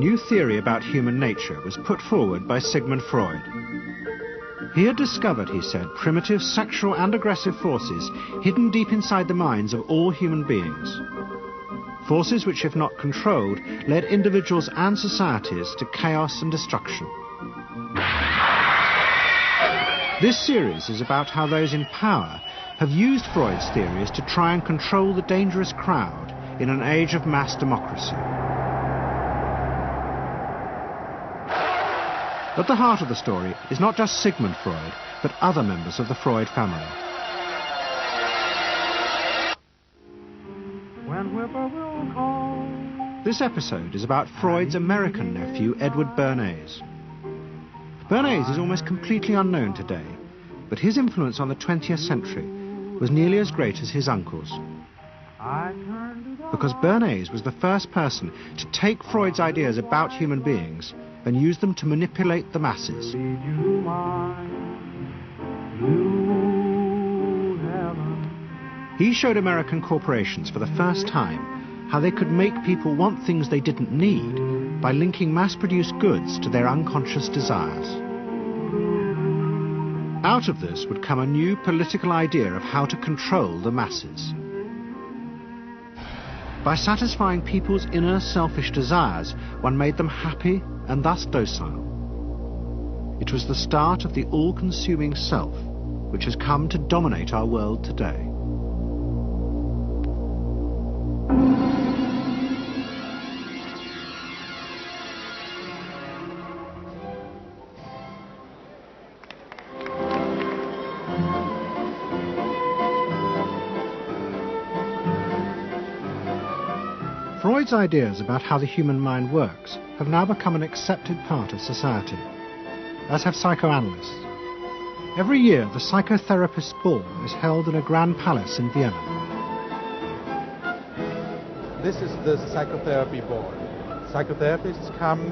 new theory about human nature was put forward by Sigmund Freud. He had discovered, he said, primitive sexual and aggressive forces hidden deep inside the minds of all human beings. Forces which, if not controlled, led individuals and societies to chaos and destruction. This series is about how those in power have used Freud's theories to try and control the dangerous crowd in an age of mass democracy. At the heart of the story is not just Sigmund Freud, but other members of the Freud family. This episode is about Freud's American nephew, Edward Bernays. Bernays is almost completely unknown today, but his influence on the 20th century was nearly as great as his uncle's. Because Bernays was the first person to take Freud's ideas about human beings and use them to manipulate the masses. He showed American corporations for the first time how they could make people want things they didn't need by linking mass-produced goods to their unconscious desires. Out of this would come a new political idea of how to control the masses. By satisfying people's inner selfish desires, one made them happy and thus docile. It was the start of the all-consuming self, which has come to dominate our world today. Freud's ideas about how the human mind works have now become an accepted part of society, as have psychoanalysts. Every year, the psychotherapist's ball is held in a grand palace in Vienna. This is the psychotherapy ball. Psychotherapists come,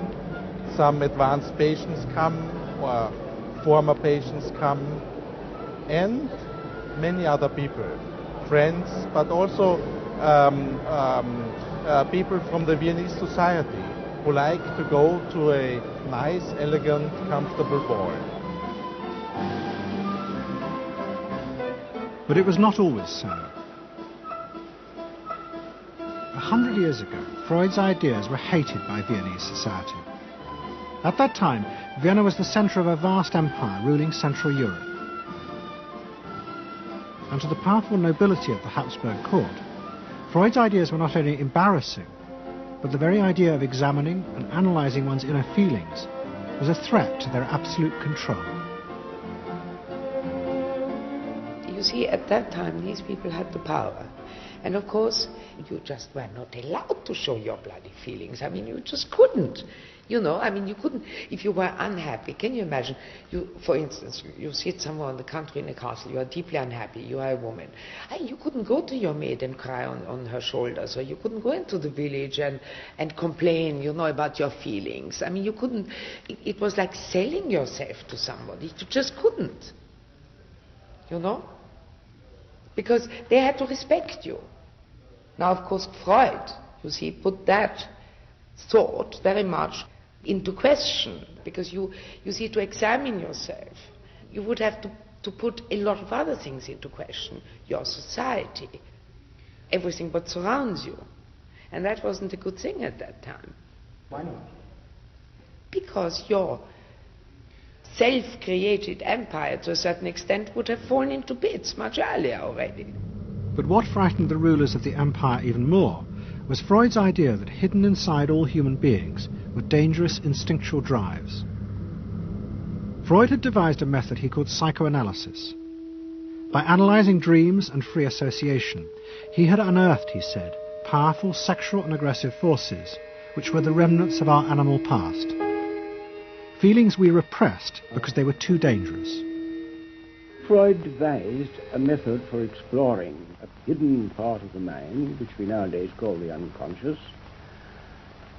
some advanced patients come, or former patients come, and many other people, friends, but also people from the Viennese society who like to go to a nice, elegant, comfortable ball. But it was not always so. 100 years ago, Freud's ideas were hated by Viennese society. At that time, Vienna was the centre of a vast empire ruling Central Europe. And to the powerful nobility of the Habsburg court, Freud's ideas were not only embarrassing, but the very idea of examining and analysing one's inner feelings was a threat to their absolute control. You see, at that time, these people had the power. And of course, you just were not allowed to show your bloody feelings. I mean, you just couldn't. You know, I mean, you couldn't, if you were unhappy. Can you imagine, for instance, you sit somewhere in the country in a castle, you are deeply unhappy, you are a woman. You couldn't go to your maid and cry on her shoulders, or you couldn't go into the village and complain, you know, about your feelings. I mean, you couldn't, it was like selling yourself to somebody. You just couldn't, you know, because they had to respect you. Now, of course, Freud, you see, put that thought very much into question, because you see, to examine yourself, you would have to put a lot of other things into question, your society, everything what surrounds you. And that wasn't a good thing at that time. Why not? Because your self-created empire, to a certain extent, would have fallen into bits much earlier already. But what frightened the rulers of the empire even more was Freud's idea that hidden inside all human beings were dangerous instinctual drives. Freud had devised a method he called psychoanalysis. By analysing dreams and free association, he had unearthed, he said, powerful sexual and aggressive forces which were the remnants of our animal past. Feelings we repressed because they were too dangerous. Freud devised a method for exploring a hidden part of the mind, which we nowadays call the unconscious,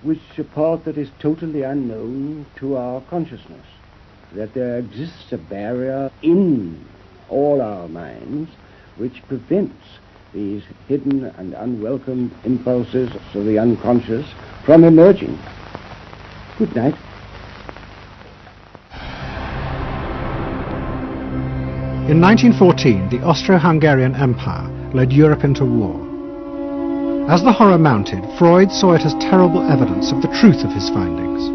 which is a part that is totally unknown to our consciousness, that there exists a barrier in all our minds which prevents these hidden and unwelcome impulses of the unconscious from emerging. Good night. In 1914, the Austro-Hungarian Empire led Europe into war. As the horror mounted, Freud saw it as terrible evidence of the truth of his findings.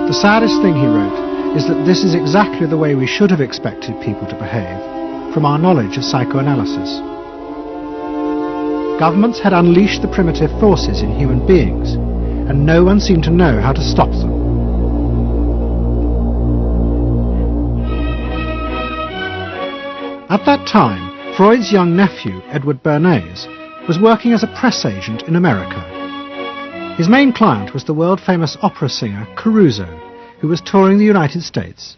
The saddest thing, he wrote, is that this is exactly the way we should have expected people to behave, from our knowledge of psychoanalysis. Governments had unleashed the primitive forces in human beings, and no one seemed to know how to stop them. At that time, Freud's young nephew, Edward Bernays, was working as a press agent in America. His main client was the world-famous opera singer Caruso, who was touring the United States.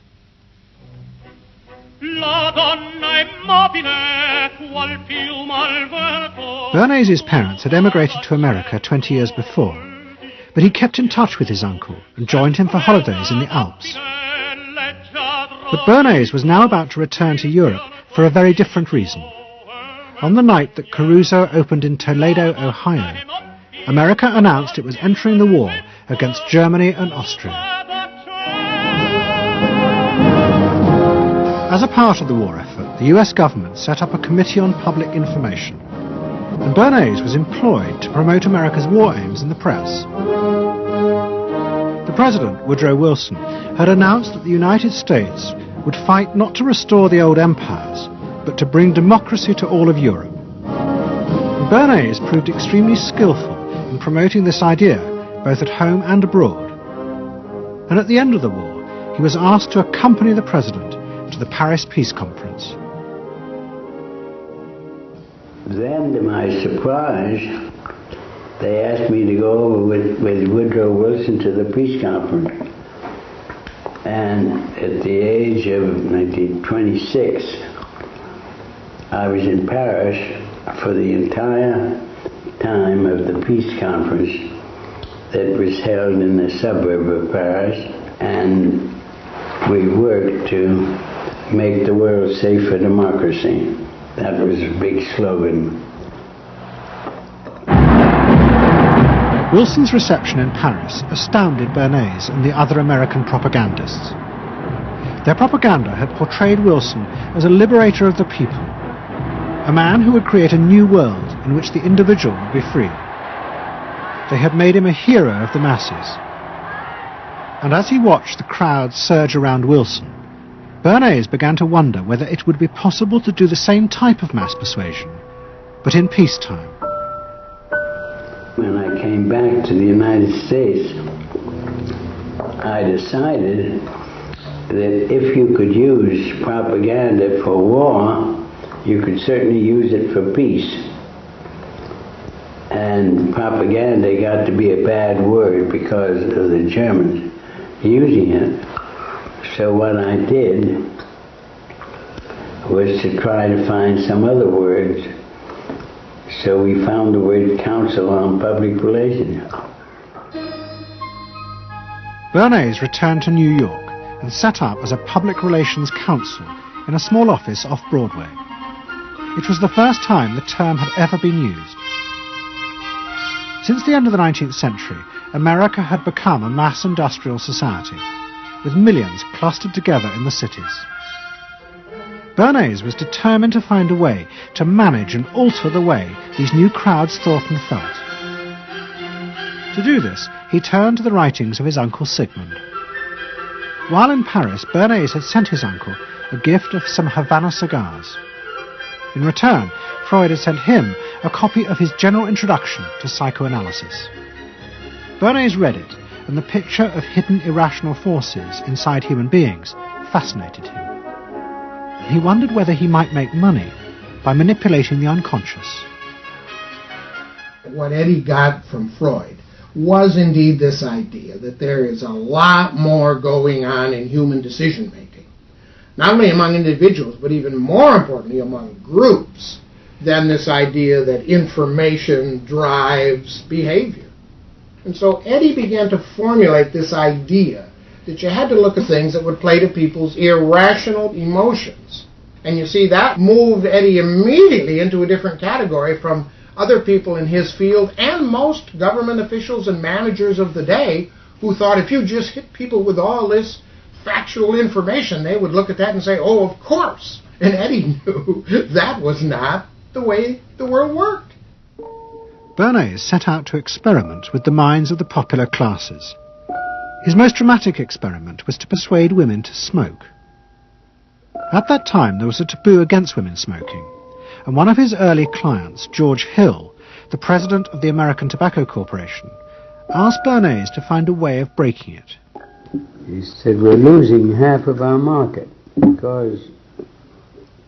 Bernays' parents had emigrated to America 20 years before, but he kept in touch with his uncle and joined him for holidays in the Alps. But Bernays was now about to return to Europe for a very different reason. On the night that Caruso opened in Toledo, Ohio, America announced it was entering the war against Germany and Austria. As a part of the war effort, the US government set up a Committee on Public Information, and Bernays was employed to promote America's war aims in the press. The President, Woodrow Wilson, had announced that the United States would fight not to restore the old empires, but to bring democracy to all of Europe. And Bernays proved extremely skillful in promoting this idea, both at home and abroad. And at the end of the war, he was asked to accompany the President to the Paris Peace Conference. Then, to my surprise, they asked me to go over with Woodrow Wilson to the peace conference. And at the age of 26, I was in Paris for the entire time of the peace conference that was held in the suburb of Paris, and we worked to make the world safe for democracy. That was a big slogan. Wilson's reception in Paris astounded Bernays and the other American propagandists. Their propaganda had portrayed Wilson as a liberator of the people, a man who would create a new world in which the individual would be free. They had made him a hero of the masses. And as he watched the crowds surge around Wilson, Bernays began to wonder whether it would be possible to do the same type of mass persuasion, but in peacetime. When I came back to the United States, I decided that if you could use propaganda for war, you could certainly use it for peace. And propaganda got to be a bad word because of the Germans using it. So what I did was to try to find some other words. So we found the word Council on Public Relations. Bernays returned to New York and set up as a public relations counsel in a small office off Broadway. It was the first time the term had ever been used. Since the end of the 19th century, America had become a mass industrial society, with millions clustered together in the cities. Bernays was determined to find a way to manage and alter the way these new crowds thought and felt. To do this, he turned to the writings of his uncle Sigmund. While in Paris, Bernays had sent his uncle a gift of some Havana cigars. In return, Freud had sent him a copy of his General Introduction to Psychoanalysis. Bernays read it, and the picture of hidden irrational forces inside human beings fascinated him. He wondered whether he might make money by manipulating the unconscious. What Eddie got from Freud was indeed this idea that there is a lot more going on in human decision-making, not only among individuals, but even more importantly among groups, than this idea that information drives behavior. And so Eddie began to formulate this idea that you had to look at things that would play to people's irrational emotions. And you see, that moved Eddie immediately into a different category from other people in his field and most government officials and managers of the day who thought if you just hit people with all this factual information, they would look at that and say, oh, of course. And Eddie knew that was not the way the world worked. Bernays set out to experiment with the minds of the popular classes. His most dramatic experiment was to persuade women to smoke. At that time, there was a taboo against women smoking, and one of his early clients, George Hill, the president of the American Tobacco Corporation, asked Bernays to find a way of breaking it. He said, we're losing half of our market because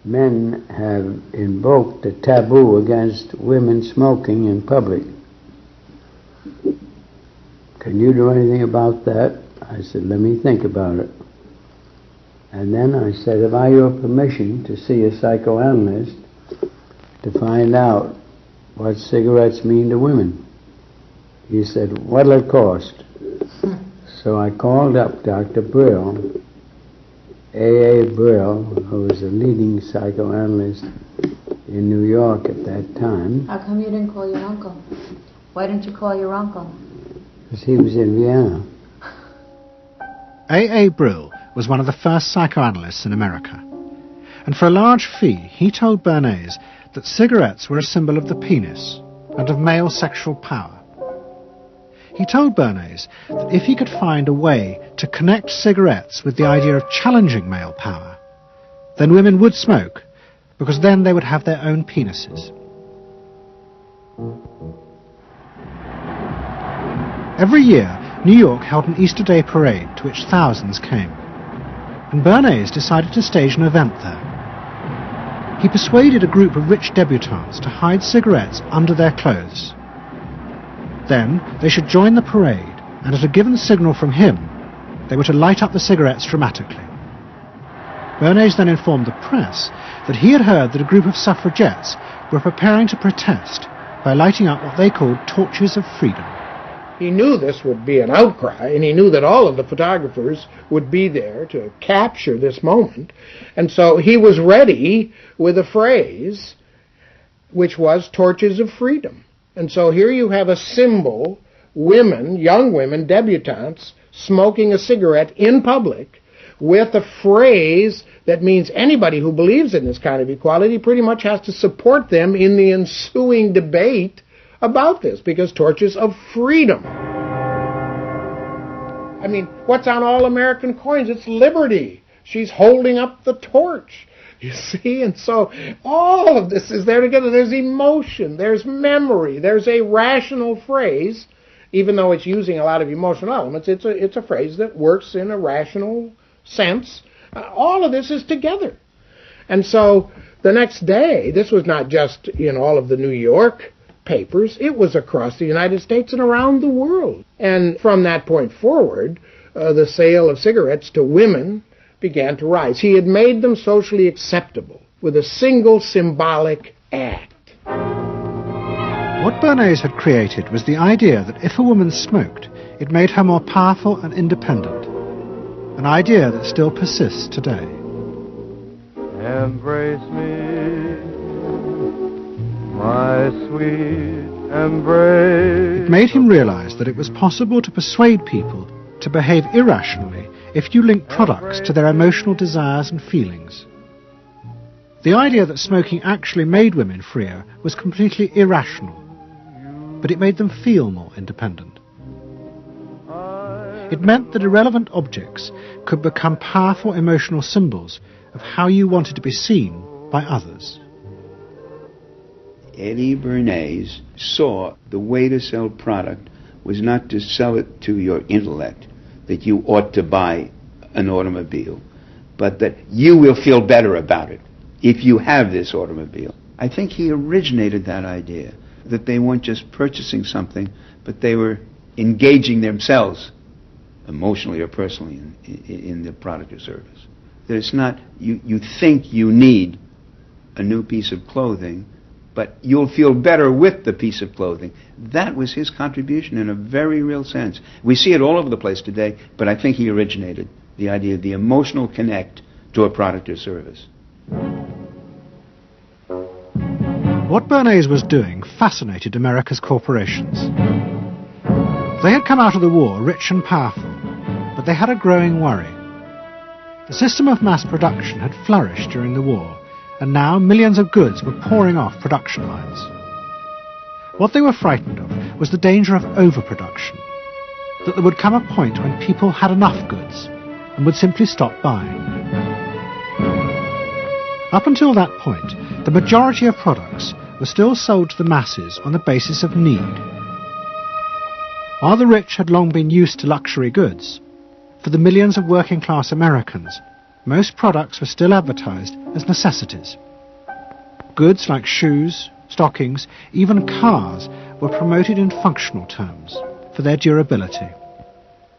men have invoked a taboo against women smoking in public. Can you do anything about that? I said, let me think about it. And then I said, have I your permission to see a psychoanalyst to find out what cigarettes mean to women? He said, what'll it cost? So I called up Dr. Brill, A.A. Brill, who was a leading psychoanalyst in New York at that time. How come you didn't call your uncle? Why didn't you call your uncle? Because he was in Vienna. A.A. Brill was one of the first psychoanalysts in America, and for a large fee he told Bernays that cigarettes were a symbol of the penis and of male sexual power. He told Bernays that if he could find a way to connect cigarettes with the idea of challenging male power, then women would smoke, because then they would have their own penises. Every year, New York held an Easter Day parade to which thousands came, and Bernays decided to stage an event there. He persuaded a group of rich debutantes to hide cigarettes under their clothes. Then they should join the parade, and at a given signal from him, they were to light up the cigarettes dramatically. Bernays then informed the press that he had heard that a group of suffragettes were preparing to protest by lighting up what they called torches of freedom. He knew this would be an outcry, and he knew that all of the photographers would be there to capture this moment. And so he was ready with a phrase which was torches of freedom. And so here you have a symbol, women, young women, debutantes, smoking a cigarette in public with a phrase that means anybody who believes in this kind of equality pretty much has to support them in the ensuing debate about this, because torches of freedom. I mean, what's on all American coins? It's liberty. She's holding up the torch. You see? And so all of this is there together. There's emotion, there's memory, there's a rational phrase, even though it's using a lot of emotional elements. It's a phrase that works in a rational sense. All of this is together. And so the next day, this was not just in all of the New York papers, it was across the United States and around the world. And from that point forward, the sale of cigarettes to women began to rise. He had made them socially acceptable with a single symbolic act. What Bernays had created was the idea that if a woman smoked, it made her more powerful and independent, an idea that still persists today. Embrace me, my sweet embrace. It made him realize that it was possible to persuade people to behave irrationally if you link products to their emotional desires and feelings. The idea that smoking actually made women freer was completely irrational, but it made them feel more independent. It meant that irrelevant objects could become powerful emotional symbols of how you wanted to be seen by others. Eddie Bernays saw the way to sell product was not to sell it to your intellect, that you ought to buy an automobile, but that you will feel better about it if you have this automobile. I think he originated that idea, that they weren't just purchasing something, but they were engaging themselves emotionally or personally in the product or service. That it's not, you think you need a new piece of clothing, but you'll feel better with the piece of clothing. That was his contribution in a very real sense. We see it all over the place today, but I think he originated the idea of the emotional connect to a product or service. What Bernays was doing fascinated America's corporations. They had come out of the war rich and powerful, but they had a growing worry. The system of mass production had flourished during the war, and now millions of goods were pouring off production lines. What they were frightened of was the danger of overproduction, that there would come a point when people had enough goods and would simply stop buying. Up until that point, the majority of products were still sold to the masses on the basis of need. While the rich had long been used to luxury goods, for the millions of working-class Americans, most products were still advertised as necessities. Goods like shoes, stockings, even cars were promoted in functional terms for their durability.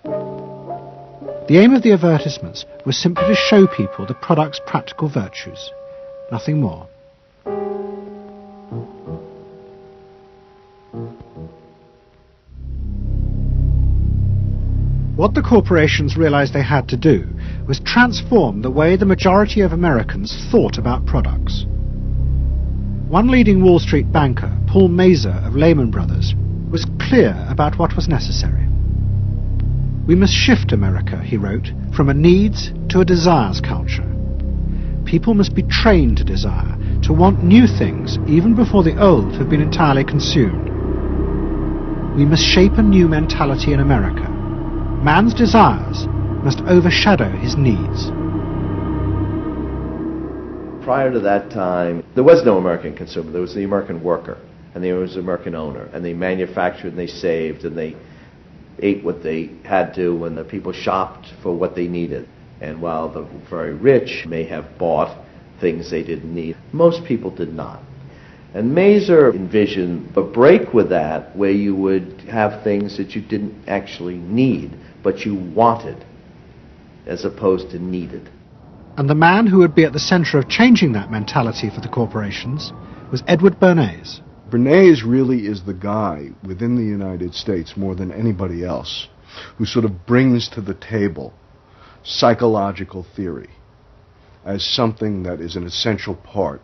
The aim of the advertisements was simply to show people the product's practical virtues, nothing more. What the corporations realized they had to do was transform the way the majority of Americans thought about products. One leading Wall Street banker, Paul Mazur of Lehman Brothers, was clear about what was necessary. We must shift America, he wrote, from a needs to a desires culture. People must be trained to desire, to want new things even before the old have been entirely consumed. We must shape a new mentality in America. Man's desires must overshadow his needs. Prior to that time, there was no American consumer. There was the American worker, and there was the American owner, and they manufactured and they saved and they ate what they had to, and the people shopped for what they needed. And while the very rich may have bought things they didn't need, most people did not. And Mazur envisioned a break with that, where you would have things that you didn't actually need, but you wanted, as opposed to needed. And the man who would be at the center of changing that mentality for the corporations was Edward Bernays. Bernays really is the guy within the United States, more than anybody else, who sort of brings to the table psychological theory as something that is an essential part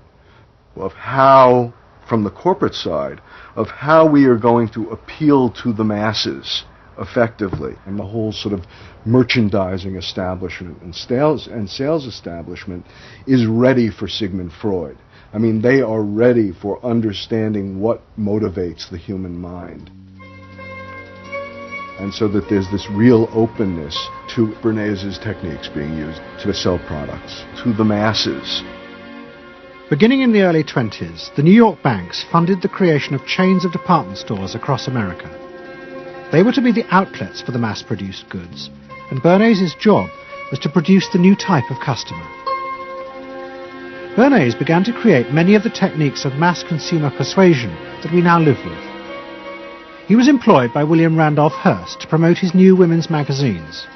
of how, from the corporate side, of how we are going to appeal to the masses effectively. And the whole sort of merchandising establishment and sales establishment is ready for Sigmund Freud. I mean, they are ready for understanding what motivates the human mind. And so that there's this real openness to Bernays' techniques being used to sell products to the masses. Beginning in the early 20s, the New York banks funded the creation of chains of department stores across America. They were to be the outlets for the mass-produced goods, and Bernays' job was to produce the new type of customer. Bernays began to create many of the techniques of mass consumer persuasion that we now live with. He was employed by William Randolph Hearst to promote his new women's magazines,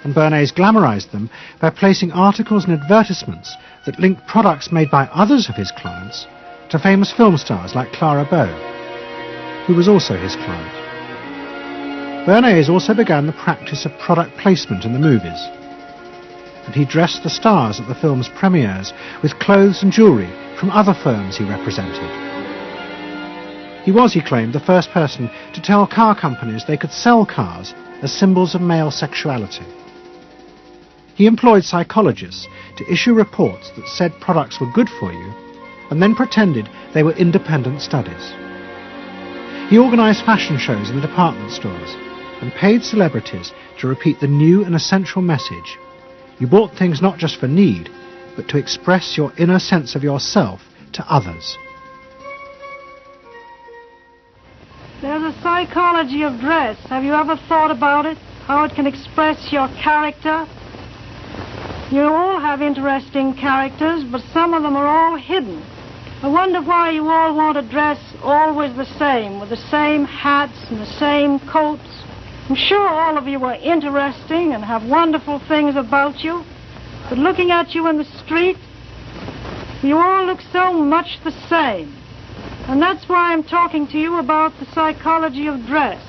and Bernays glamorized them by placing articles and advertisements that linked products made by others of his clients to famous film stars like Clara Bow, who was also his client. Bernays also began the practice of product placement in the movies, and he dressed the stars at the film's premieres with clothes and jewellery from other firms he represented. He was, he claimed, the first person to tell car companies they could sell cars as symbols of male sexuality. He employed psychologists to issue reports that said products were good for you, and then pretended they were independent studies. He organised fashion shows in the department stores, and paid celebrities to repeat the new and essential message: you bought things not just for need, but to express your inner sense of yourself to others. There's a psychology of dress. Have you ever thought about it? How it can express your character? You all have interesting characters, but some of them are all hidden. I wonder why you all want to dress always the same, with the same hats and the same coats. I'm sure all of you are interesting and have wonderful things about you, but looking at you in the street, you all look so much the same. And that's why I'm talking to you about the psychology of dress.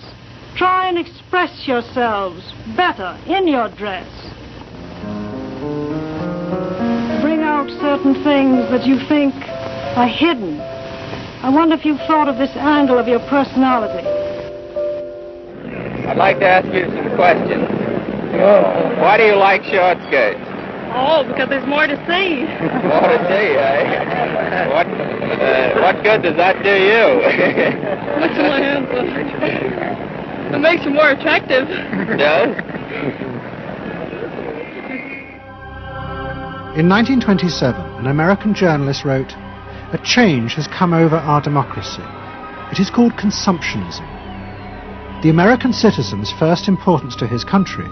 Try and express yourselves better in your dress. Bring out certain things that you think are hidden. I wonder if you've thought of this angle of your personality. I'd like to ask you some questions. Why do you like short skirts? Oh, because there's more to see. More to see, eh? What good does that do you? Excellent answer. It makes you more attractive. Does? In 1927, an American journalist wrote, "A change has come over our democracy. It is called consumptionism. The American citizen's first importance to his country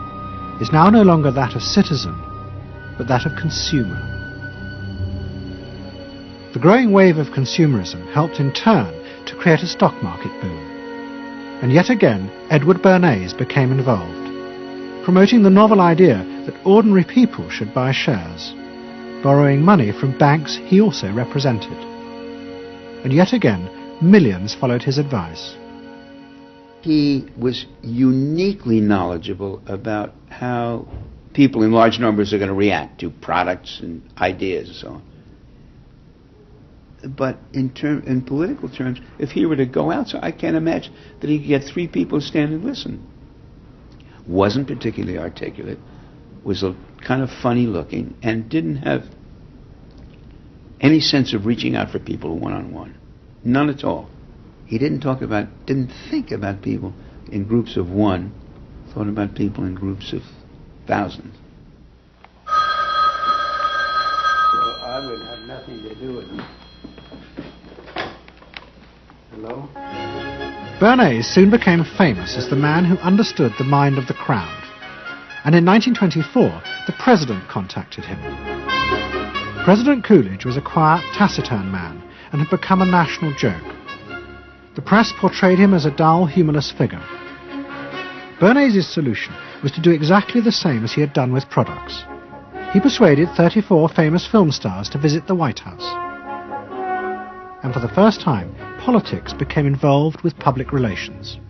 is now no longer that of citizen, but that of consumer." The growing wave of consumerism helped in turn to create a stock market boom. And yet again, Edward Bernays became involved, promoting the novel idea that ordinary people should buy shares, borrowing money from banks he also represented. And yet again, millions followed his advice. He was uniquely knowledgeable about how people in large numbers are going to react to products and ideas and so on. But in political terms, if he were to go out, so I can't imagine that he could get 3 people to stand and listen. Wasn't particularly articulate, was a kind of funny looking, and didn't have any sense of reaching out for people one-on-one. None at all. He didn't think about people in groups of one, thought about people in groups of thousands. So I would have nothing to do with it. Hello? Bernays soon became famous as the man who understood the mind of the crowd. And in 1924, the president contacted him. President Coolidge was a quiet, taciturn man and had become a national joke. The press portrayed him as a dull, humorless figure. Bernays' solution was to do exactly the same as he had done with products. He persuaded 34 famous film stars to visit the White House. And for the first time, politics became involved with public relations.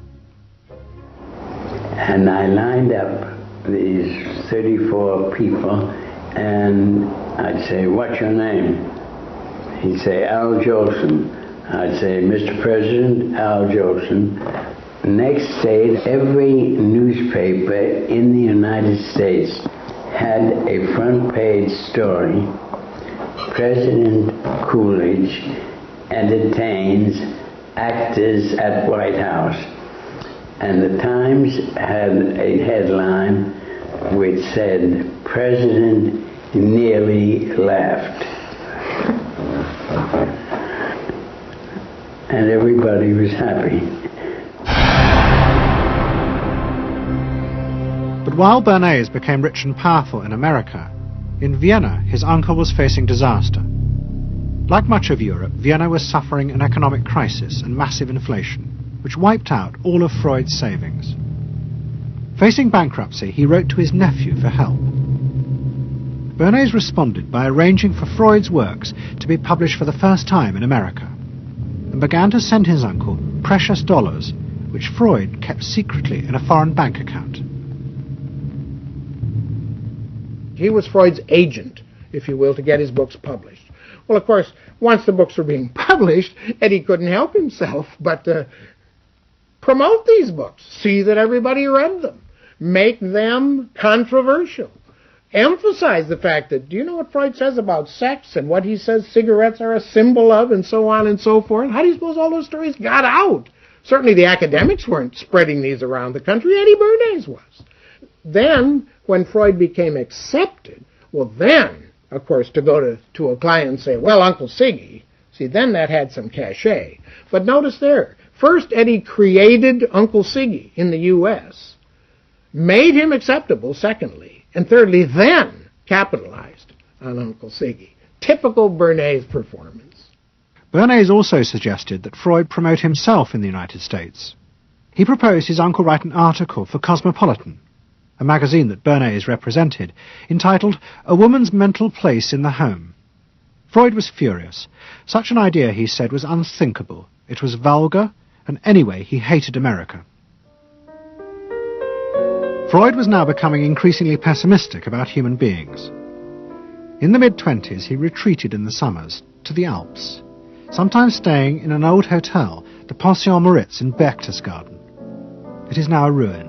And I lined up these 34 people, and I'd say, "What's your name?" He'd say, "Al Jolson." I'd say, "Mr. President, Al Jolson." Next day, every newspaper in the United States had a front page story. President Coolidge entertains actors at White House. And the Times had a headline which said, "President nearly laughed." And everybody was happy. But while Bernays became rich and powerful in America, in Vienna his uncle was facing disaster. Like much of Europe, Vienna was suffering an economic crisis and massive inflation, which wiped out all of Freud's savings. Facing bankruptcy, he wrote to his nephew for help. Bernays responded by arranging for Freud's works to be published for the first time in America, and began to send his uncle precious dollars, which Freud kept secretly in a foreign bank account. He was Freud's agent, if you will, to get his books published. Well, of course, once the books were being published, Eddie couldn't help himself but promote these books, see that everybody read them, make them controversial, emphasize the fact that, do you know what Freud says about sex and what he says cigarettes are a symbol of and so on and so forth? How do you suppose all those stories got out? Certainly the academics weren't spreading these around the country. Eddie Bernays was. Then, when Freud became accepted, well then, of course, to go to a client and say, "Well, Uncle Siggy," see, then that had some cachet. But notice there, first Eddie created Uncle Siggy in the U.S., made him acceptable, secondly, and thirdly, then capitalized on Uncle Siggy. Typical Bernays performance. Bernays also suggested that Freud promote himself in the United States. He proposed his uncle write an article for Cosmopolitan, a magazine that Bernays represented, entitled "A Woman's Mental Place in the Home." Freud was furious. Such an idea, he said, was unthinkable. It was vulgar, and anyway, he hated America. Freud was now becoming increasingly pessimistic about human beings. In the mid-20s, he retreated in the summers to the Alps, sometimes staying in an old hotel, the Pension Moritz in Berchtesgaden. It is now a ruin.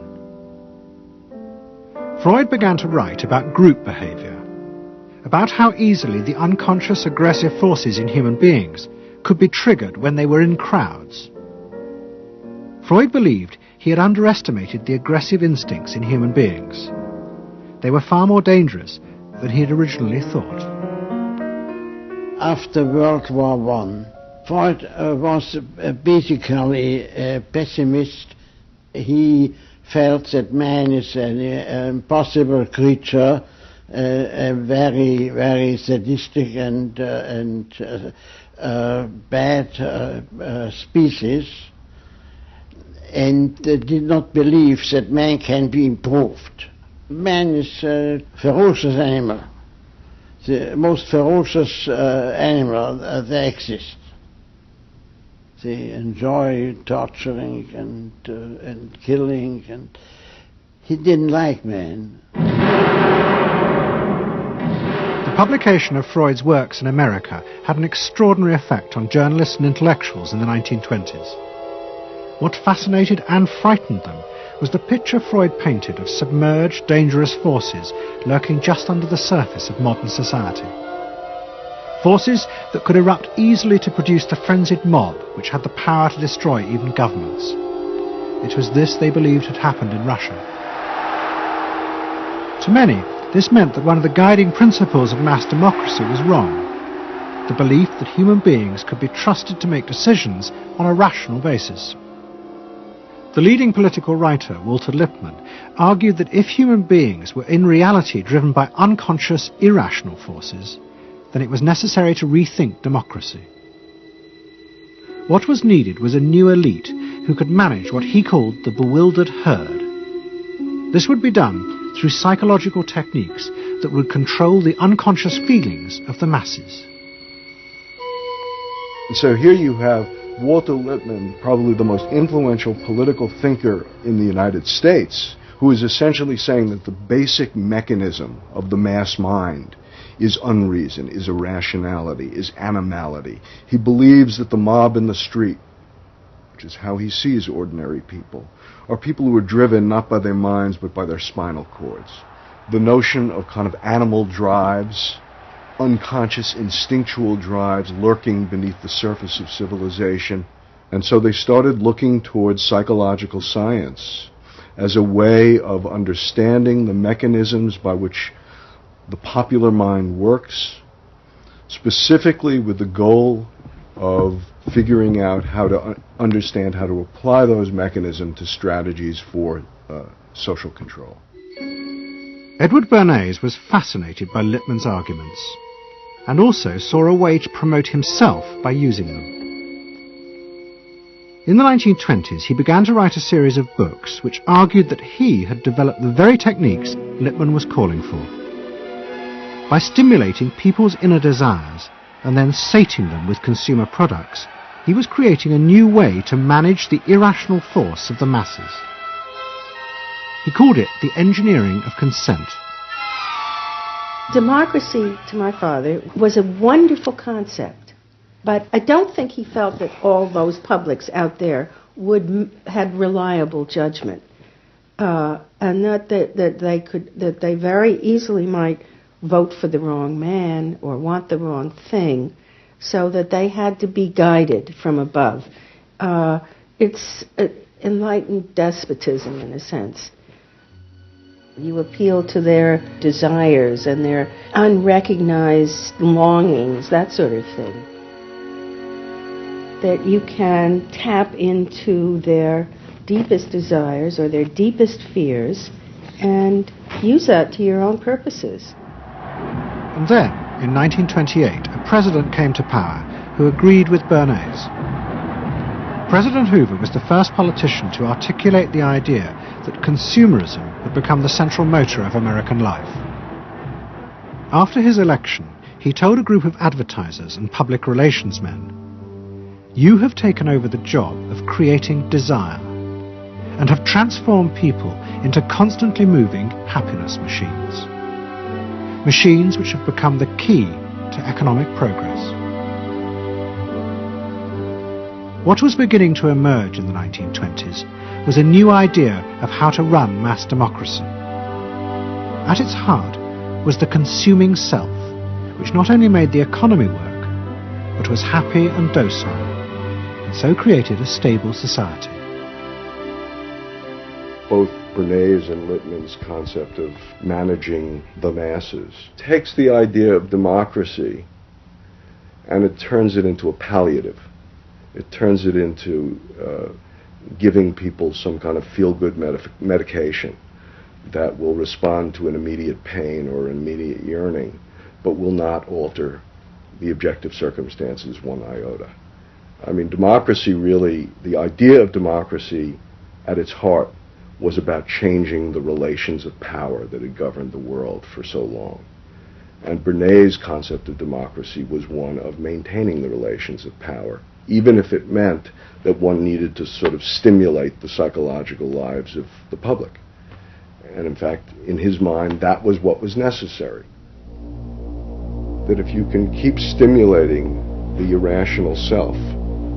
Freud began to write about group behavior, about how easily the unconscious aggressive forces in human beings could be triggered when they were in crowds. Freud believed he had underestimated the aggressive instincts in human beings. They were far more dangerous than he had originally thought. After World War I, Freud was basically a pessimist. He felt that man is an impossible creature, a very, very sadistic and bad species, and did not believe that man can be improved. Man is a ferocious animal, the most ferocious animal that exists. They enjoy torturing and killing, and he didn't like man. The publication of Freud's works in America had an extraordinary effect on journalists and intellectuals in the 1920s. What fascinated and frightened them was the picture Freud painted of submerged, dangerous forces lurking just under the surface of modern society. Forces that could erupt easily to produce the frenzied mob which had the power to destroy even governments. It was this they believed had happened in Russia. To many, this meant that one of the guiding principles of mass democracy was wrong. The belief that human beings could be trusted to make decisions on a rational basis. The leading political writer, Walter Lippmann, argued that if human beings were in reality driven by unconscious, irrational forces, then it was necessary to rethink democracy. What was needed was a new elite who could manage what he called the bewildered herd. This would be done through psychological techniques that would control the unconscious feelings of the masses. So here you have Walter Lippmann, probably the most influential political thinker in the United States, who is essentially saying that the basic mechanism of the mass mind is unreason, is irrationality, is animality. He believes that the mob in the street, which is how he sees ordinary people, are people who are driven not by their minds but by their spinal cords. The notion of kind of animal drives, unconscious instinctual drives lurking beneath the surface of civilization. And so they started looking towards psychological science as a way of understanding the mechanisms by which the popular mind works, specifically with the goal of figuring out how to understand how to apply those mechanisms to strategies for social control. Edward Bernays was fascinated by Lippmann's arguments and also saw a way to promote himself by using them. In the 1920s, he began to write a series of books which argued that he had developed the very techniques Lippmann was calling for. By stimulating people's inner desires and then sating them with consumer products, he was creating a new way to manage the irrational force of the masses. He called it the engineering of consent. Democracy, to my father, was a wonderful concept, but I don't think he felt that all those publics out there had reliable judgment, and that they very easily might vote for the wrong man or want the wrong thing, so that they had to be guided from above. It's enlightened despotism in a sense. You appeal to their desires and their unrecognized longings, that sort of thing. That you can tap into their deepest desires or their deepest fears and use that to your own purposes. And then, in 1928, a president came to power who agreed with Bernays. President Hoover was the first politician to articulate the idea that consumerism had become the central motor of American life. After his election, he told a group of advertisers and public relations men, "You have taken over the job of creating desire and have transformed people into constantly moving happiness machines. Machines which have become the key to economic progress." What was beginning to emerge in the 1920s was a new idea of how to run mass democracy. At its heart was the consuming self, which not only made the economy work, but was happy and docile, and so created a stable society. Both Bernays and Littman's concept of managing the masses takes the idea of democracy and it turns it into a palliative. It turns it into giving people some kind of feel-good medication that will respond to an immediate pain or an immediate yearning, but will not alter the objective circumstances one iota. I mean, democracy really, the idea of democracy at its heart was about changing the relations of power that had governed the world for so long. And Bernays' concept of democracy was one of maintaining the relations of power, even if it meant that one needed to sort of stimulate the psychological lives of the public. And in fact, in his mind, that was what was necessary. That if you can keep stimulating the irrational self,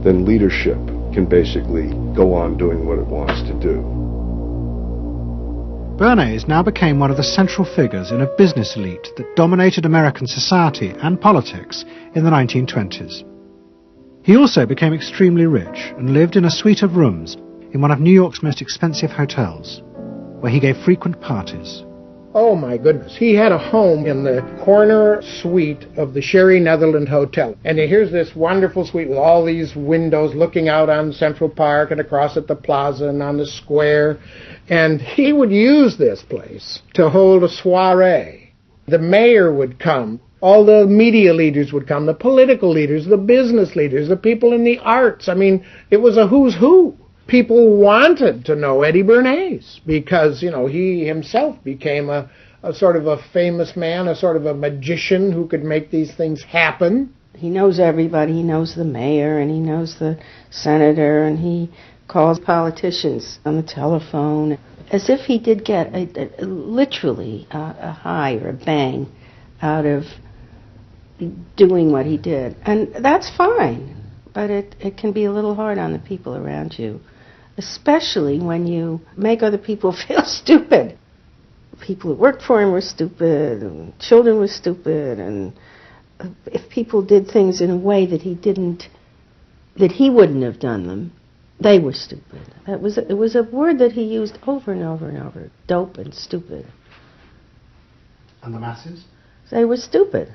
then leadership can basically go on doing what it wants to do. Bernays now became one of the central figures in a business elite that dominated American society and politics in the 1920s. He also became extremely rich and lived in a suite of rooms in one of New York's most expensive hotels, where he gave frequent parties. Oh my goodness, he had a home in the corner suite of the Sherry Netherland Hotel. And here's this wonderful suite with all these windows looking out on Central Park and across at the plaza and on the square. And he would use this place to hold a soiree. The mayor would come, all the media leaders would come, the political leaders, the business leaders, the people in the arts. I mean, it was a who's who. People wanted to know Eddie Bernays because, you know, he himself became a sort of a famous man, a sort of a magician who could make these things happen. He knows everybody. He knows the mayor and he knows the senator, and he calls politicians on the telephone as if he did get literally a high or a bang out of doing what he did. And that's fine, but it can be a little hard on the people around you, especially when you make other people feel stupid. People who worked for him were stupid, and children were stupid, and if people did things in a way that he wouldn't have done them, they were stupid. It was a word that he used over and over and over, dope and stupid. And the masses? They were stupid.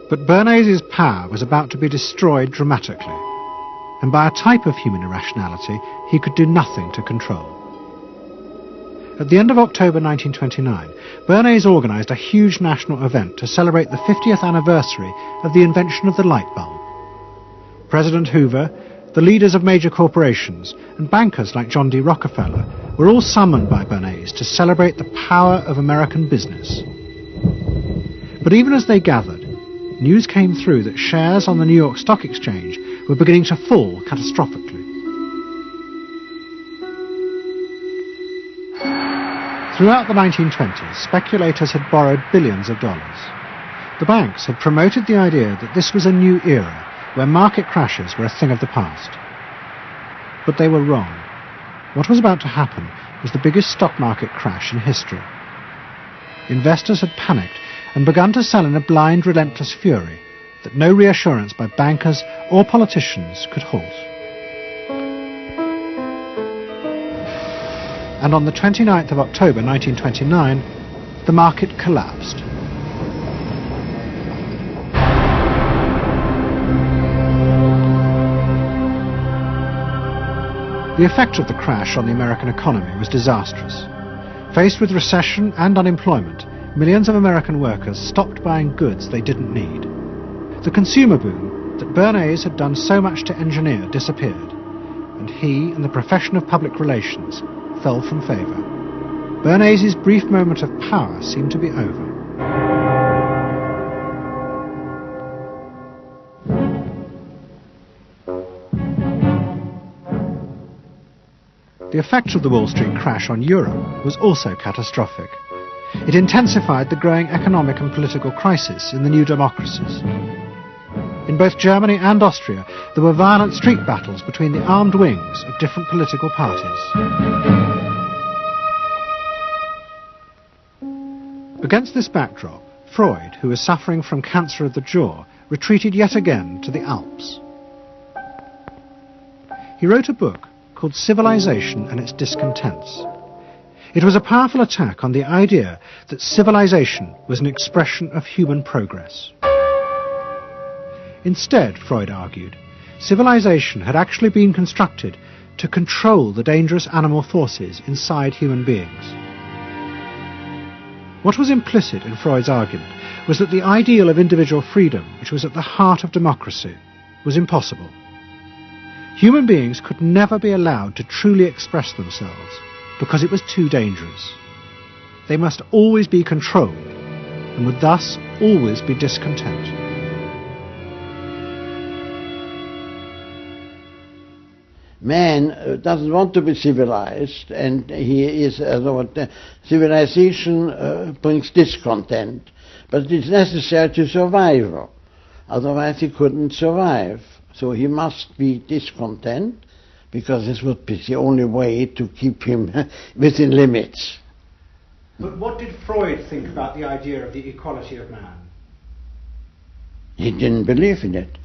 But Bernays' power was about to be destroyed dramatically, and by a type of human irrationality he could do nothing to control. At the end of October 1929, Bernays organised a huge national event to celebrate the 50th anniversary of the invention of the light bulb. President Hoover, the leaders of major corporations, and bankers like John D. Rockefeller were all summoned by Bernays to celebrate the power of American business. But even as they gathered, news came through that shares on the New York Stock Exchange were beginning to fall catastrophically. Throughout the 1920s, speculators had borrowed billions of dollars. The banks had promoted the idea that this was a new era where market crashes were a thing of the past. But they were wrong. What was about to happen was the biggest stock market crash in history. Investors had panicked and begun to sell in a blind, relentless fury that no reassurance by bankers or politicians could halt. And on the 29th of October 1929, the market collapsed. The effect of the crash on the American economy was disastrous. Faced with recession and unemployment, millions of American workers stopped buying goods they didn't need. The consumer boom that Bernays had done so much to engineer disappeared, and he and the profession of public relations fell from favour. Bernays' brief moment of power seemed to be over. The effect of the Wall Street crash on Europe was also catastrophic. It intensified the growing economic and political crisis in the new democracies. In both Germany and Austria, there were violent street battles between the armed wings of different political parties. Against this backdrop, Freud, who was suffering from cancer of the jaw, retreated yet again to the Alps. He wrote a book called Civilization and Its Discontents. It was a powerful attack on the idea that civilization was an expression of human progress. Instead, Freud argued, civilization had actually been constructed to control the dangerous animal forces inside human beings. What was implicit in Freud's argument was that the ideal of individual freedom, which was at the heart of democracy, was impossible. Human beings could never be allowed to truly express themselves because it was too dangerous. They must always be controlled and would thus always be discontent. Man doesn't want to be civilized, and he is civilization brings discontent, but it's necessary to survival. Otherwise he couldn't survive. So he must be discontent, because this would be the only way to keep him within limits. But what did Freud think about the idea of the equality of man? He didn't believe in it.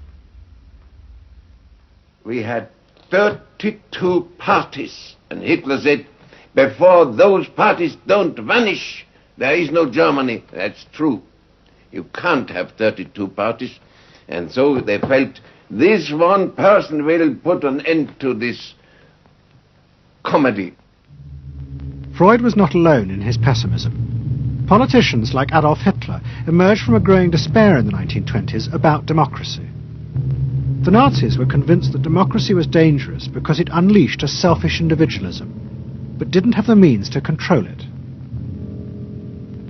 We had 32 parties, and Hitler said, before those parties don't vanish, there is no Germany. That's true. You can't have 32 parties. And so they felt, this one person will put an end to this comedy. Freud was not alone in his pessimism. Politicians like Adolf Hitler emerged from a growing despair in the 1920s about democracy. The Nazis were convinced that democracy was dangerous because it unleashed a selfish individualism, but didn't have the means to control it.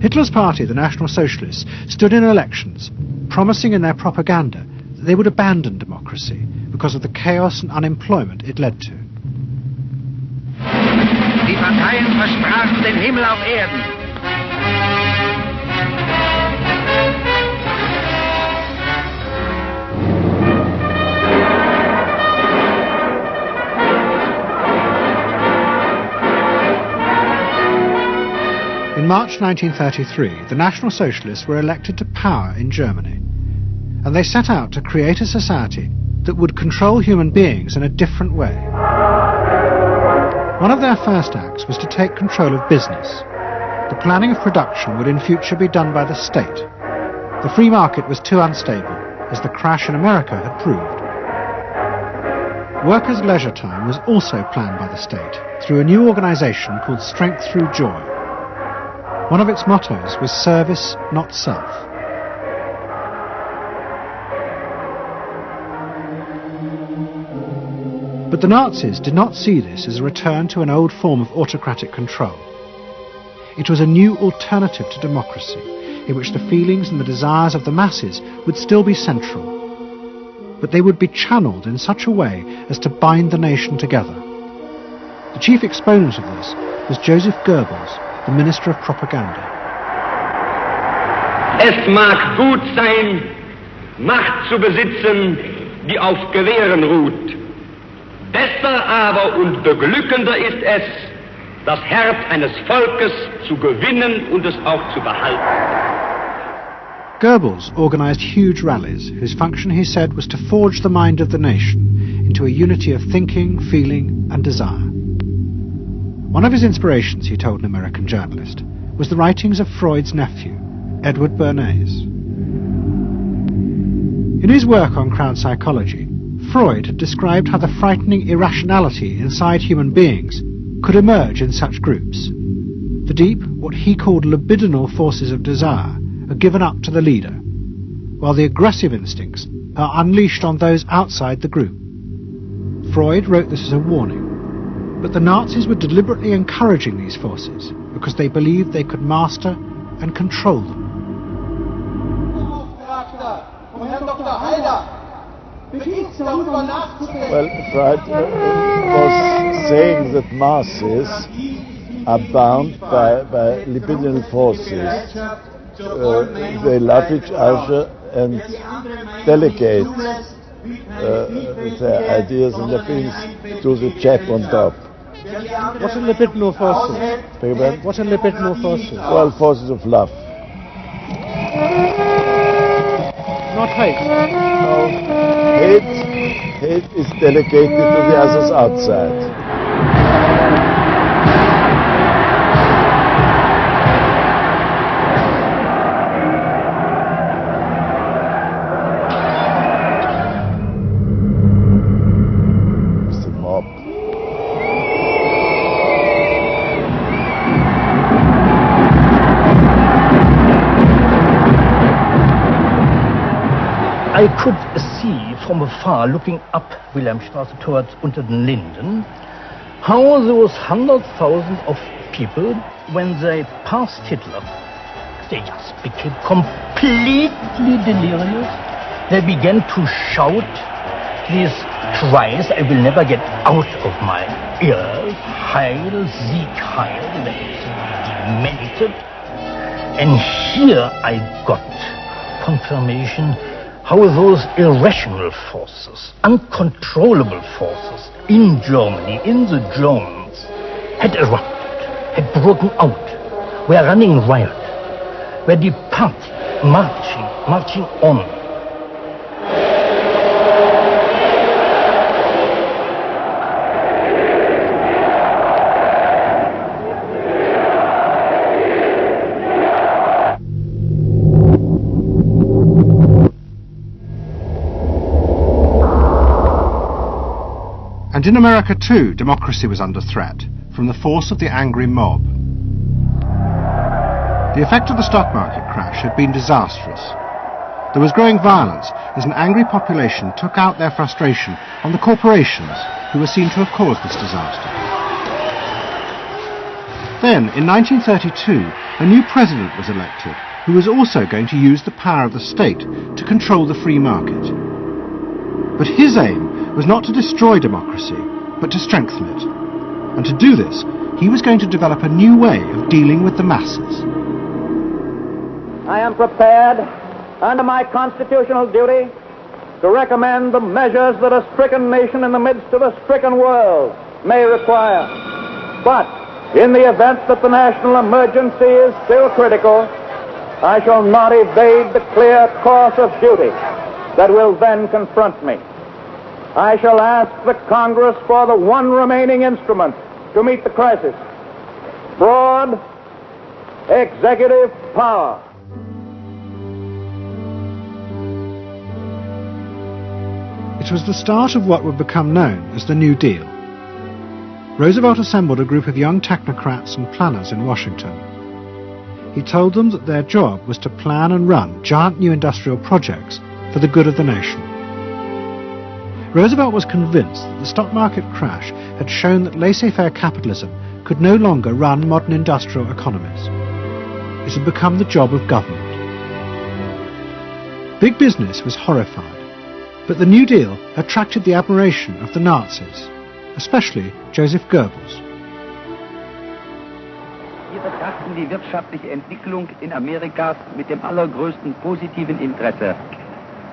Hitler's party, the National Socialists, stood in elections, promising in their propaganda that they would abandon democracy because of the chaos and unemployment it led to. Die Parteien versprachen den Himmel auf Erden. In March 1933, the National Socialists were elected to power in Germany, and they set out to create a society that would control human beings in a different way. One of their first acts was to take control of business. The planning of production would in future be done by the state. The free market was too unstable, as the crash in America had proved. Workers' leisure time was also planned by the state through a new organization called Strength Through Joy. One of its mottos was service, not self. But the Nazis did not see this as a return to an old form of autocratic control. It was a new alternative to democracy, in which the feelings and the desires of the masses would still be central, but they would be channeled in such a way as to bind the nation together. The chief exponent of this was Joseph Goebbels, the Minister of Propaganda. Es mag gut sein, Macht zu besitzen, die auf Gewehren ruht. Besser aber und beglückender ist es, das Herz eines Volkes zu gewinnen und es auch zu behalten. Goebbels organized huge rallies, whose function, he said, was to forge the mind of the nation into a unity of thinking, feeling, and desire. One of his inspirations, he told an American journalist, was the writings of Freud's nephew, Edward Bernays. In his work on crowd psychology, Freud had described how the frightening irrationality inside human beings could emerge in such groups. The deep, what he called libidinal forces of desire, are given up to the leader, while the aggressive instincts are unleashed on those outside the group. Freud wrote this as a warning. But the Nazis were deliberately encouraging these forces because they believed they could master and control them. Well, Freud was saying that masses are bound by libidinal forces. They love each other and delegate their ideas and their feelings to the chap on top. What are libidinal forces? What are libidinal forces? Well, forces of love. Not hate. No, hate is delegated to the others outside. I could see from afar, looking up Wilhelmstraße towards unter den Linden, how those 100,000 of people, when they passed Hitler, they just became completely delirious. They began to shout these cries I will never get out of my ears. Heil, Sieg, Heil. They demented. And here I got confirmation how those irrational forces, uncontrollable forces in Germany, in the Germans, had erupted, had broken out, were running riot, were departing, marching on. And in America too, democracy was under threat from the force of the angry mob. The effect of the stock market crash had been disastrous. There was growing violence as an angry population took out their frustration on the corporations who were seen to have caused this disaster. Then, in 1932, a new president was elected who was also going to use the power of the state to control the free market. But his aim was not to destroy democracy, but to strengthen it. And to do this, he was going to develop a new way of dealing with the masses. I am prepared, under my constitutional duty, to recommend the measures that a stricken nation in the midst of a stricken world may require. But in the event that the national emergency is still critical, I shall not evade the clear course of duty that will then confront me. I shall ask the Congress for the one remaining instrument to meet the crisis: broad executive power. It was the start of what would become known as the New Deal. Roosevelt assembled a group of young technocrats and planners in Washington. He told them that their job was to plan and run giant new industrial projects for the good of the nation. Roosevelt was convinced that the stock market crash had shown that laissez-faire capitalism could no longer run modern industrial economies. It had become the job of government. Big business was horrified, but the New Deal attracted the admiration of the Nazis, especially Joseph Goebbels. Wir betrachten die wirtschaftliche Entwicklung in Amerika mit dem allergrößten positiven Interesse.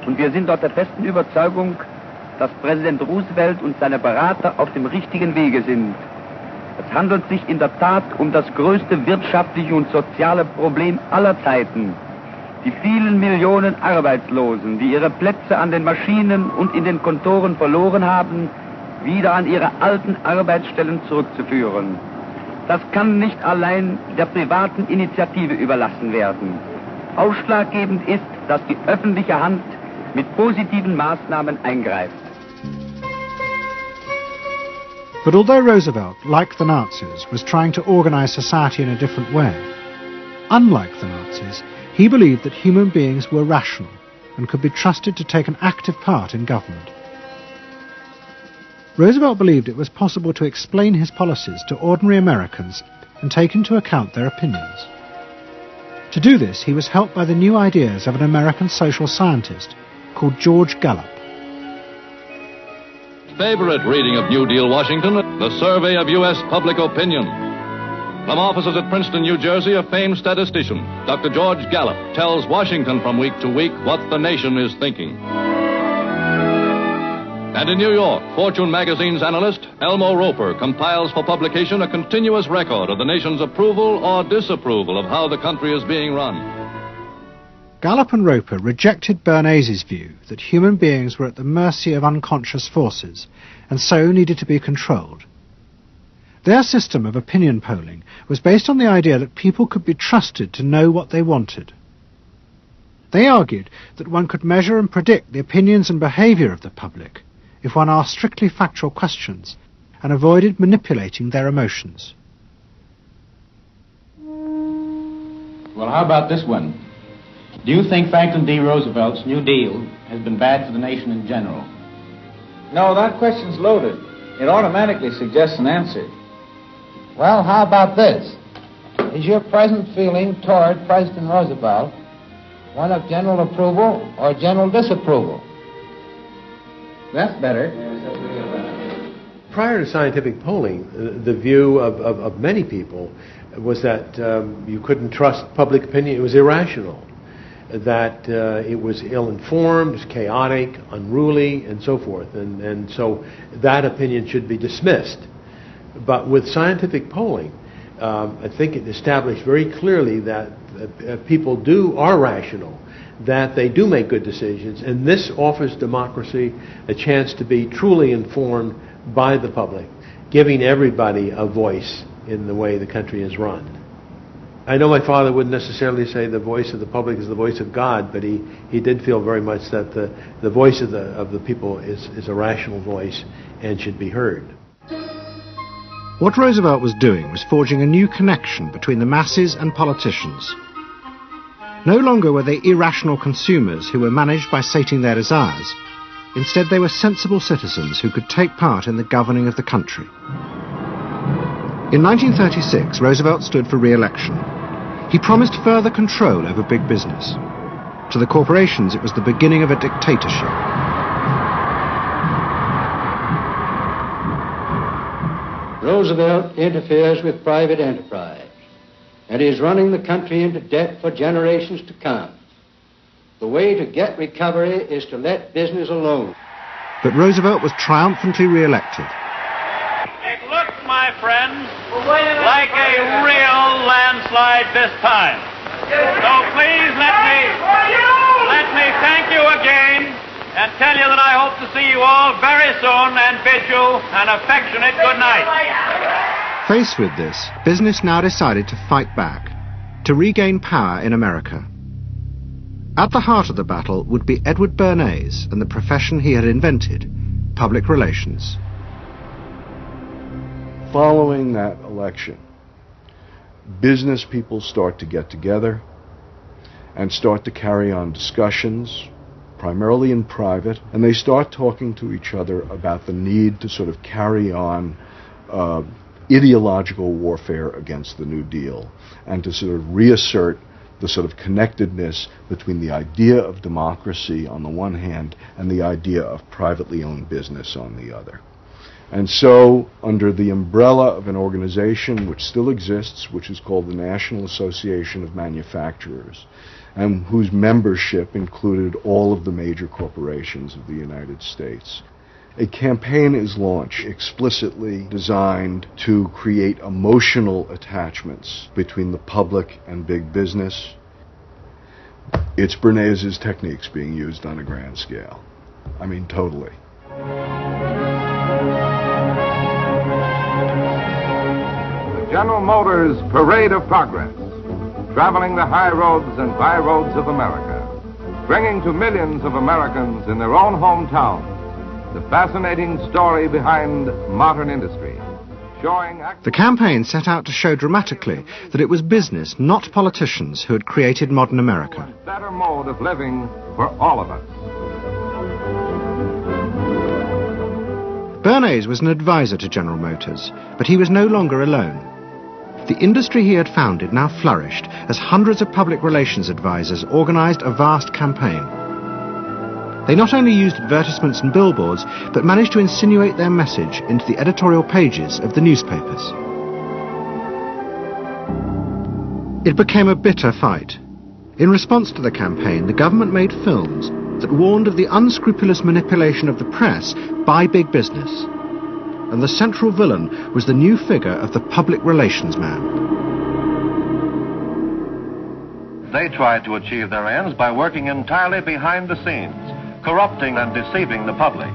Und wir sind dort der festen Überzeugung, dass Präsident Roosevelt und seine Berater auf dem richtigen Wege sind. Es handelt sich in der Tat um das größte wirtschaftliche und soziale Problem aller Zeiten. Die vielen Millionen Arbeitslosen, die ihre Plätze an den Maschinen und in den Kontoren verloren haben, wieder an ihre alten Arbeitsstellen zurückzuführen. Das kann nicht allein der privaten Initiative überlassen werden. Ausschlaggebend ist, dass die öffentliche Hand mit positiven Maßnahmen eingreift. But although Roosevelt, like the Nazis, was trying to organize society in a different way, unlike the Nazis, he believed that human beings were rational and could be trusted to take an active part in government. Roosevelt believed it was possible to explain his policies to ordinary Americans and take into account their opinions. To do this, he was helped by the new ideas of an American social scientist called George Gallup. Favorite reading of New Deal Washington, the survey of U.S. public opinion. From offices at Princeton, New Jersey, a famed statistician, Dr. George Gallup, tells Washington from week to week what the nation is thinking. And in New York, Fortune magazine's analyst, Elmo Roper, compiles for publication a continuous record of the nation's approval or disapproval of how the country is being run. Gallup and Roper rejected Bernays' view that human beings were at the mercy of unconscious forces and so needed to be controlled. Their system of opinion polling was based on the idea that people could be trusted to know what they wanted. They argued that one could measure and predict the opinions and behaviour of the public if one asked strictly factual questions and avoided manipulating their emotions. Well, how about this one? Do you think Franklin D. Roosevelt's New Deal has been bad for the nation in general? No, that question's loaded. It automatically suggests an answer. Well, how about this? Is your present feeling toward President Roosevelt one of general approval or general disapproval? That's better. Prior to scientific polling, the view of many people was that you couldn't trust public opinion. It was irrational, that it was ill-informed, it was chaotic, unruly, and so forth. And so that opinion should be dismissed. But with scientific polling, I think it established very clearly that people are rational, that they do make good decisions, and this offers democracy a chance to be truly informed by the public, giving everybody a voice in the way the country is run. I know my father wouldn't necessarily say the voice of the public is the voice of God, but he did feel very much that the voice of the people is a rational voice and should be heard. What Roosevelt was doing was forging a new connection between the masses and politicians. No longer were they irrational consumers who were managed by sating their desires. Instead, they were sensible citizens who could take part in the governing of the country. In 1936, Roosevelt stood for re-election. He promised further control over big business. To the corporations, it was the beginning of a dictatorship. Roosevelt interferes with private enterprise, and is running the country into debt for generations to come. The way to get recovery is to let business alone. But Roosevelt was triumphantly re-elected. It looks, my friends, like a real landslide this time. So please let me thank you again and tell you that I hope to see you all very soon and bid you an affectionate good night. Faced with this, business now decided to fight back, to regain power in America. At the heart of the battle would be Edward Bernays and the profession he had invented, public relations. Following that election, business people start to get together and start to carry on discussions, primarily in private, and they start talking to each other about the need to sort of carry on ideological warfare against the New Deal and to sort of reassert the sort of connectedness between the idea of democracy on the one hand and the idea of privately owned business on the other. And so, under the umbrella of an organization which still exists, which is called the National Association of Manufacturers, and whose membership included all of the major corporations of the United States, a campaign is launched explicitly designed to create emotional attachments between the public and big business. It's Bernays' techniques being used on a grand scale. I mean, totally. The General Motors Parade of Progress, traveling the high roads and by roads of America, bringing to millions of Americans in their own hometown the fascinating story behind modern industry, showing... The campaign set out to show dramatically that it was business, not politicians, who had created modern America. A better mode of living for all of us. Bernays was an advisor to General Motors, but he was no longer alone. The industry he had founded now flourished as hundreds of public relations advisors organized a vast campaign. They not only used advertisements and billboards, but managed to insinuate their message into the editorial pages of the newspapers. It became a bitter fight. In response to the campaign, the government made films that warned of the unscrupulous manipulation of the press by big business. And the central villain was the new figure of the public relations man. They tried to achieve their ends by working entirely behind the scenes, corrupting and deceiving the public.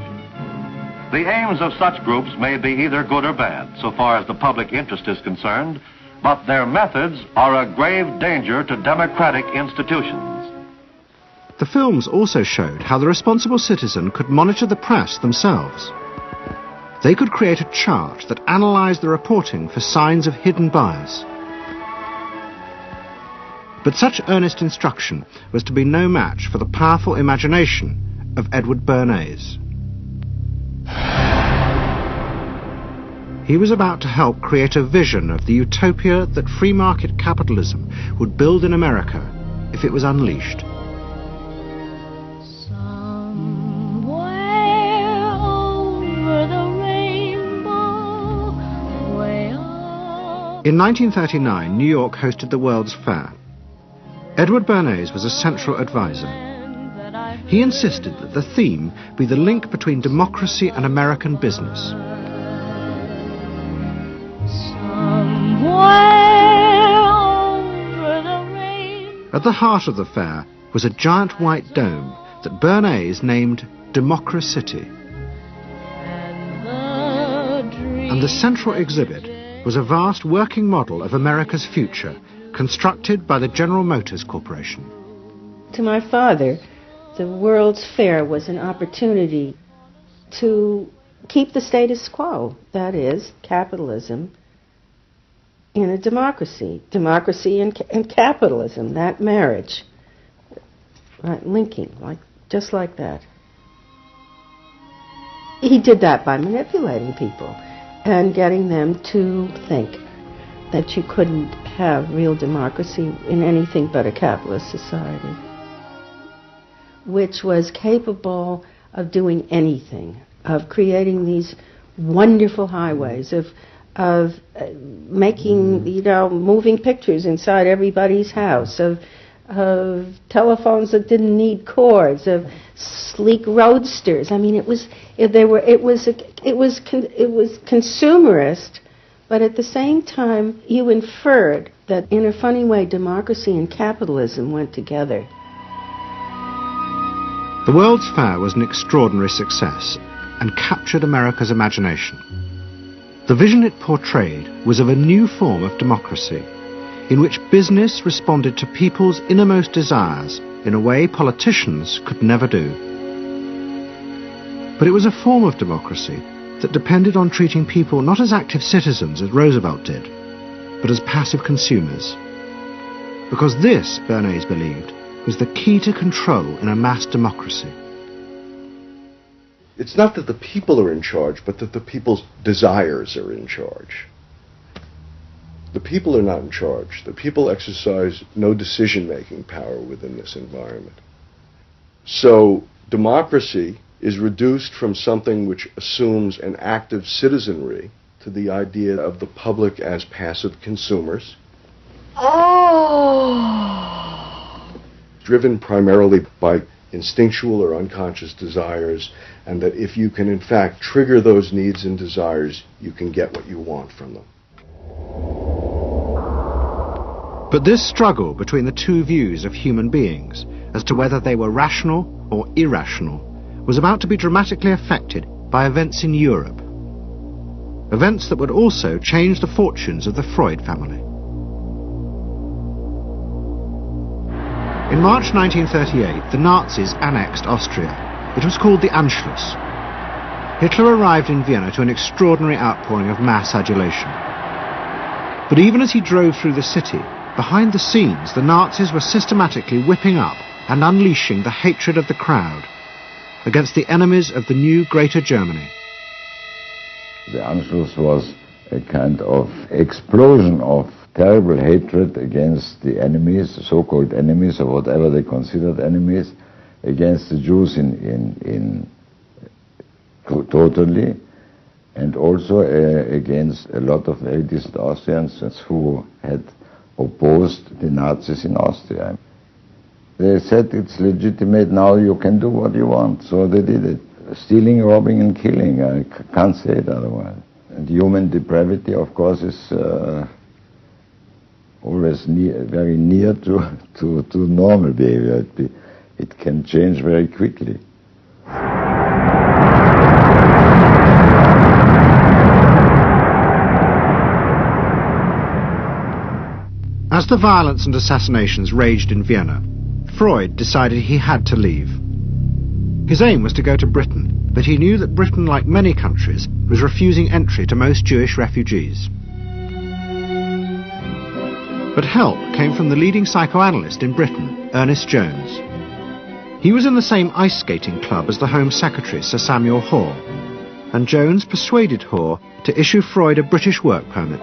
The aims of such groups may be either good or bad, so far as the public interest is concerned, but their methods are a grave danger to democratic institutions. The films also showed how the responsible citizen could monitor the press themselves. They could create a chart that analysed the reporting for signs of hidden bias. But such earnest instruction was to be no match for the powerful imagination of Edward Bernays. He was about to help create a vision of the utopia that free market capitalism would build in America if it was unleashed. In 1939, New York hosted the World's Fair. Edward Bernays was a central advisor. He insisted that the theme be the link between democracy and American business. At the heart of the fair was a giant white dome that Bernays named Democracity. And the central exhibit was a vast working model of America's future, constructed by the General Motors Corporation. To my father, the World's Fair was an opportunity to keep the status quo, that is, capitalism, in a democracy. Democracy and capitalism, that marriage, right, linking, just like that. He did that by manipulating people and getting them to think that you couldn't have real democracy in anything but a capitalist society, which was capable of doing anything, of creating these wonderful highways, of making, moving pictures inside everybody's house, of telephones that didn't need cords, of sleek roadsters. I mean, it was consumerist, but at the same time, you inferred that in a funny way, democracy and capitalism went together. The World's Fair was an extraordinary success and captured America's imagination. The vision it portrayed was of a new form of democracy, in which business responded to people's innermost desires in a way politicians could never do. But it was a form of democracy that depended on treating people not as active citizens as Roosevelt did, but as passive consumers. Because this, Bernays believed, was the key to control in a mass democracy. It's not that the people are in charge, but that the people's desires are in charge. The people are not in charge. The people exercise no decision-making power within this environment. So democracy is reduced from something which assumes an active citizenry to the idea of the public as passive consumers. Driven primarily by instinctual or unconscious desires, and that if you can in fact trigger those needs and desires, you can get what you want from them. But this struggle between the two views of human beings as to whether they were rational or irrational was about to be dramatically affected by events in Europe. Events that would also change the fortunes of the Freud family. In March 1938, the Nazis annexed Austria. It was called the Anschluss. Hitler arrived in Vienna to an extraordinary outpouring of mass adulation. But even as he drove through the city, behind the scenes, the Nazis were systematically whipping up and unleashing the hatred of the crowd against the enemies of the new Greater Germany. The Anschluss was a kind of explosion of terrible hatred against the enemies, so-called enemies, or whatever they considered enemies, against the Jews totally, and also against a lot of very decent Austrians who had opposed the Nazis in Austria. They said it's legitimate, now you can do what you want, so they did it. Stealing, robbing and killing, I can't say it otherwise. And human depravity, of course, is always very near to normal behavior. It can change very quickly. As the violence and assassinations raged in Vienna, Freud decided he had to leave. His aim was to go to Britain, but he knew that Britain, like many countries, was refusing entry to most Jewish refugees. But help came from the leading psychoanalyst in Britain, Ernest Jones. He was in the same ice skating club as the Home Secretary, Sir Samuel Hoare, and Jones persuaded Hoare to issue Freud a British work permit.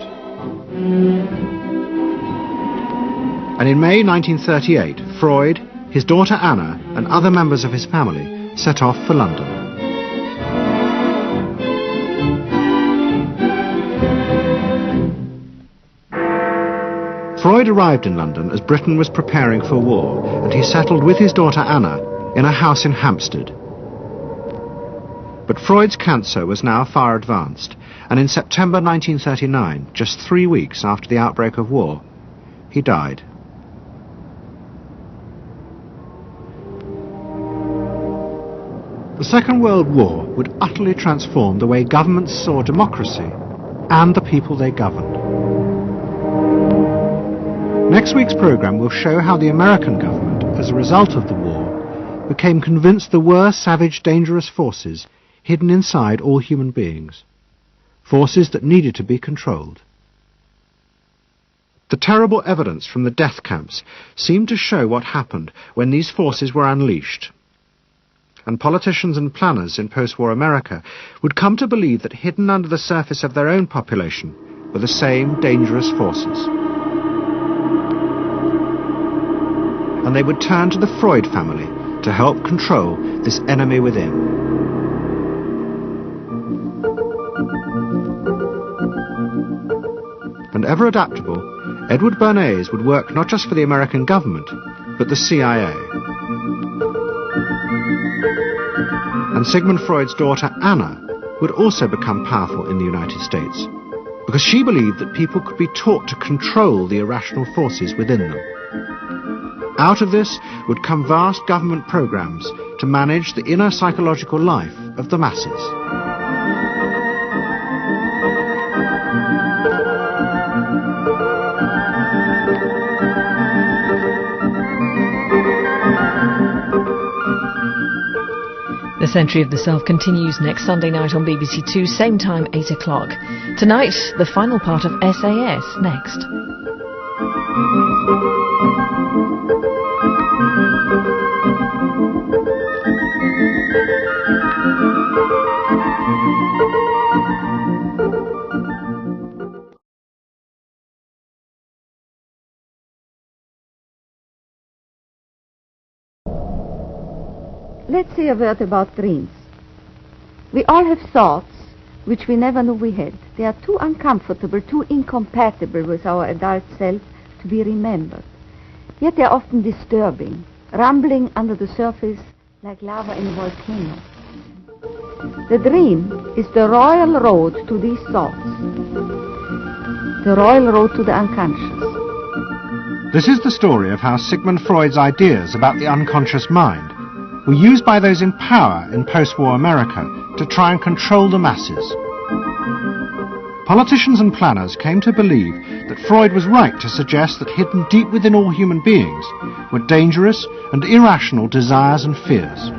And in May 1938, Freud, his daughter Anna, and other members of his family set off for London. Freud arrived in London as Britain was preparing for war, and he settled with his daughter Anna in a house in Hampstead. But Freud's cancer was now far advanced, and in September 1939, just 3 weeks after the outbreak of war, he died. The Second World War would utterly transform the way governments saw democracy and the people they governed. Next week's programme will show how the American government, as a result of the war, became convinced there were savage, dangerous forces hidden inside all human beings, forces that needed to be controlled. The terrible evidence from the death camps seemed to show what happened when these forces were unleashed. And politicians and planners in post-war America would come to believe that hidden under the surface of their own population were the same dangerous forces. And they would turn to the Freud family to help control this enemy within. And ever adaptable, Edward Bernays would work not just for the American government, but the CIA. And Sigmund Freud's daughter Anna would also become powerful in the United States, because she believed that people could be taught to control the irrational forces within them. Out of this would come vast government programs to manage the inner psychological life of the masses. The Century of the Self continues next Sunday night on BBC Two, same time, 8 o'clock. Tonight, the final part of SAS next. Let's say a word about dreams. We all have thoughts which we never knew we had. They are too uncomfortable, too incompatible with our adult self to be remembered. Yet they are often disturbing, rumbling under the surface like lava in a volcano. The dream is the royal road to these thoughts, the royal road to the unconscious. This is the story of how Sigmund Freud's ideas about the unconscious mind were used by those in power in post-war America to try and control the masses. Politicians and planners came to believe that Freud was right to suggest that hidden deep within all human beings were dangerous and irrational desires and fears.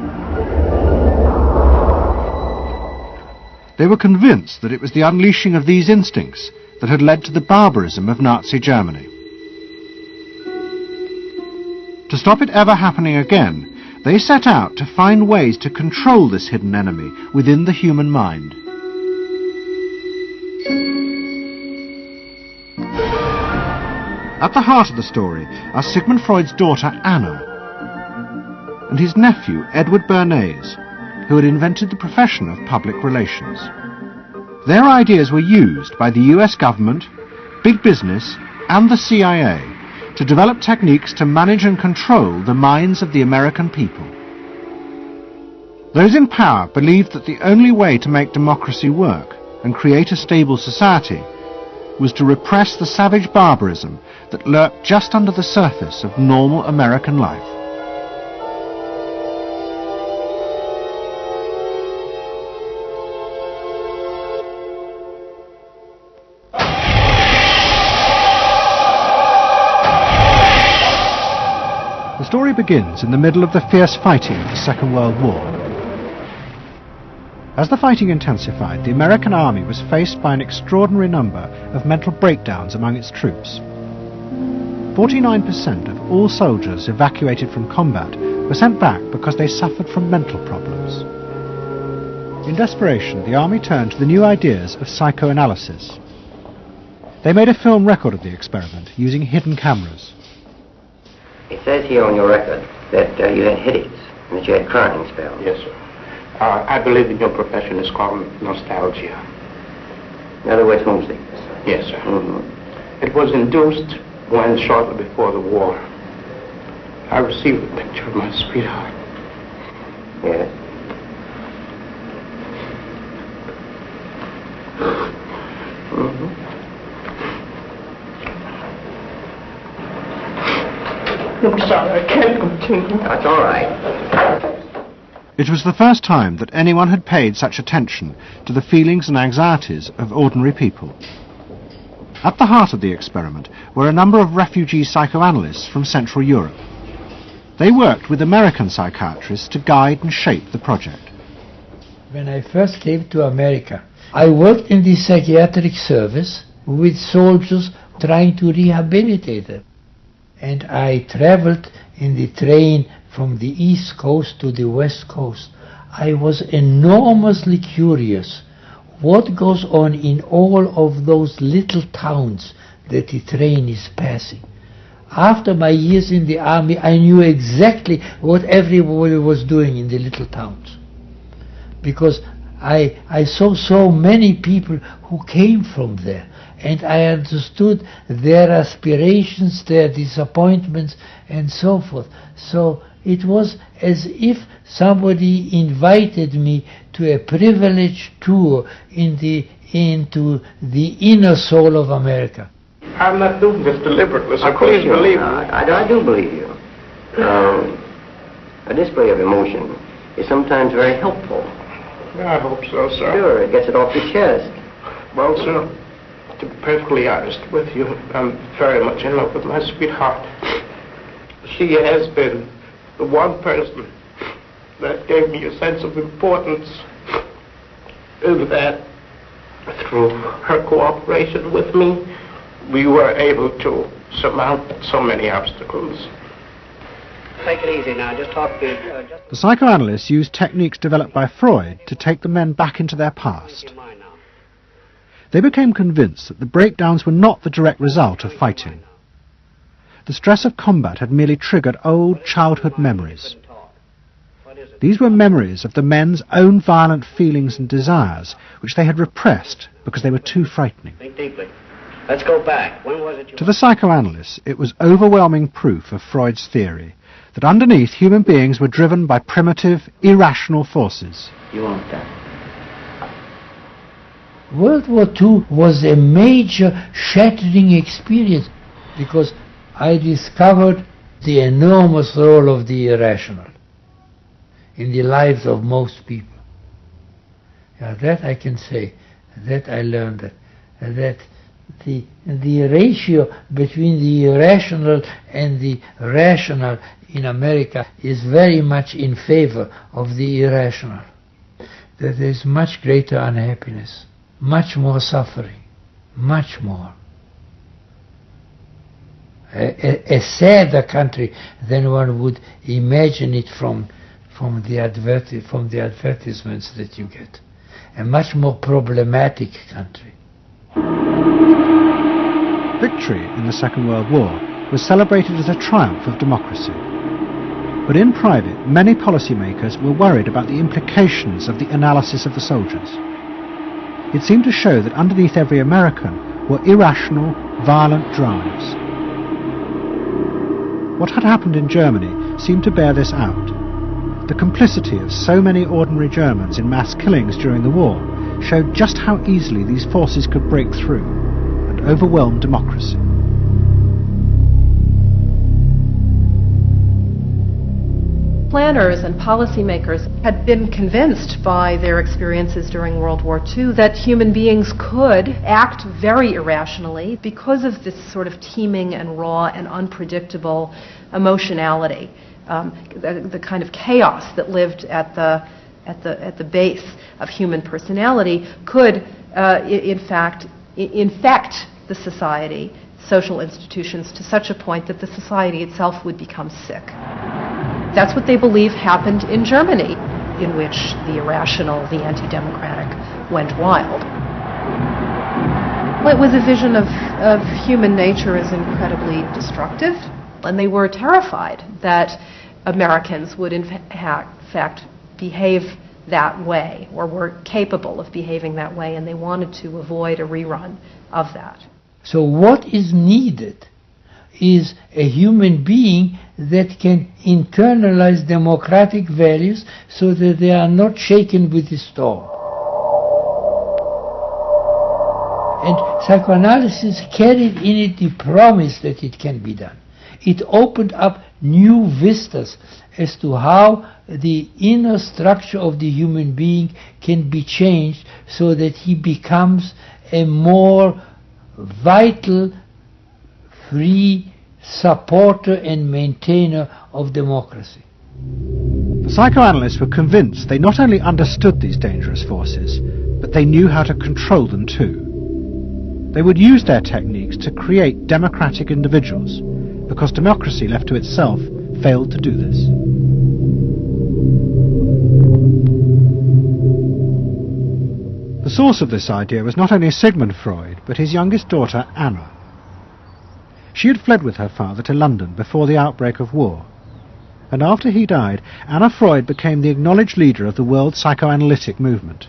They were convinced that it was the unleashing of these instincts that had led to the barbarism of Nazi Germany. To stop it ever happening again, they set out to find ways to control this hidden enemy within the human mind. At the heart of the story are Sigmund Freud's daughter Anna and his nephew Edward Bernays, who had invented the profession of public relations. Their ideas were used by the US government, big business and the CIA to develop techniques to manage and control the minds of the American people. Those in power believed that the only way to make democracy work and create a stable society was to repress the savage barbarism that lurked just under the surface of normal American life. The story begins in the middle of the fierce fighting of the Second World War. As the fighting intensified, the American army was faced by an extraordinary number of mental breakdowns among its troops. 49% of all soldiers evacuated from combat were sent back because they suffered from mental problems. In desperation, the army turned to the new ideas of psychoanalysis. They made a film record of the experiment using hidden cameras. It says here on your record that you had headaches and that you had crying spells. Yes, sir. I believe in your profession is called nostalgia. In other words, homesickness. Yes, sir. Mm-hmm. It was induced when, shortly before the war, I received a picture of my sweetheart. Yes. Mm-hmm. I'm sorry, I can't continue. That's all right. It was the first time that anyone had paid such attention to the feelings and anxieties of ordinary people. At the heart of the experiment were a number of refugee psychoanalysts from Central Europe. They worked with American psychiatrists to guide and shape the project. When I first came to America, I worked in the psychiatric service with soldiers trying to rehabilitate them. And I traveled in the train from the East Coast to the West Coast. I was enormously curious what goes on in all of those little towns that the train is passing. After my years in the army, I knew exactly what everybody was doing in the little towns. Because I saw so many people who came from there. And I understood their aspirations, their disappointments, and so forth. So it was as if somebody invited me to a privileged tour into the inner soul of America. I'm not doing this deliberately, so please believe me. I do believe you. A display of emotion is sometimes very helpful. I hope so, sir. Sure, it gets it off your chest. Well, sir, to be perfectly honest with you, I'm very much in love with my sweetheart. She has been the one person that gave me a sense of importance, in that through her cooperation with me, we were able to surmount so many obstacles. Take it easy now, just talk to... The psychoanalysts used techniques developed by Freud to take the men back into their past. They became convinced that the breakdowns were not the direct result of fighting. The stress of combat had merely triggered old childhood memories. These were memories of the men's own violent feelings and desires, which they had repressed because they were too frightening. Think deeply. Let's go back. When was it you... To the psychoanalysts, it was overwhelming proof of Freud's theory that underneath human beings were driven by primitive, irrational forces. You want that? World War II was a major shattering experience because I discovered the enormous role of the irrational in the lives of most people. Yeah, that I can say, that I learned that the ratio between the irrational and the rational in America is very much in favor of the irrational. That there is much greater unhappiness, much more suffering, much more. A sadder country than one would imagine it from the advertisements that you get. A much more problematic country. Victory in the Second World War was celebrated as a triumph of democracy. But in private, many policymakers were worried about the implications of the analysis of the soldiers. It seemed to show that underneath every American were irrational, violent drives. What had happened in Germany seemed to bear this out. The complicity of so many ordinary Germans in mass killings during the war showed just how easily these forces could break through and overwhelm democracy. Planners and policymakers had been convinced by their experiences during World War II that human beings could act very irrationally because of this sort of teeming and raw and unpredictable emotionality, the kind of chaos that lived at the base of human personality could, in fact, infect the society, social institutions, to such a point that the society itself would become sick. That's what they believe happened in Germany, in which the irrational, the anti-democratic went wild. It was a vision of human nature as incredibly destructive, and they were terrified that Americans would in fact behave that way, or were capable of behaving that way, and they wanted to avoid a rerun of that. So what is needed is a human being that can internalize democratic values so that they are not shaken with the storm. And psychoanalysis carried in it the promise that it can be done. It opened up new vistas as to how the inner structure of the human being can be changed so that he becomes a more vital, free supporter and maintainer of democracy. The psychoanalysts were convinced they not only understood these dangerous forces, but they knew how to control them too. They would use their techniques to create democratic individuals, because democracy left to itself failed to do this. The source of this idea was not only Sigmund Freud, but his youngest daughter, Anna. She had fled with her father to London before the outbreak of war, and after he died, Anna Freud became the acknowledged leader of the world psychoanalytic movement.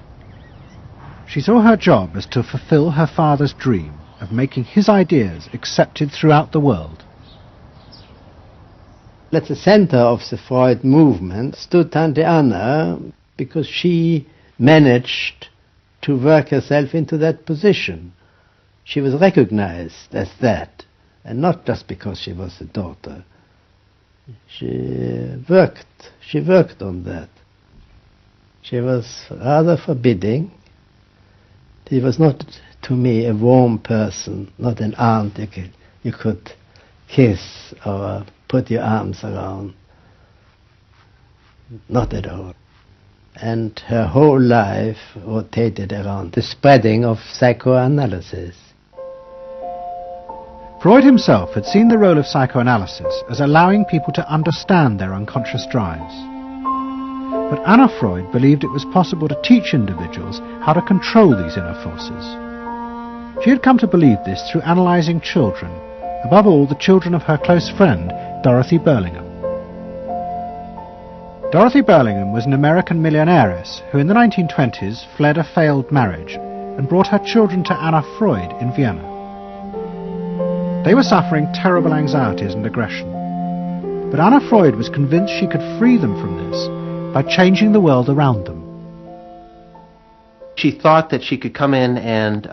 She saw her job as to fulfill her father's dream of making his ideas accepted throughout the world. At the center of the Freud movement stood Tante Anna, because she managed to work herself into that position. She was recognized as that, and not just because she was a daughter. She worked on that. She was rather forbidding. She was not, to me, a warm person, not an aunt you could kiss or put your arms around. Not at all. And her whole life rotated around the spreading of psychoanalysis. Freud himself had seen the role of psychoanalysis as allowing people to understand their unconscious drives. But Anna Freud believed it was possible to teach individuals how to control these inner forces. She had come to believe this through analysing children, above all the children of her close friend, Dorothy Burlingham. Dorothy Burlingham was an American millionairess who in the 1920s fled a failed marriage and brought her children to Anna Freud in Vienna. They were suffering terrible anxieties and aggression, but Anna Freud was convinced she could free them from this by changing the world around them. She thought that she could come in and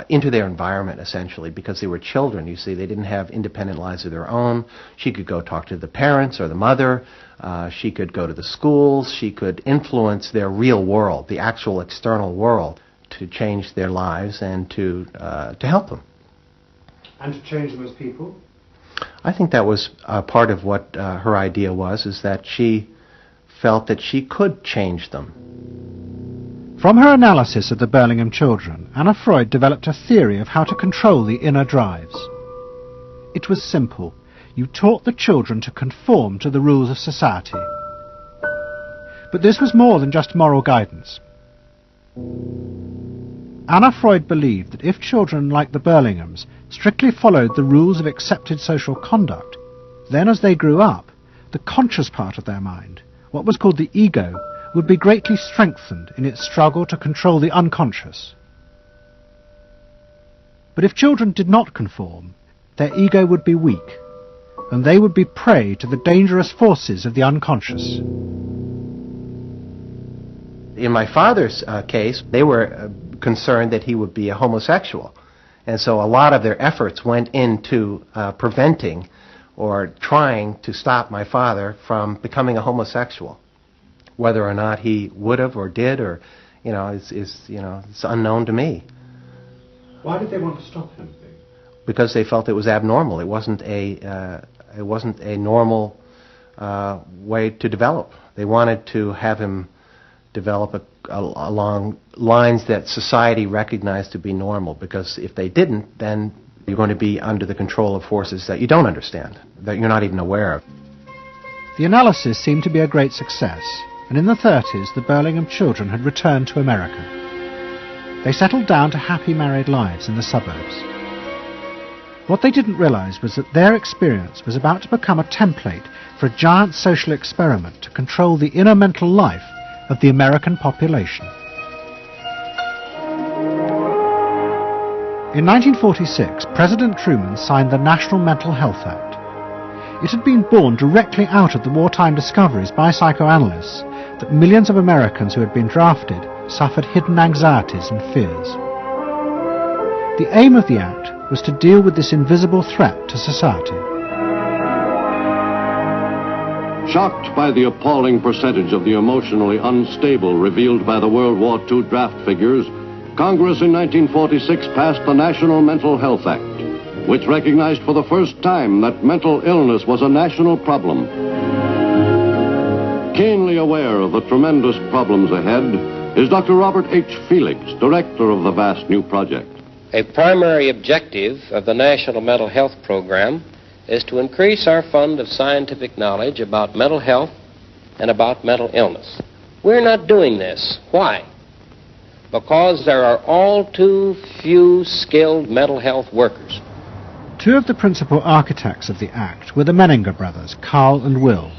into their environment, essentially, because they were children, you see. They didn't have independent lives of their own. She could go talk to the parents or the mother. She could go to the schools. She could influence their real world, the actual external world, to change their lives and to help them. And to change them as people? I think that was part of what her idea was, is that she felt that she could change them. From her analysis of the Burlingham children, Anna Freud developed a theory of how to control the inner drives. It was simple. You taught the children to conform to the rules of society. But this was more than just moral guidance. Anna Freud believed that if children like the Burlinghams strictly followed the rules of accepted social conduct, then as they grew up, the conscious part of their mind, what was called the ego, would be greatly strengthened in its struggle to control the unconscious. But if children did not conform, their ego would be weak, and they would be prey to the dangerous forces of the unconscious. In my father's case, they were concerned that he would be a homosexual. And so a lot of their efforts went into preventing or trying to stop my father from becoming a homosexual. Whether or not he would have or did, or it's unknown to me. Why did they want to stop him? Because they felt it was abnormal. It wasn't a normal way to develop. They wanted to have him develop along lines that society recognized to be normal, because if they didn't, then you're going to be under the control of forces that you don't understand, that you're not even aware of. The analysis seemed to be a great success, and in the 30s the Burlingham children had returned to America. They settled down to happy married lives in the suburbs. What they didn't realize was that their experience was about to become a template for a giant social experiment to control the inner mental life of the American population. In 1946, President Truman signed the National Mental Health Act. It had been born directly out of the wartime discoveries by psychoanalysts that millions of Americans who had been drafted suffered hidden anxieties and fears. The aim of the act was to deal with this invisible threat to society. Shocked by the appalling percentage of the emotionally unstable revealed by the World War II draft figures, Congress in 1946 passed the National Mental Health Act, which recognized for the first time that mental illness was a national problem. Keenly aware of the tremendous problems ahead is Dr. Robert H. Felix, director of the vast new project. A primary objective of the National Mental Health Program is to increase our fund of scientific knowledge about mental health and about mental illness. We're not doing this. Why? Because there are all too few skilled mental health workers. Two of the principal architects of the Act were the Menninger brothers, Carl and Will.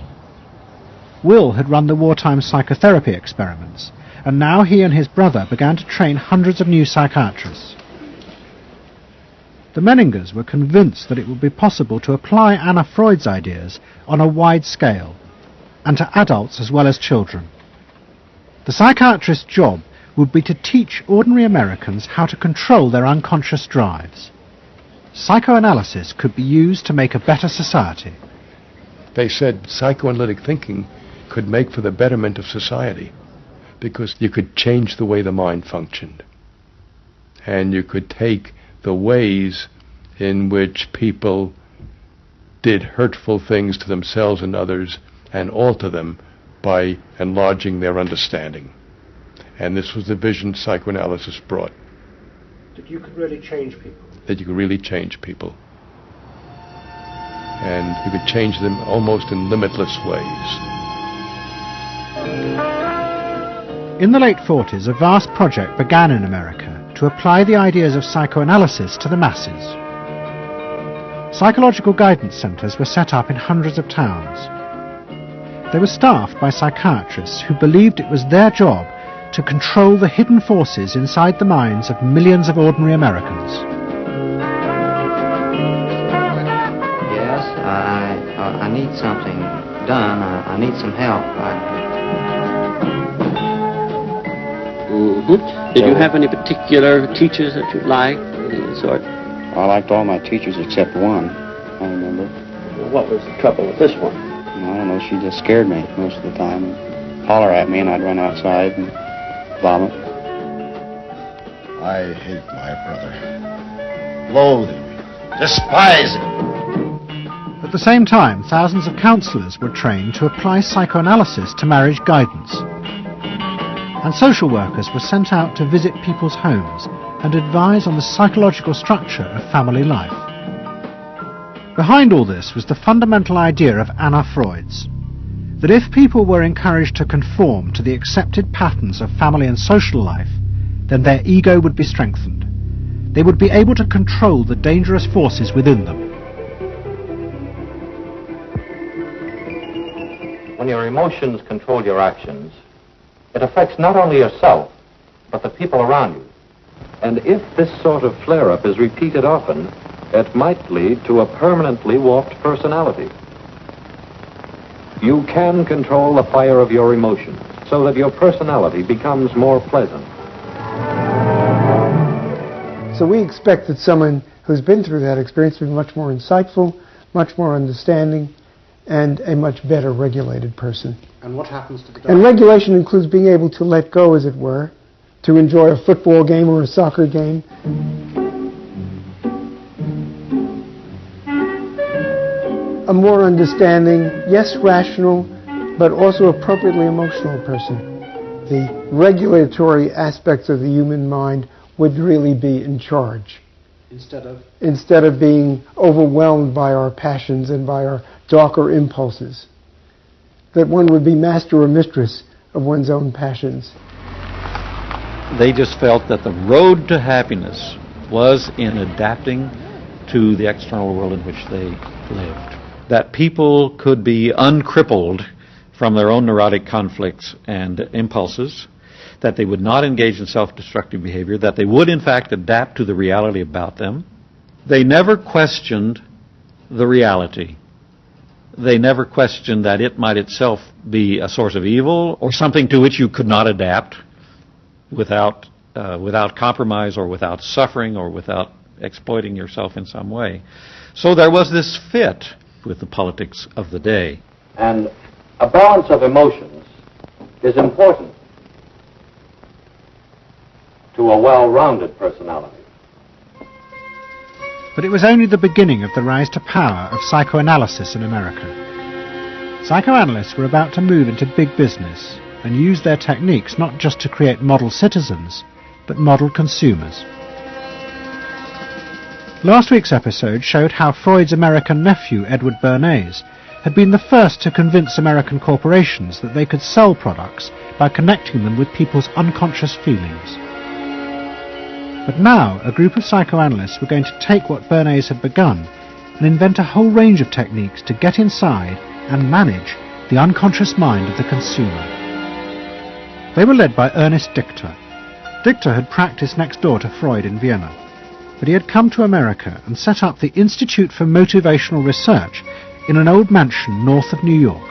Will had run the wartime psychotherapy experiments, and now he and his brother began to train hundreds of new psychiatrists. The Menningers were convinced that it would be possible to apply Anna Freud's ideas on a wide scale, and to adults as well as children. The psychiatrist's job would be to teach ordinary Americans how to control their unconscious drives. Psychoanalysis could be used to make a better society. They said psychoanalytic thinking could make for the betterment of society, because you could change the way the mind functioned. And you could take the ways in which people did hurtful things to themselves and others and alter them by enlarging their understanding. And this was the vision psychoanalysis brought. That you could really change people. That you could really change people. And you could change them almost in limitless ways. In the late 40s, a vast project began in America to apply the ideas of psychoanalysis to the masses. Psychological guidance centers were set up in hundreds of towns. They were staffed by psychiatrists who believed it was their job to control the hidden forces inside the minds of millions of ordinary Americans. Yes, I need something done. I need some help. Did you have any particular teachers that you liked, any sort? I liked all my teachers except one, I remember. Well, what was the trouble with this one? I don't know, she just scared me most of the time. Holler at me and I'd run outside and vomit. I hate my brother. Loathe him. Despise him. At the same time, thousands of counselors were trained to apply psychoanalysis to marriage guidance. And social workers were sent out to visit people's homes and advise on the psychological structure of family life. Behind all this was the fundamental idea of Anna Freud's, that if people were encouraged to conform to the accepted patterns of family and social life, then their ego would be strengthened. They would be able to control the dangerous forces within them. When your emotions control your actions, it affects not only yourself, but the people around you. And if this sort of flare-up is repeated often, it might lead to a permanently warped personality. You can control the fire of your emotions so that your personality becomes more pleasant. So we expect that someone who's been through that experience will be much more insightful, much more understanding, and a much better regulated person. And what happens to the And regulation includes being able to let go, as it were, to enjoy a football game or a soccer game. A more understanding, yes, rational, but also appropriately emotional person. The regulatory aspects of the human mind would really be in charge. Instead of being overwhelmed by our passions and by our darker impulses. That one would be master or mistress of one's own passions. They just felt that the road to happiness was in adapting to the external world in which they lived. That people could be uncrippled from their own neurotic conflicts and impulses, that they would not engage in self-destructive behavior, that they would in fact adapt to the reality about them. They never questioned the reality. They never questioned that it might itself be a source of evil or something to which you could not adapt without compromise or without suffering or without exploiting yourself in some way. So there was this fit with the politics of the day. And a balance of emotions is important to a well-rounded personality. But it was only the beginning of the rise to power of psychoanalysis in America. Psychoanalysts were about to move into big business and use their techniques not just to create model citizens, but model consumers. Last week's episode showed how Freud's American nephew, Edward Bernays, had been the first to convince American corporations that they could sell products by connecting them with people's unconscious feelings. But now, a group of psychoanalysts were going to take what Bernays had begun and invent a whole range of techniques to get inside and manage the unconscious mind of the consumer. They were led by Ernest Dichter. Dichter had practiced next door to Freud in Vienna, but he had come to America and set up the Institute for Motivational Research in an old mansion north of New York.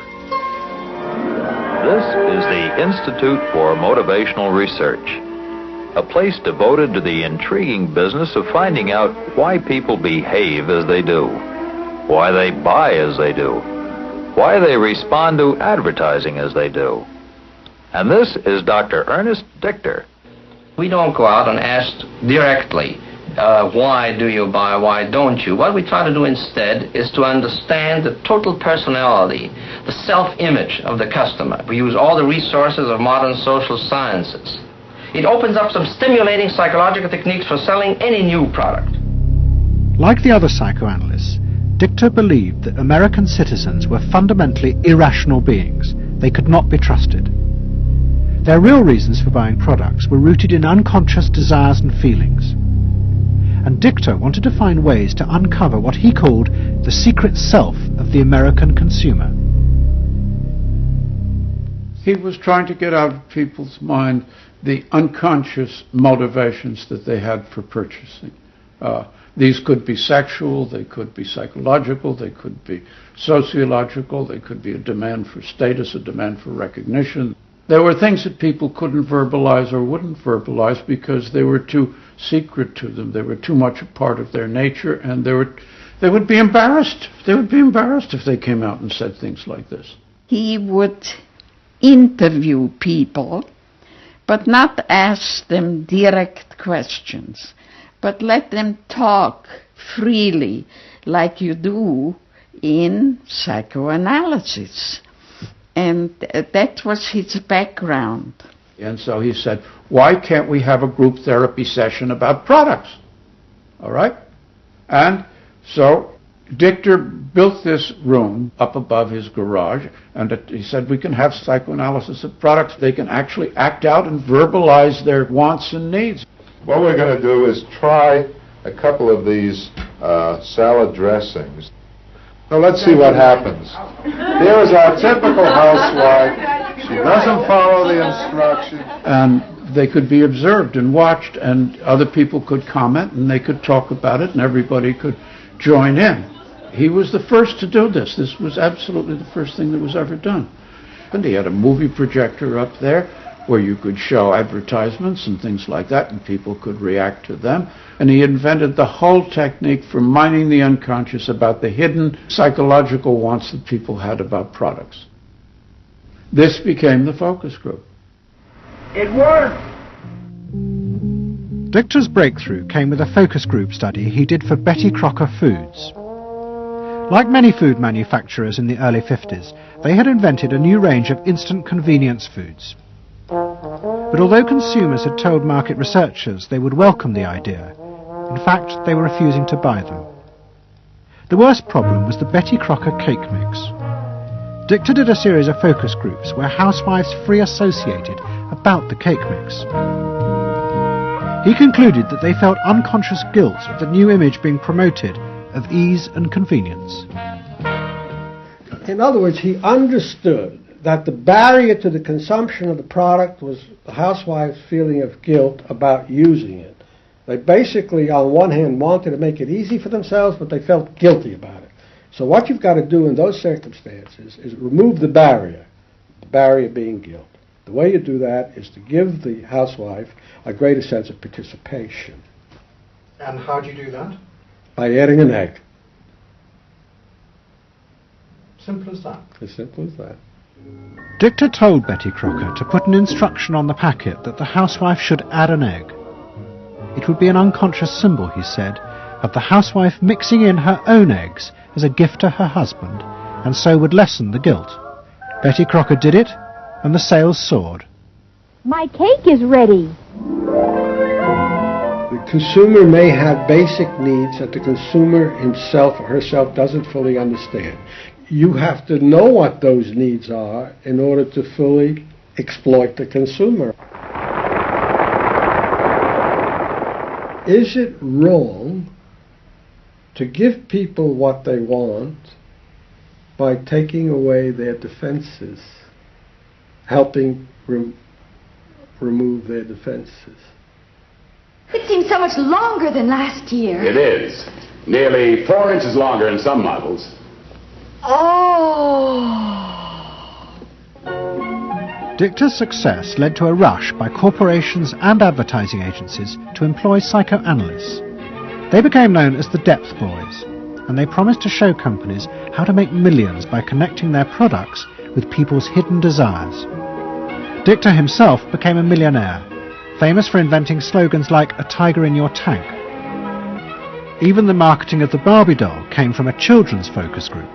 This is the Institute for Motivational Research, a place devoted to the intriguing business of finding out why people behave as they do, why they buy as they do, why they respond to advertising as they do. And this is Dr. Ernest Dichter. We don't go out and ask directly, why do you buy, why don't you? What we try to do instead is to understand the total personality, the self-image of the customer. We use all the resources of modern social sciences. It opens up some stimulating psychological techniques for selling any new product. Like the other psychoanalysts, Dichter believed that American citizens were fundamentally irrational beings. They could not be trusted. Their real reasons for buying products were rooted in unconscious desires and feelings. And Dichter wanted to find ways to uncover what he called the secret self of the American consumer. He was trying to get out of people's mind the unconscious motivations that they had for purchasing. These could be sexual, they could be psychological, they could be sociological, they could be a demand for status, a demand for recognition. There were things that people couldn't verbalize or wouldn't verbalize because they were too secret to them. They were too much a part of their nature, and they would be embarrassed. They would be embarrassed if they came out and said things like this. He would interview people, but not ask them direct questions, but let them talk freely like you do in psychoanalysis. And that was his background. And so he said, why can't we have a group therapy session about products? All right? And so Dichter built this room up above his garage, and he said we can have psychoanalysis of products. They can actually act out and verbalize their wants and needs. What we're going to do is try a couple of these salad dressings. So let's see what happens. Here is our typical housewife. She doesn't follow the instructions. And they could be observed and watched, and other people could comment, and they could talk about it, and everybody could join in. He was the first to do this. This was absolutely the first thing that was ever done. And he had a movie projector up there where you could show advertisements and things like that, and people could react to them. And he invented the whole technique for mining the unconscious about the hidden psychological wants that people had about products. This became the focus group. It worked. Dichter's breakthrough came with a focus group study he did for Betty Crocker Foods. Like many food manufacturers in the early 50s, they had invented a new range of instant convenience foods. But although consumers had told market researchers they would welcome the idea, in fact they were refusing to buy them. The worst problem was the Betty Crocker cake mix. Dichter did a series of focus groups where housewives free associated about the cake mix. He concluded that they felt unconscious guilt at the new image being promoted of ease and convenience. In other words, he understood that the barrier to the consumption of the product was the housewife's feeling of guilt about using it. They basically, on one hand, wanted to make it easy for themselves, but they felt guilty about it. So what you've got to do in those circumstances is remove the barrier being guilt. The way you do that is to give the housewife a greater sense of participation. And how do you do that? By adding an egg. Simple as that. As simple as that. Dichter told Betty Crocker to put an instruction on the packet that the housewife should add an egg. It would be an unconscious symbol, he said, of the housewife mixing in her own eggs as a gift to her husband, and so would lessen the guilt. Betty Crocker did it, and the sales soared. My cake is ready. The consumer may have basic needs that the consumer himself or herself doesn't fully understand. You have to know what those needs are in order to fully exploit the consumer. Is it wrong to give people what they want by taking away their defenses, helping remove their defenses? It seems so much longer than last year. It is. Nearly 4 inches longer in some models. Oh. Dichter's success led to a rush by corporations and advertising agencies to employ psychoanalysts. They became known as the Depth Boys, and they promised to show companies how to make millions by connecting their products with people's hidden desires. Dichter himself became a millionaire, famous for inventing slogans like "a tiger in your tank." Even the marketing of the Barbie doll came from a children's focus group.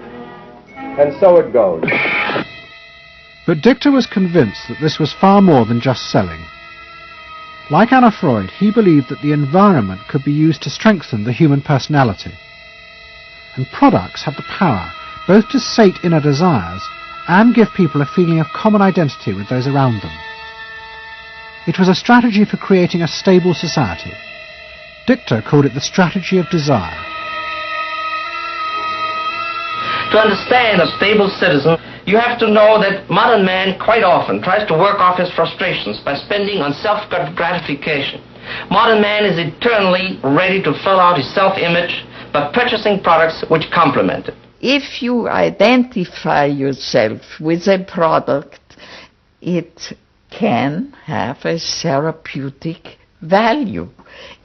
And so it goes. But Dichter was convinced that this was far more than just selling. Like Anna Freud, he believed that the environment could be used to strengthen the human personality. And products had the power both to sate inner desires and give people a feeling of common identity with those around them. It was a strategy for creating a stable society. Dichter called it the strategy of desire. To understand a stable citizen, you have to know that modern man quite often tries to work off his frustrations by spending on self-gratification. Modern man is eternally ready to fill out his self-image by purchasing products which complement it. If you identify yourself with a product, it can have a therapeutic value.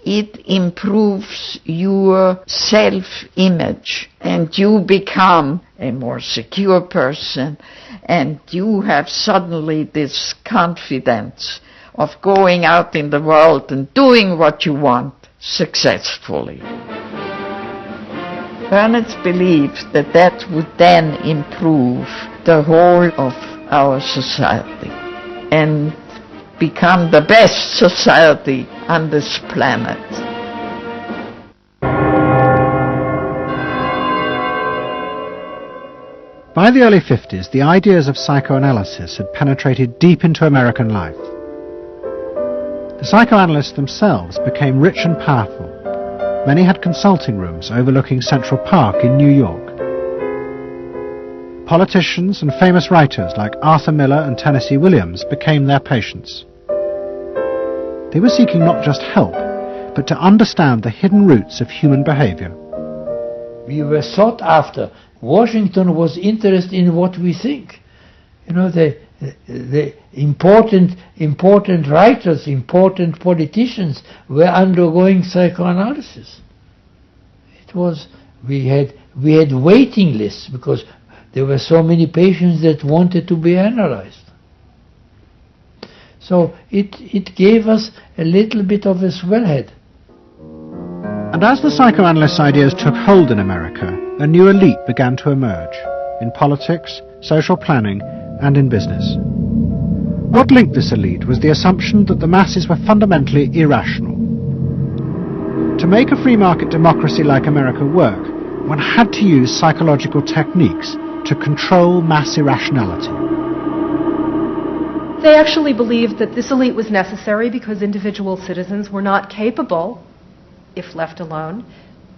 It improves your self-image, and you become a more secure person, and you have suddenly this confidence of going out in the world and doing what you want successfully. Bernays believed that that would then improve the whole of our society and become the best society on this planet. By the early 50s, the ideas of psychoanalysis had penetrated deep into American life. The psychoanalysts themselves became rich and powerful. Many had consulting rooms overlooking Central Park in New York. Politicians and famous writers like Arthur Miller and Tennessee Williams became their patients. They were seeking not just help, but to understand the hidden roots of human behavior. We were sought after. Washington was interested in what we think. You know, the important writers, important politicians were undergoing psychoanalysis. It was, we had waiting lists because there were so many patients that wanted to be analyzed. So it gave us a little bit of a swellhead. And as the psychoanalysts' ideas took hold in America, a new elite began to emerge in politics, social planning, and in business. What linked this elite was the assumption that the masses were fundamentally irrational. To make a free market democracy like America work, one had to use psychological techniques to control mass irrationality. They actually believed that this elite was necessary because individual citizens were not capable, if left alone,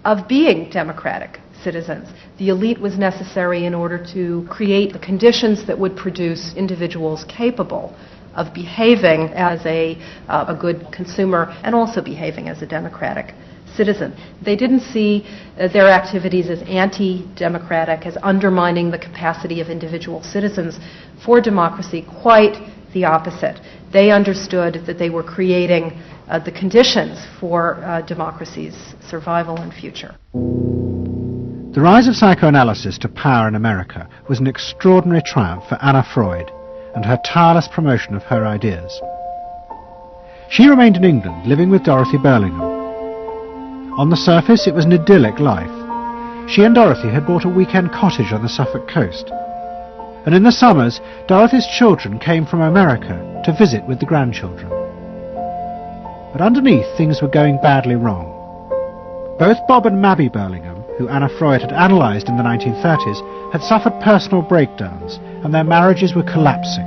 of being democratic citizens. The elite was necessary in order to create the conditions that would produce individuals capable of behaving as a good consumer and also behaving as a democratic citizen. They didn't see their activities as anti-democratic, as undermining the capacity of individual citizens for democracy. Quite the opposite. They understood that they were creating the conditions for democracy's survival and future. The rise of psychoanalysis to power in America was an extraordinary triumph for Anna Freud and her tireless promotion of her ideas. She remained in England, living with Dorothy Burlingham. On the surface, it was an idyllic life. She and Dorothy had bought a weekend cottage on the Suffolk coast. And in the summers, Dorothy's children came from America to visit with the grandchildren. But underneath, things were going badly wrong. Both Bob and Mabby Burlingham, who Anna Freud had analysed in the 1930s, had suffered personal breakdowns, and their marriages were collapsing.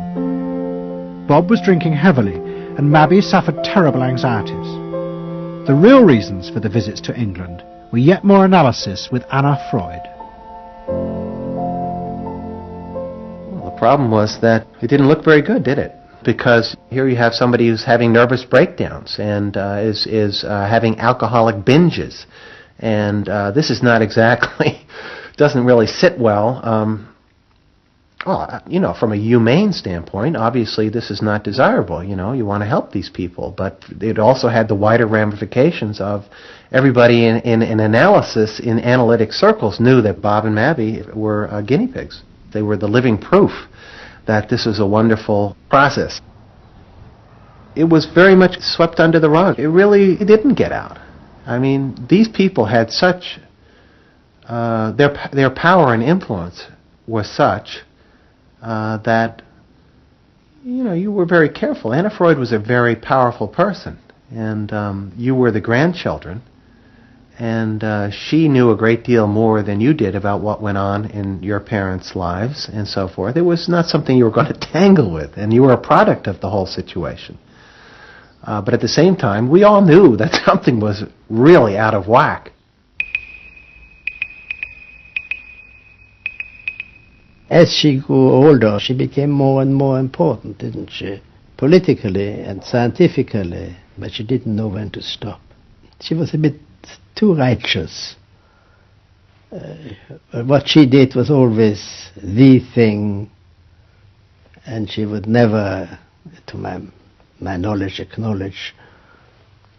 Bob was drinking heavily, and Mabby suffered terrible anxieties. The real reasons for the visits to England were yet more analysis with Anna Freud. Well, the problem was that it didn't look very good, did it? Because here you have somebody who's having nervous breakdowns and is having alcoholic binges. And this is not exactly, doesn't really sit well. Well, you know, from a humane standpoint, obviously this is not desirable. You know, you want to help these people. But it also had the wider ramifications of everybody in analysis, in analytic circles, knew that Bob and Mabby were guinea pigs. They were the living proof that this was a wonderful process. It was very much swept under the rug. It didn't get out. I mean, these people had such, their power and influence was such that, you know, you were very careful. Anna Freud was a very powerful person, and you were the grandchildren, and she knew a great deal more than you did about what went on in your parents' lives and so forth. It was not something you were going to tangle with, and you were a product of the whole situation. But at the same time, we all knew that something was really out of whack. As she grew older, she became more and more important, didn't she? Politically and scientifically, but she didn't know when to stop. She was a bit too righteous. What she did was always the thing, and she would never, to my knowledge, acknowledge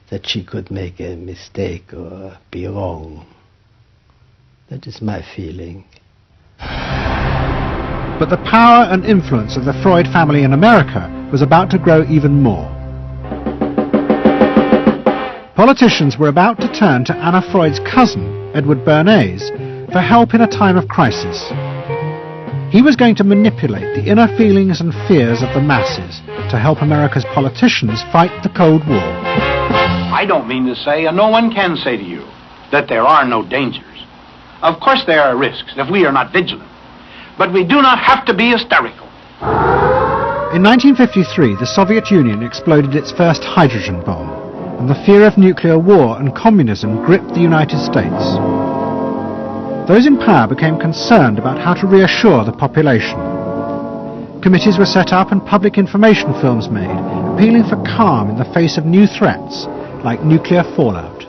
that she could make a mistake or be wrong. That is my feeling. But the power and influence of the Freud family in America was about to grow even more. Politicians were about to turn to Anna Freud's cousin, Edward Bernays, for help in a time of crisis. He was going to manipulate the inner feelings and fears of the masses to help America's politicians fight the Cold War. I don't mean to say, and no one can say to you, that there are no dangers. Of course there are risks if we are not vigilant. But we do not have to be hysterical. In 1953, the Soviet Union exploded its first hydrogen bomb, and the fear of nuclear war and communism gripped the United States. Those in power became concerned about how to reassure the population. Committees were set up and public information films made, appealing for calm in the face of new threats, like nuclear fallout.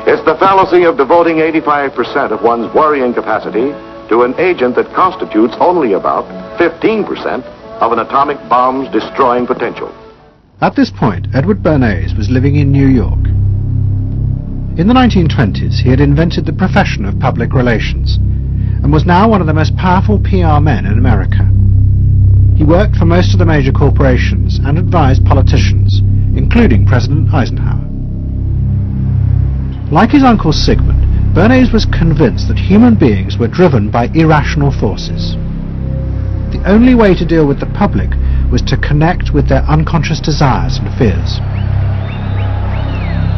It's the fallacy of devoting 85% of one's worrying capacity to an agent that constitutes only about 15% of an atomic bomb's destroying potential. At this point, Edward Bernays was living in New York. In the 1920s, he had invented the profession of public relations and was now one of the most powerful PR men in America. He worked for most of the major corporations and advised politicians, including President Eisenhower. Like his uncle Sigmund, Bernays was convinced that human beings were driven by irrational forces. The only way to deal with the public was to connect with their unconscious desires and fears.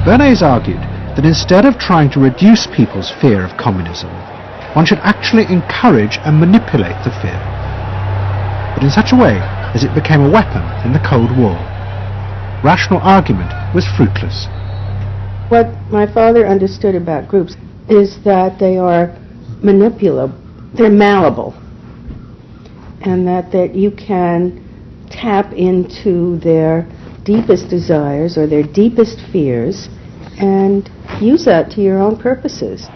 Bernays argued that instead of trying to reduce people's fear of communism, one should actually encourage and manipulate the fear, but in such a way as it became a weapon in the Cold War. Rational argument was fruitless. What my father understood about groups is that they are manipulable, they're malleable, and that you can tap into their deepest desires or their deepest fears and use that to your own purposes.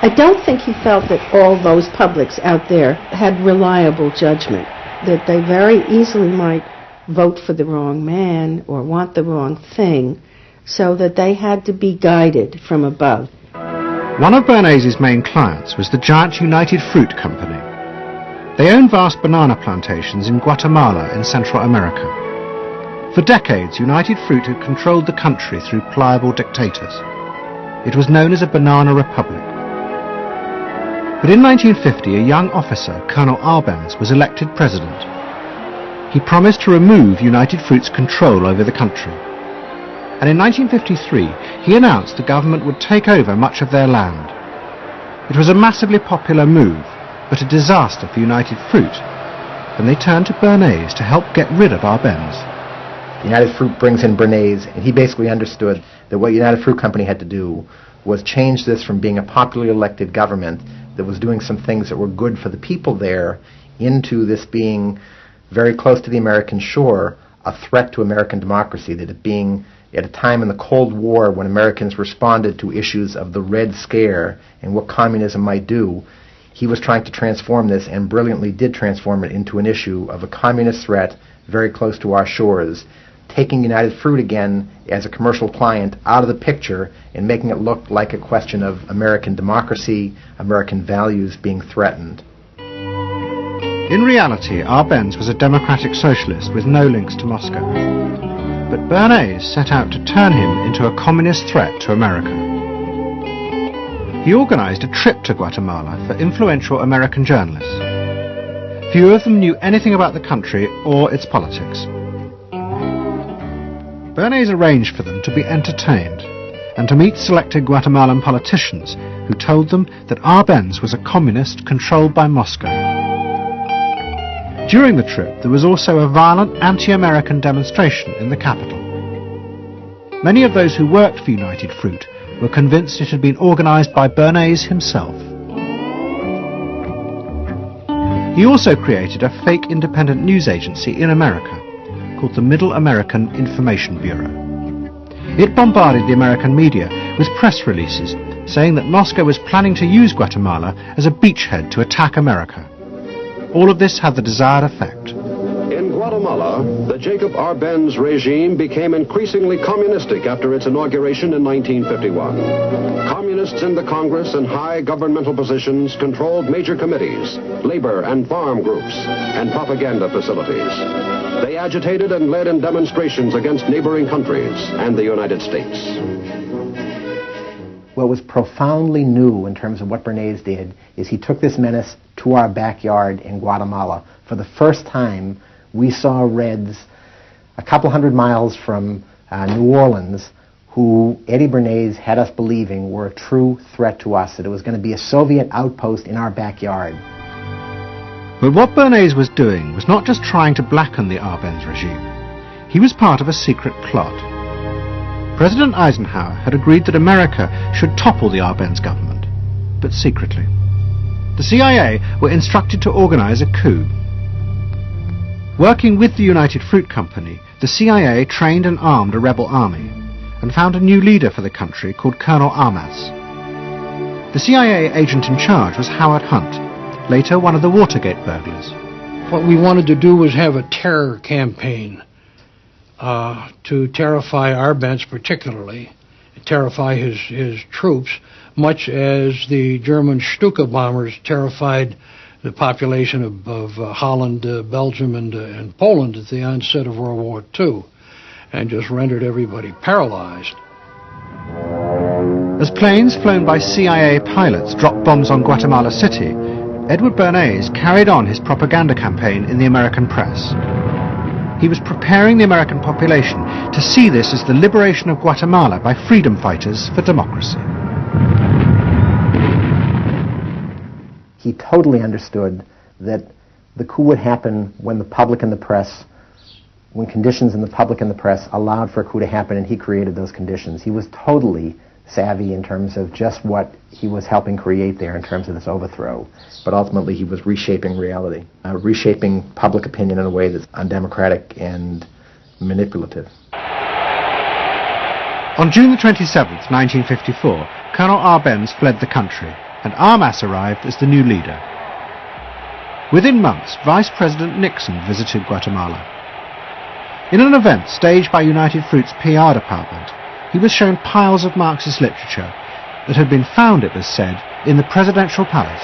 I don't think he felt that all those publics out there had reliable judgment, that they very easily might vote for the wrong man or want the wrong thing, so that they had to be guided from above. One of Bernays' main clients was the giant United Fruit Company. They owned vast banana plantations in Guatemala in Central America. For decades, United Fruit had controlled the country through pliable dictators. It was known as a banana republic. But in 1950, a young officer, Colonel Arbenz, was elected president. He promised to remove United Fruit's control over the country. And in 1953, he announced the government would take over much of their land. It was a massively popular move, but a disaster for United Fruit, and they turned to Bernays to help get rid of Arbenz. United Fruit brings in Bernays, and he basically understood that what United Fruit Company had to do was change this from being a popularly elected government that was doing some things that were good for the people there into this being very close to the American shore, a threat to American democracy, that it being at a time in the Cold War when Americans responded to issues of the Red Scare and what communism might do, he was trying to transform this, and brilliantly did transform it into an issue of a communist threat very close to our shores, taking United Fruit again as a commercial client out of the picture and making it look like a question of American democracy, American values being threatened. In reality, Arbenz was a democratic socialist with no links to Moscow. But Bernays set out to turn him into a communist threat to America. He organized a trip to Guatemala for influential American journalists. Few of them knew anything about the country or its politics. Bernays arranged for them to be entertained and to meet selected Guatemalan politicians who told them that Arbenz was a communist controlled by Moscow. During the trip, there was also a violent anti-American demonstration in the capital. Many of those who worked for United Fruit were convinced it had been organized by Bernays himself. He also created a fake independent news agency in America called the Middle American Information Bureau. It bombarded the American media with press releases saying that Moscow was planning to use Guatemala as a beachhead to attack America. All of this had the desired effect. In Guatemala, the Jacob Arbenz regime became increasingly communistic after its inauguration in 1951. Communists in the Congress and high governmental positions controlled major committees, labor and farm groups, and propaganda facilities. They agitated and led in demonstrations against neighboring countries and the United States. What was profoundly new in terms of what Bernays did is he took this menace to our backyard in Guatemala. For the first time, we saw Reds a couple hundred miles from New Orleans who Eddie Bernays had us believing were a true threat to us, that it was going to be a Soviet outpost in our backyard. But what Bernays was doing was not just trying to blacken the Arbenz regime. He was part of a secret plot. President Eisenhower had agreed that America should topple the Arbenz government, but secretly. the CIA were instructed to organize a coup. Working with the United Fruit Company, the CIA trained and armed a rebel army and found a new leader for the country called Colonel Armas. The CIA agent in charge was Howard Hunt, later one of the Watergate burglars. What we wanted to do was have a terror campaign to terrify Arbenz particularly, terrify his troops, much as the German Stuka bombers terrified the population of Holland, Belgium, and Poland at the onset of World War II, and just rendered everybody paralyzed. As planes flown by CIA pilots dropped bombs on Guatemala City, Edward Bernays carried on his propaganda campaign in the American press. He was preparing the American population to see this as the liberation of Guatemala by freedom fighters for democracy. He totally understood that the coup would happen when the public and the press, when conditions in the public and the press allowed for a coup to happen, and he created those conditions. He was totally savvy in terms of just what he was helping create there in terms of this overthrow. But ultimately he was reshaping reality, reshaping public opinion in a way that's undemocratic and manipulative. On June the 27th, 1954, Colonel Arbenz fled the country, and Armas arrived as the new leader. Within months, Vice President Nixon visited Guatemala. In an event staged by United Fruit's PR department, he was shown piles of Marxist literature that had been found, it was said, in the presidential palace.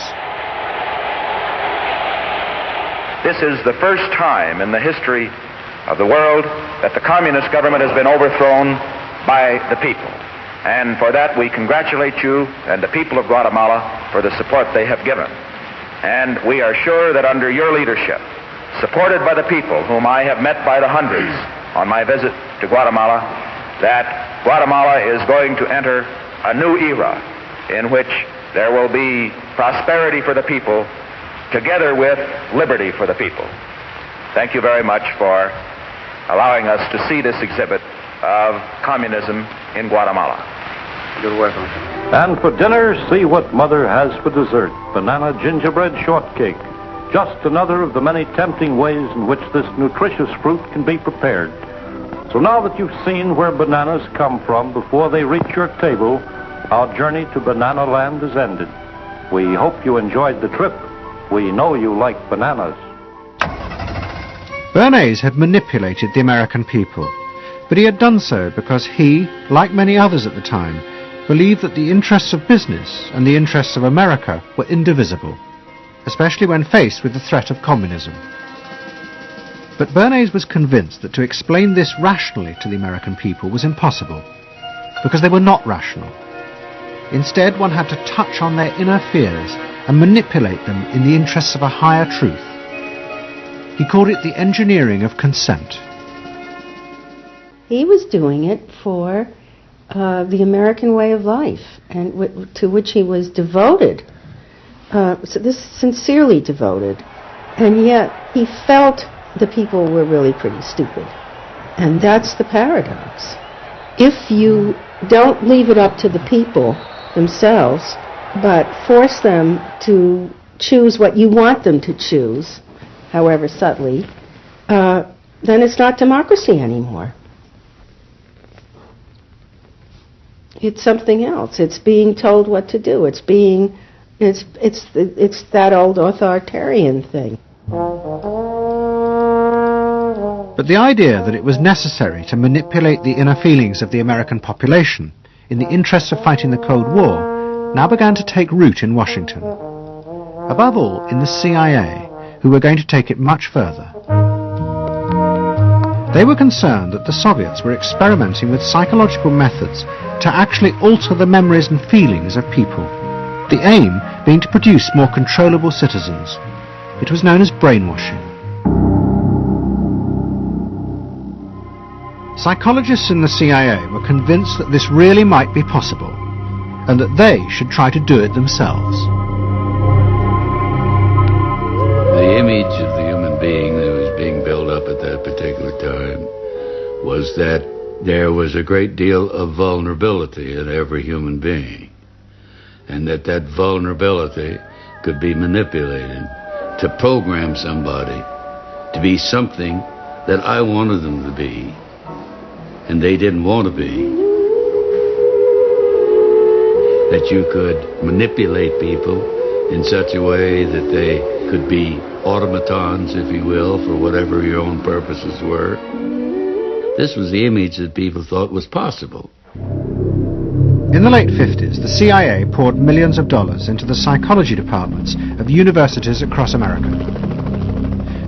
This is the first time in the history of the world that the communist government has been overthrown by the people. And for that we congratulate you and the people of Guatemala for the support they have given. And we are sure that under your leadership, supported by the people whom I have met by the hundreds on my visit to Guatemala, that Guatemala is going to enter a new era in which there will be prosperity for the people together with liberty for the people. Thank you very much for allowing us to see this exhibit of communism in Guatemala. You're welcome. And for dinner, see what Mother has for dessert. Banana gingerbread shortcake. Just another of the many tempting ways in which this nutritious fruit can be prepared. So now that you've seen where bananas come from before they reach your table, our journey to Banana Land is ended. We hope you enjoyed the trip. We know you like bananas. Bernays had manipulated the American people, but he had done so because he, like many others at the time, believed that the interests of business and the interests of America were indivisible, especially when faced with the threat of communism. But Bernays was convinced that to explain this rationally to the American people was impossible, because they were not rational. Instead, one had to touch on their inner fears and manipulate them in the interests of a higher truth. He called it the engineering of consent. He was doing it for the American way of life, and to which he was devoted, sincerely devoted. And yet he felt the people were really pretty stupid. And that's the paradox. If you don't leave it up to the people themselves, but force them to choose what you want them to choose, however subtly, then it's not democracy anymore. It's something else. It's being told what to do. It's that old authoritarian thing. But the idea that it was necessary to manipulate the inner feelings of the American population in the interests of fighting the Cold War now began to take root in Washington. Above all, in the CIA, who were going to take it much further. They were concerned that the Soviets were experimenting with psychological methods to actually alter the memories and feelings of people, the aim being to produce more controllable citizens. It was known as brainwashing. Psychologists in the CIA were convinced that this really might be possible, and that they should try to do it themselves. The image of the human being that was being built up at that particular time was that there was a great deal of vulnerability in every human being, and that vulnerability could be manipulated to program somebody to be something that I wanted them to be, and they didn't want to be. That you could manipulate people in such a way that they could be automatons, if you will, for whatever your own purposes were. This was the image that people thought was possible. In the late 50s, the CIA poured millions of dollars into the psychology departments of universities across America.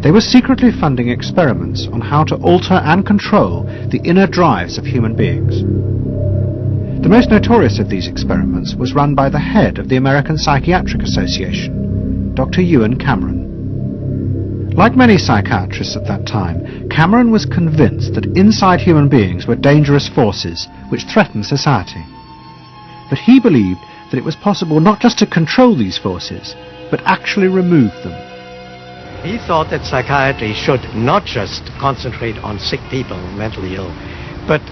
They were secretly funding experiments on how to alter and control the inner drives of human beings. The most notorious of these experiments was run by the head of the American Psychiatric Association, Dr. Ewan Cameron. Like many psychiatrists at that time, Cameron was convinced that inside human beings were dangerous forces which threatened society. But he believed that it was possible not just to control these forces, but actually remove them. He thought that psychiatry should not just concentrate on sick people, mentally ill, but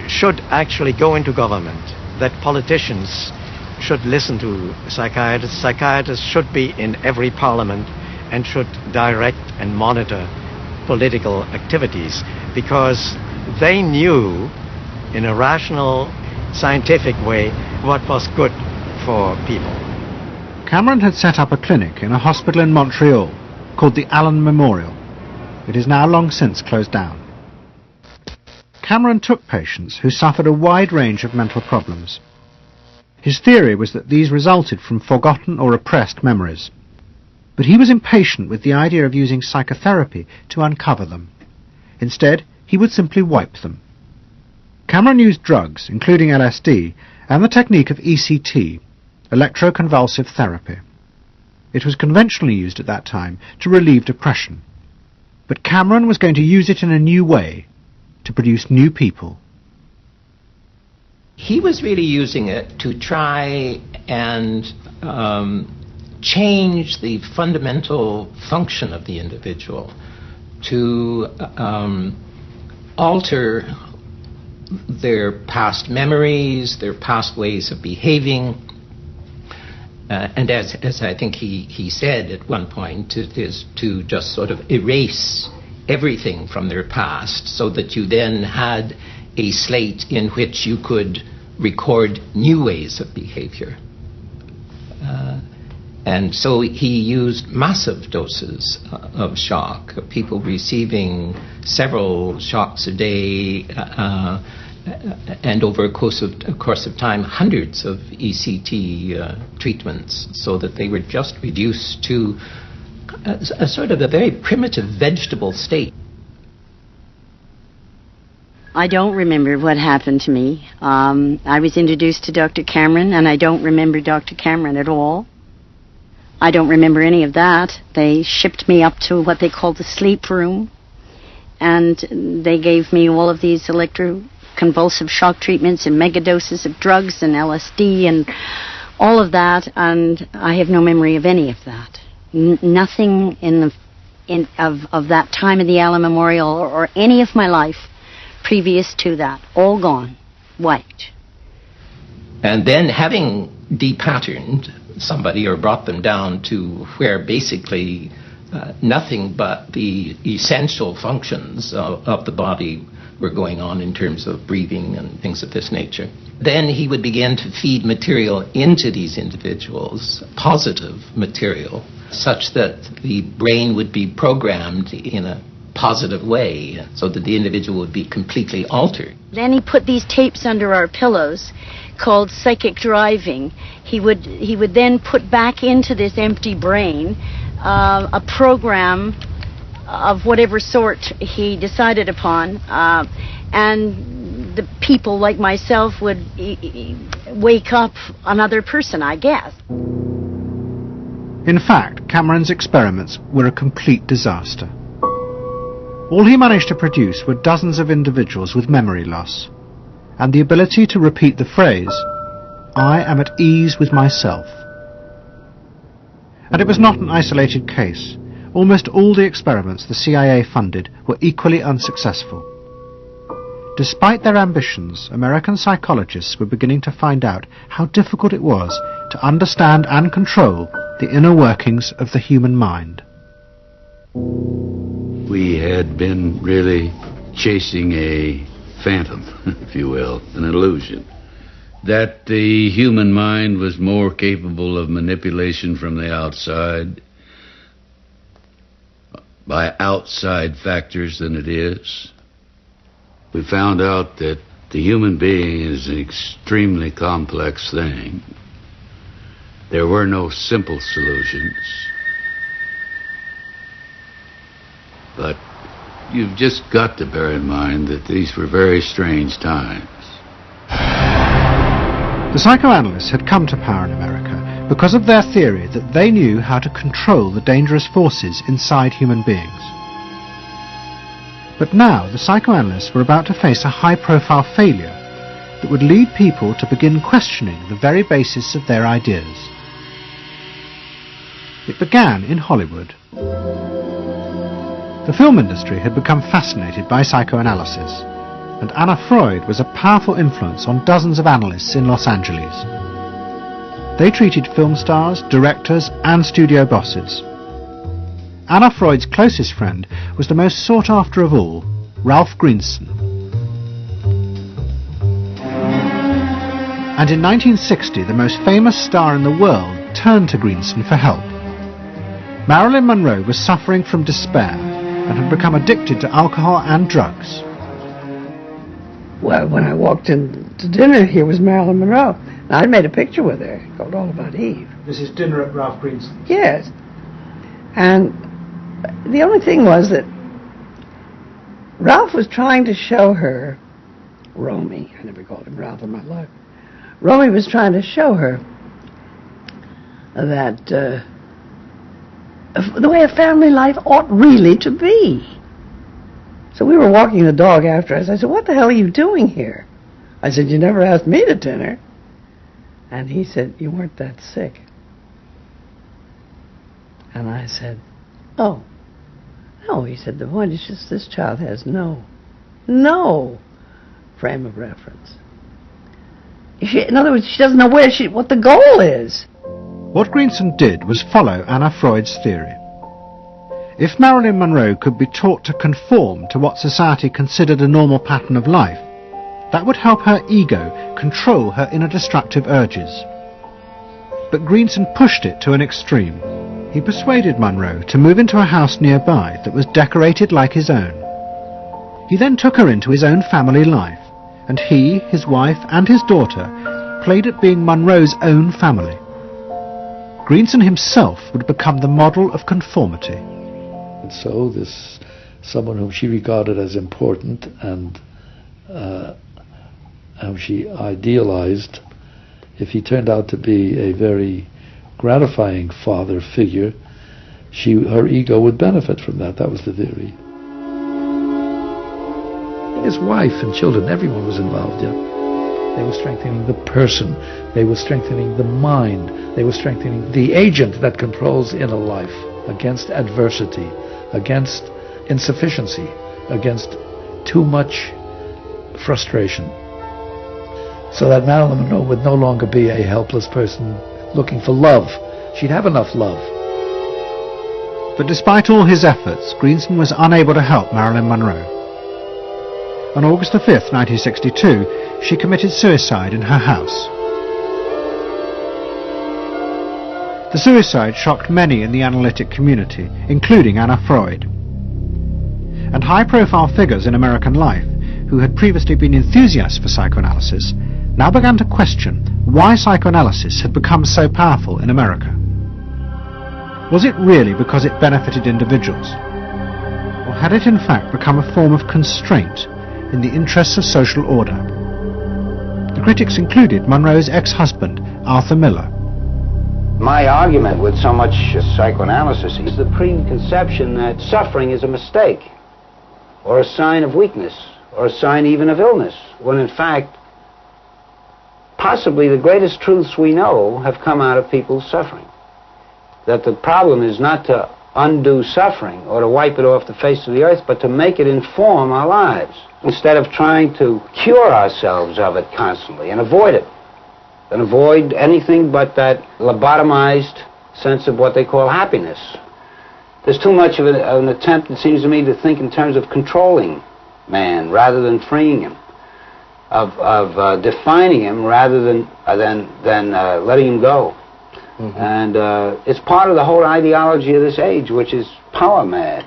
should actually go into government, that politicians should listen to psychiatrists. Psychiatrists should be in every parliament and should direct and monitor political activities, because they knew in a rational, scientific way what was good for people. Cameron had set up a clinic in a hospital in Montreal called the Allen Memorial. It is now long since closed down. Cameron took patients who suffered a wide range of mental problems. His theory was that these resulted from forgotten or repressed memories. But he was impatient with the idea of using psychotherapy to uncover them. Instead, he would simply wipe them. Cameron used drugs, including LSD, and the technique of ECT, electroconvulsive therapy. It was conventionally used at that time to relieve depression. But Cameron was going to use it in a new way, to produce new people. He was really using it to try and change the fundamental function of the individual, to alter their past memories, their past ways of behaving, and as I think he said at one point, it is to just sort of erase everything from their past so that you then had a slate in which you could record new ways of behavior. And so he used massive doses of shock, people receiving several shocks a day, and over a course of time, hundreds of ECT treatments, so that they were just reduced to a sort of a very primitive vegetable state. I don't remember what happened to me. I was introduced to Dr. Cameron, and I don't remember Dr. Cameron at all. I don't remember any of that. They shipped me up to what they called the sleep room, and they gave me all of these electroconvulsive shock treatments and megadoses of drugs and LSD and all of that, and I have no memory of any of that. Nothing of that time in the Allen Memorial or any of my life previous to that. All gone. Wiped. And then having depatterned somebody or brought them down to where basically nothing but the essential functions of the body were going on in terms of breathing and things of this nature. Then he would begin to feed material into these individuals, positive material, such that the brain would be programmed in a positive way, so that the individual would be completely altered. Then he put these tapes under our pillows called psychic driving. He would then put back into this empty brain a program of whatever sort he decided upon, and the people like myself would wake up another person, I guess. In fact, Cameron's experiments were a complete disaster. All he managed to produce were dozens of individuals with memory loss, and the ability to repeat the phrase, "I am at ease with myself." And it was not an isolated case. Almost all the experiments the CIA funded were equally unsuccessful. Despite their ambitions, American psychologists were beginning to find out how difficult it was to understand and control the inner workings of the human mind. We had been really chasing a phantom, if you will, an illusion. That the human mind was more capable of manipulation from the outside by outside factors than it is. We found out that the human being is an extremely complex thing. There were no simple solutions. But you've just got to bear in mind that these were very strange times. The psychoanalysts had come to power in America because of their theory that they knew how to control the dangerous forces inside human beings. But now the psychoanalysts were about to face a high-profile failure that would lead people to begin questioning the very basis of their ideas. It began in Hollywood. The film industry had become fascinated by psychoanalysis, and Anna Freud was a powerful influence on dozens of analysts in Los Angeles. They treated film stars, directors, and studio bosses. Anna Freud's closest friend was the most sought after of all, Ralph Greenson. And in 1960, the most famous star in the world turned to Greenson for help. Marilyn Monroe was suffering from despair and had become addicted to alcohol and drugs. Well, when I walked in to dinner, here was Marilyn Monroe. And I'd made a picture with her called All About Eve. This is dinner at Ralph Greenson's. Yes. And the only thing was that Ralph was trying to show her, Romy, I never called him Ralph in my life. Romy was trying to show her that the way a family life ought really to be. So we were walking the dog after us. I said, "What the hell are you doing here?" I said, "You never asked me to dinner." And he said, "You weren't that sick." And I said, "Oh, no." He said, "The point is just this child has no frame of reference. In other words, she doesn't know what the goal is." What Greenson did was follow Anna Freud's theory. If Marilyn Monroe could be taught to conform to what society considered a normal pattern of life, that would help her ego control her inner destructive urges. But Greenson pushed it to an extreme. He persuaded Monroe to move into a house nearby that was decorated like his own. He then took her into his own family life, and he, his wife, and his daughter played at being Monroe's own family. Greenson himself would become the model of conformity. And so this someone whom she regarded as important and whom she idealized, if he turned out to be a very gratifying father figure, her ego would benefit from that. That was the theory. His wife and children, everyone was involved, yeah. They were strengthening the person. They were strengthening the mind. They were strengthening the agent that controls inner life against adversity, against insufficiency, against too much frustration. So that Marilyn Monroe would no longer be a helpless person looking for love. She'd have enough love. But despite all his efforts, Greenson was unable to help Marilyn Monroe. On August the 5th, 1962, she committed suicide in her house. The suicide shocked many in the analytic community, including Anna Freud. And high-profile figures in American life, who had previously been enthusiasts for psychoanalysis, now began to question why psychoanalysis had become so powerful in America. Was it really because it benefited individuals? Or had it in fact become a form of constraint in the interests of social order? The critics included Monroe's ex-husband, Arthur Miller. My argument with so much psychoanalysis is the preconception that suffering is a mistake, or a sign of weakness, or a sign even of illness, when in fact, possibly the greatest truths we know have come out of people's suffering. That the problem is not to undo suffering or to wipe it off the face of the earth, but to make it inform our lives instead of trying to cure ourselves of it constantly and avoid it. And avoid anything but that lobotomized sense of what they call happiness. There's too much of an attempt, it seems to me, to think in terms of controlling man rather than freeing him, of defining him rather than letting him go. Mm-hmm. And it's part of the whole ideology of this age, which is power mad.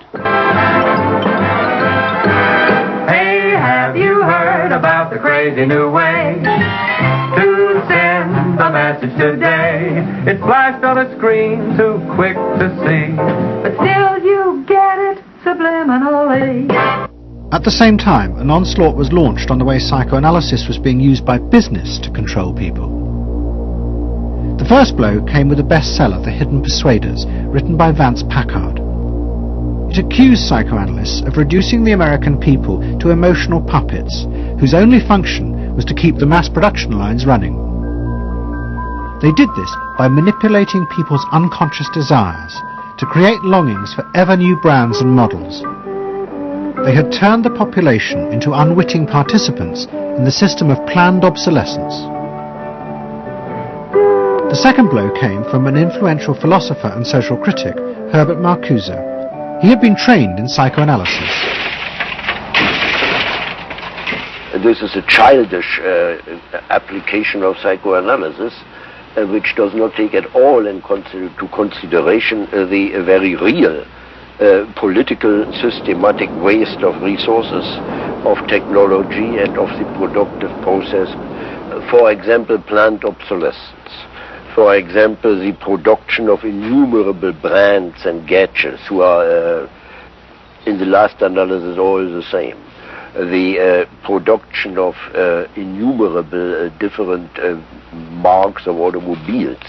Hey, have you heard about the crazy new way to send a message today? It's flashed on a screen, too quick to see, but still you get it subliminally. At the same time, an onslaught was launched on the way psychoanalysis was being used by business to control people. The first blow came with the bestseller The Hidden Persuaders, written by Vance Packard. It accused psychoanalysts of reducing the American people to emotional puppets, whose only function was to keep the mass production lines running. They did this by manipulating people's unconscious desires to create longings for ever new brands and models. They had turned the population into unwitting participants in the system of planned obsolescence. The second blow came from an influential philosopher and social critic, Herbert Marcuse. He had been trained in psychoanalysis. This is a childish application of psychoanalysis, which does not take at all into consideration the very real political systematic waste of resources, of technology and of the productive process. For example, planned obsolescence. For example, the production of innumerable brands and gadgets who are, in the last analysis, all the same. The production of innumerable different marks of automobiles.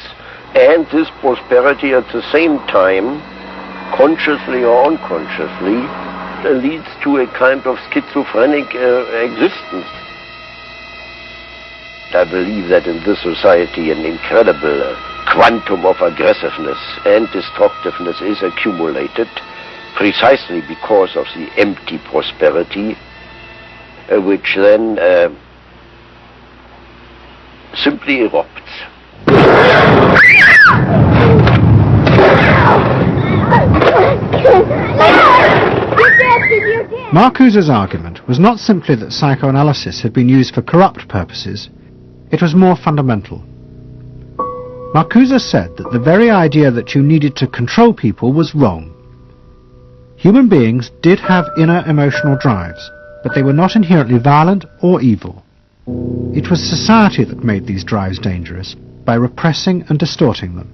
And this prosperity at the same time, consciously or unconsciously, leads to a kind of schizophrenic existence. I believe that in this society an incredible quantum of aggressiveness and destructiveness is accumulated precisely because of the empty prosperity, which then simply erupts. Marcuse's argument was not simply that psychoanalysis had been used for corrupt purposes. It was more fundamental. Marcuse said that the very idea that you needed to control people was wrong. Human beings did have inner emotional drives, but they were not inherently violent or evil. It was society that made these drives dangerous by repressing and distorting them.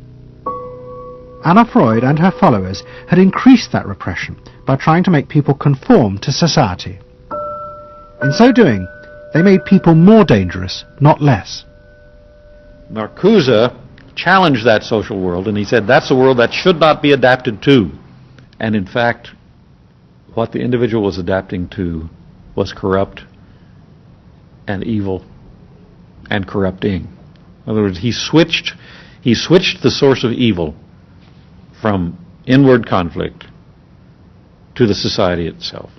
Anna Freud and her followers had increased that repression by trying to make people conform to society. In so doing, they made people more dangerous, not less. Marcuse challenged that social world, and he said that's a world that should not be adapted to. And in fact, what the individual was adapting to was corrupt and evil and corrupting. In other words, he switched the source of evil from inward conflict to the society itself.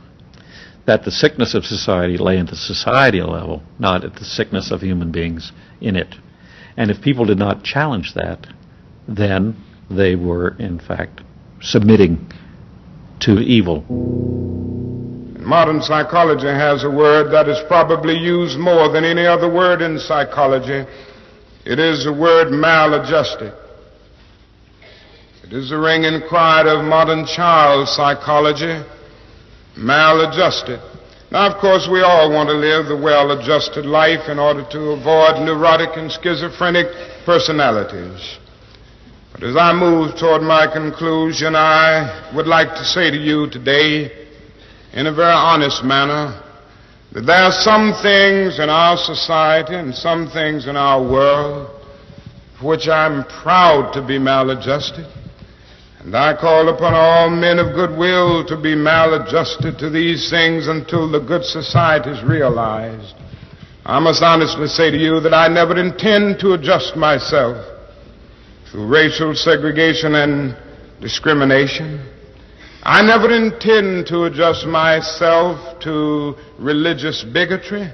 That the sickness of society lay at the societal level, not at the sickness of human beings in it. And if people did not challenge that, then they were, in fact, submitting to evil. Modern psychology has a word that is probably used more than any other word in psychology. It is the word maladjusted. It is the ringing cry of modern child psychology, maladjusted. Now, of course, we all want to live the well-adjusted life in order to avoid neurotic and schizophrenic personalities. But as I move toward my conclusion, I would like to say to you today, in a very honest manner, that there are some things in our society and some things in our world for which I'm proud to be maladjusted. And I call upon all men of goodwill to be maladjusted to these things until the good society is realized. I must honestly say to you that I never intend to adjust myself through racial segregation and discrimination. I never intend to adjust myself to religious bigotry.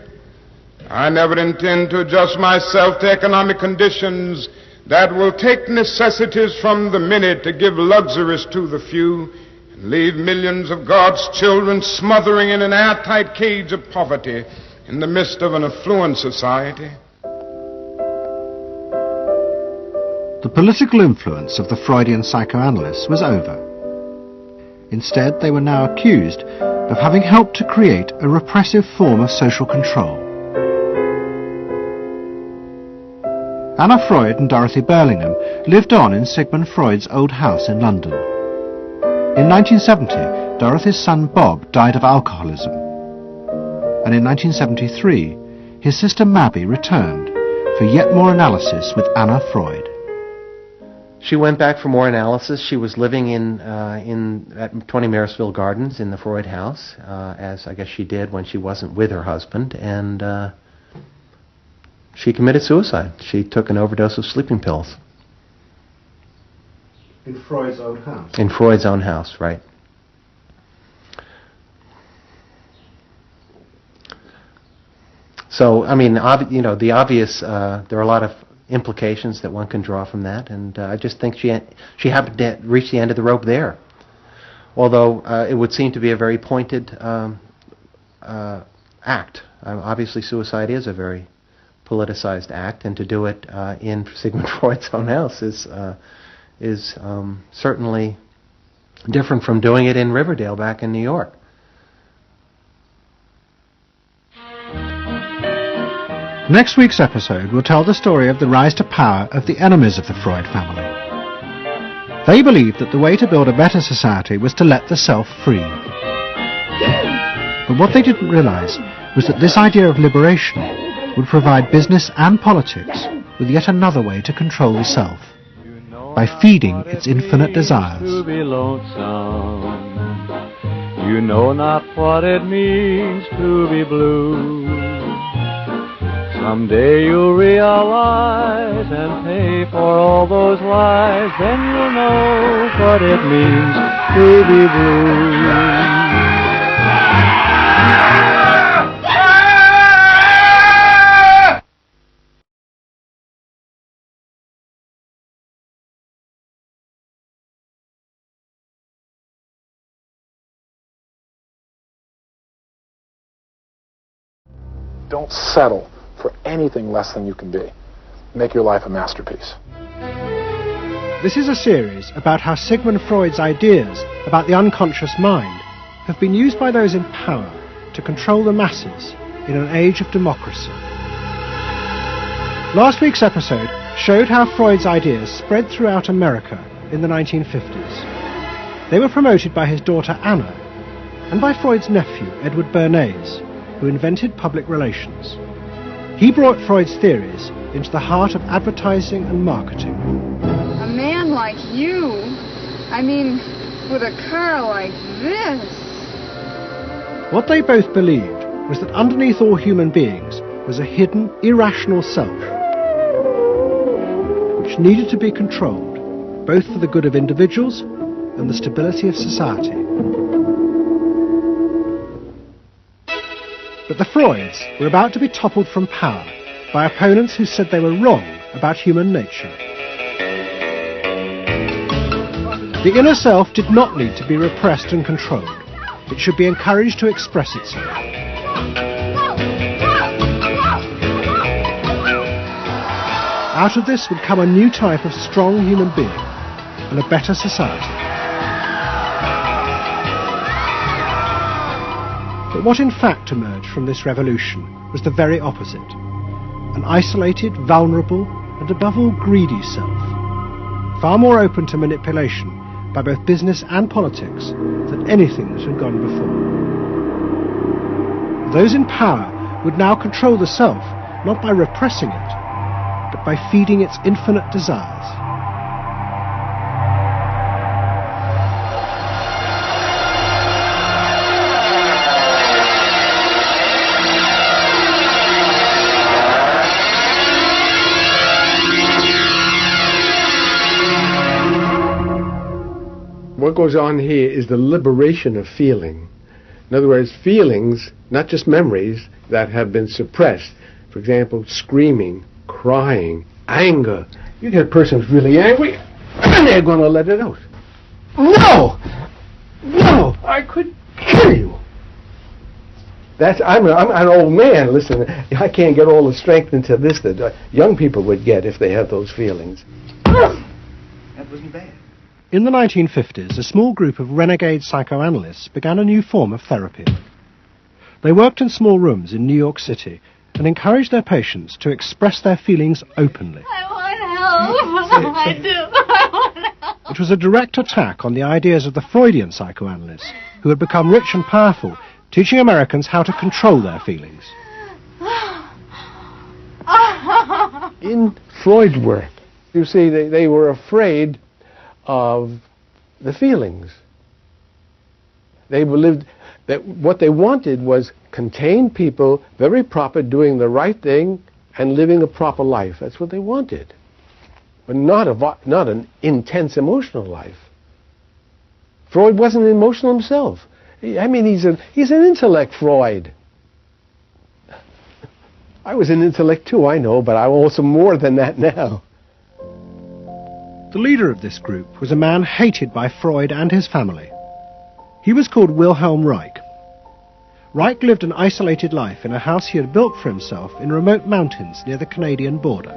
I never intend to adjust myself to economic conditions that will take necessities from the many to give luxuries to the few and leave millions of God's children smothering in an airtight cage of poverty in the midst of an affluent society. The political influence of the Freudian psychoanalysts was over. Instead, they were now accused of having helped to create a repressive form of social control. Anna Freud and Dorothy Burlingham lived on in Sigmund Freud's old house in London. In 1970, Dorothy's son Bob died of alcoholism. And in 1973, his sister Mabby returned for yet more analysis with Anna Freud. She went back for more analysis. She was living at 20 Marisville Gardens in the Freud house, as I guess she did when she wasn't with her husband, and she committed suicide. She took an overdose of sleeping pills. In Freud's own house? In Freud's own house, right. So, I mean, the obvious, there are a lot of implications that one can draw from that, and I just think she happened to reach the end of the rope there. Although it would seem to be a very pointed act. Obviously, suicide is a very politicized act, and to do it in Sigmund Freud's own house is certainly different from doing it in Riverdale back in New York. Next week's episode will tell the story of the rise to power of the enemies of the Freud family. They believed that the way to build a better society was to let the self free. But what they didn't realize was that this idea of liberation would provide business and politics with yet another way to control the self, by feeding its infinite desires. To be lonesome, you know not what it means to be blue. Someday you'll realize and pay for all those lies, then you'll know what it means to be blue. Don't settle for anything less than you can be. Make your life a masterpiece. This is a series about how Sigmund Freud's ideas about the unconscious mind have been used by those in power to control the masses in an age of democracy. Last week's episode showed how Freud's ideas spread throughout America in the 1950s. They were promoted by his daughter Anna and by Freud's nephew Edward Bernays, who invented public relations. He brought Freud's theories into the heart of advertising and marketing. A man like you, I mean, with a car like this. What they both believed was that underneath all human beings was a hidden, irrational self, which needed to be controlled, both for the good of individuals and the stability of society. But the Freuds were about to be toppled from power by opponents who said they were wrong about human nature. The inner self did not need to be repressed and controlled. It should be encouraged to express itself. Out of this would come a new type of strong human being and a better society. But what in fact emerged from this revolution was the very opposite. An isolated, vulnerable, and above all greedy self, far more open to manipulation by both business and politics than anything that had gone before. Those in power would now control the self, not by repressing it, but by feeding its infinite desires. what goes on here is the liberation of feeling. In other words, feelings, not just memories, that have been suppressed. For example, screaming, crying, anger. You get a person who's really angry, and they're going to let it out. No! No! I could kill you! I'm an old man. Listen, I can't get all the strength into this that young people would get if they had those feelings. That wasn't bad. In the 1950s, a small group of renegade psychoanalysts began a new form of therapy. They worked in small rooms in New York City and encouraged their patients to express their feelings openly. I want help. I do. I want help. It was a direct attack on the ideas of the Freudian psychoanalysts, who had become rich and powerful, teaching Americans how to control their feelings. In Freud's work, you see, they were afraid of the feelings. They believed that what they wanted was contained people, very proper, doing the right thing and living a proper life. That's what they wanted, but not an intense emotional life. Freud wasn't emotional himself. I mean, he's an intellect, Freud. I was an intellect too, I know, but I'm also more than that now. The leader of this group was a man hated by Freud and his family. He was called Wilhelm Reich. Reich lived an isolated life in a house he had built for himself in remote mountains near the Canadian border.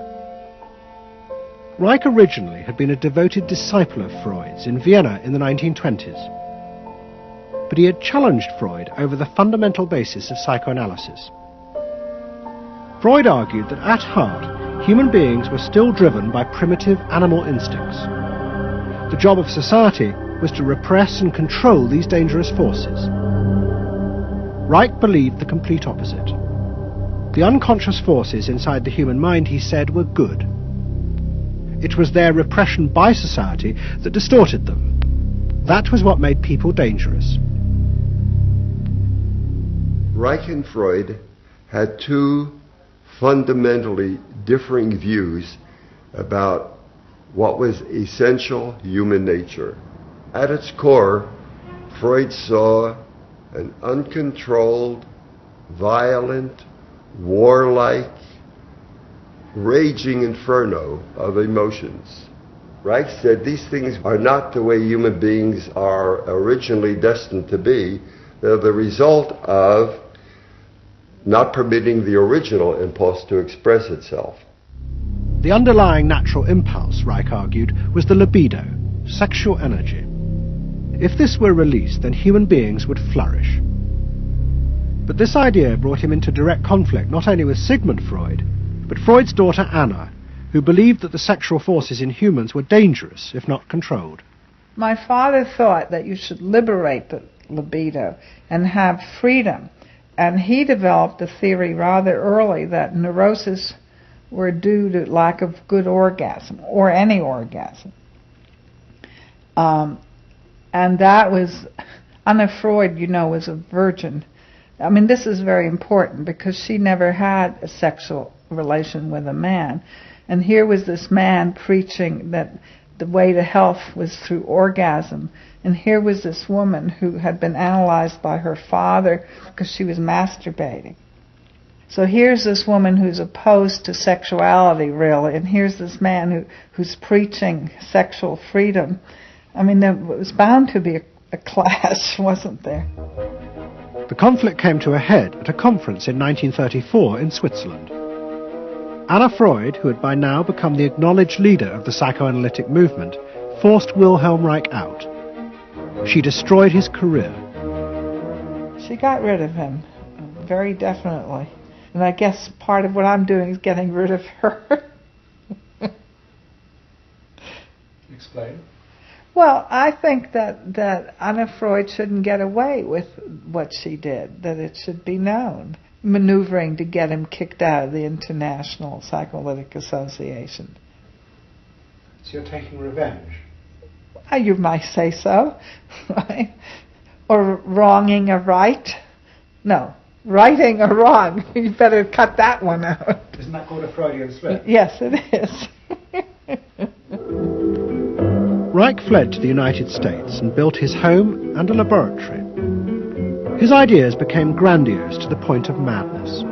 Reich originally had been a devoted disciple of Freud's in Vienna in the 1920s. But he had challenged Freud over the fundamental basis of psychoanalysis. Freud argued that at heart, human beings were still driven by primitive animal instincts. The job of society was to repress and control these dangerous forces. Reich believed the complete opposite. The unconscious forces inside the human mind, he said, were good. It was their repression by society that distorted them. That was what made people dangerous. Reich and Freud had two fundamentally differing views about what was essential human nature. At its core, Freud saw an uncontrolled, violent, warlike, raging inferno of emotions. Reich said these things are not the way human beings are originally destined to be. They're the result of not permitting the original impulse to express itself. The underlying natural impulse, Reich argued, was the libido, sexual energy. If this were released, then human beings would flourish. But this idea brought him into direct conflict not only with Sigmund Freud, but Freud's daughter Anna, who believed that the sexual forces in humans were dangerous if not controlled. My father thought that you should liberate the libido and have freedom. And he developed a theory rather early that neuroses were due to lack of good orgasm, or any orgasm. And that was, Anna Freud, was a virgin. I mean, this is very important because she never had a sexual relation with a man. And here was this man preaching that the way to health was through orgasm. And here was this woman who had been analyzed by her father because she was masturbating. So here's this woman who's opposed to sexuality, really, and here's this man who's preaching sexual freedom. I mean, there was bound to be a clash, wasn't there? The conflict came to a head at a conference in 1934 in Switzerland. Anna Freud, who had by now become the acknowledged leader of the psychoanalytic movement, forced Wilhelm Reich out. She destroyed his career. She got rid of him, very definitely. And I guess part of what I'm doing is getting rid of her. Explain. Well, I think that Anna Freud shouldn't get away with what she did, that it should be known. Maneuvering to get him kicked out of the International Psychoanalytic Association. So you're taking revenge? You might say so. Right? Or wronging a right. No, righting a wrong. You better cut that one out. Isn't that called a Freudian slip? Yes, it is. Reich fled to the United States and built his home and a laboratory. His ideas became grandiose to the point of madness.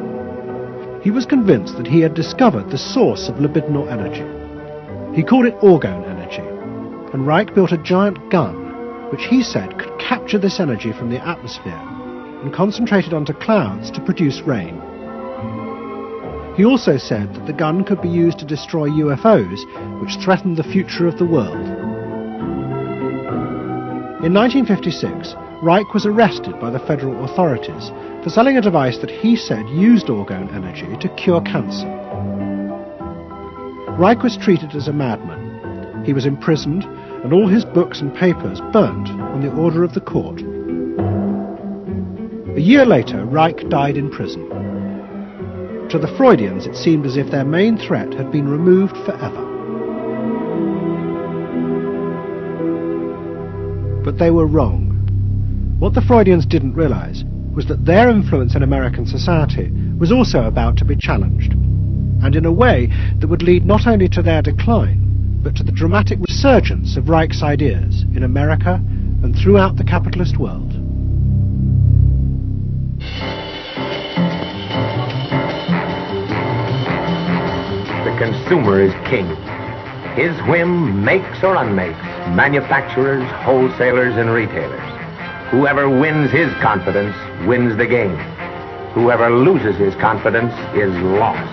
He was convinced that he had discovered the source of libidinal energy. He called it orgone energy, and Reich built a giant gun which he said could capture this energy from the atmosphere and concentrate it onto clouds to produce rain. He also said that the gun could be used to destroy UFOs which threatened the future of the world. In 1956, Reich was arrested by the federal authorities for selling a device that he said used orgone energy to cure cancer. Reich was treated as a madman. He was imprisoned and all his books and papers burnt on the order of the court. A year later, Reich died in prison. To the Freudians, it seemed as if their main threat had been removed forever. But they were wrong. What the Freudians didn't realize was that their influence in American society was also about to be challenged, and in a way that would lead not only to their decline, but to the dramatic resurgence of Reich's ideas in America and throughout the capitalist world. The consumer is king. His whim makes or unmakes manufacturers, wholesalers, and retailers. Whoever wins his confidence wins the game. Whoever loses his confidence is lost.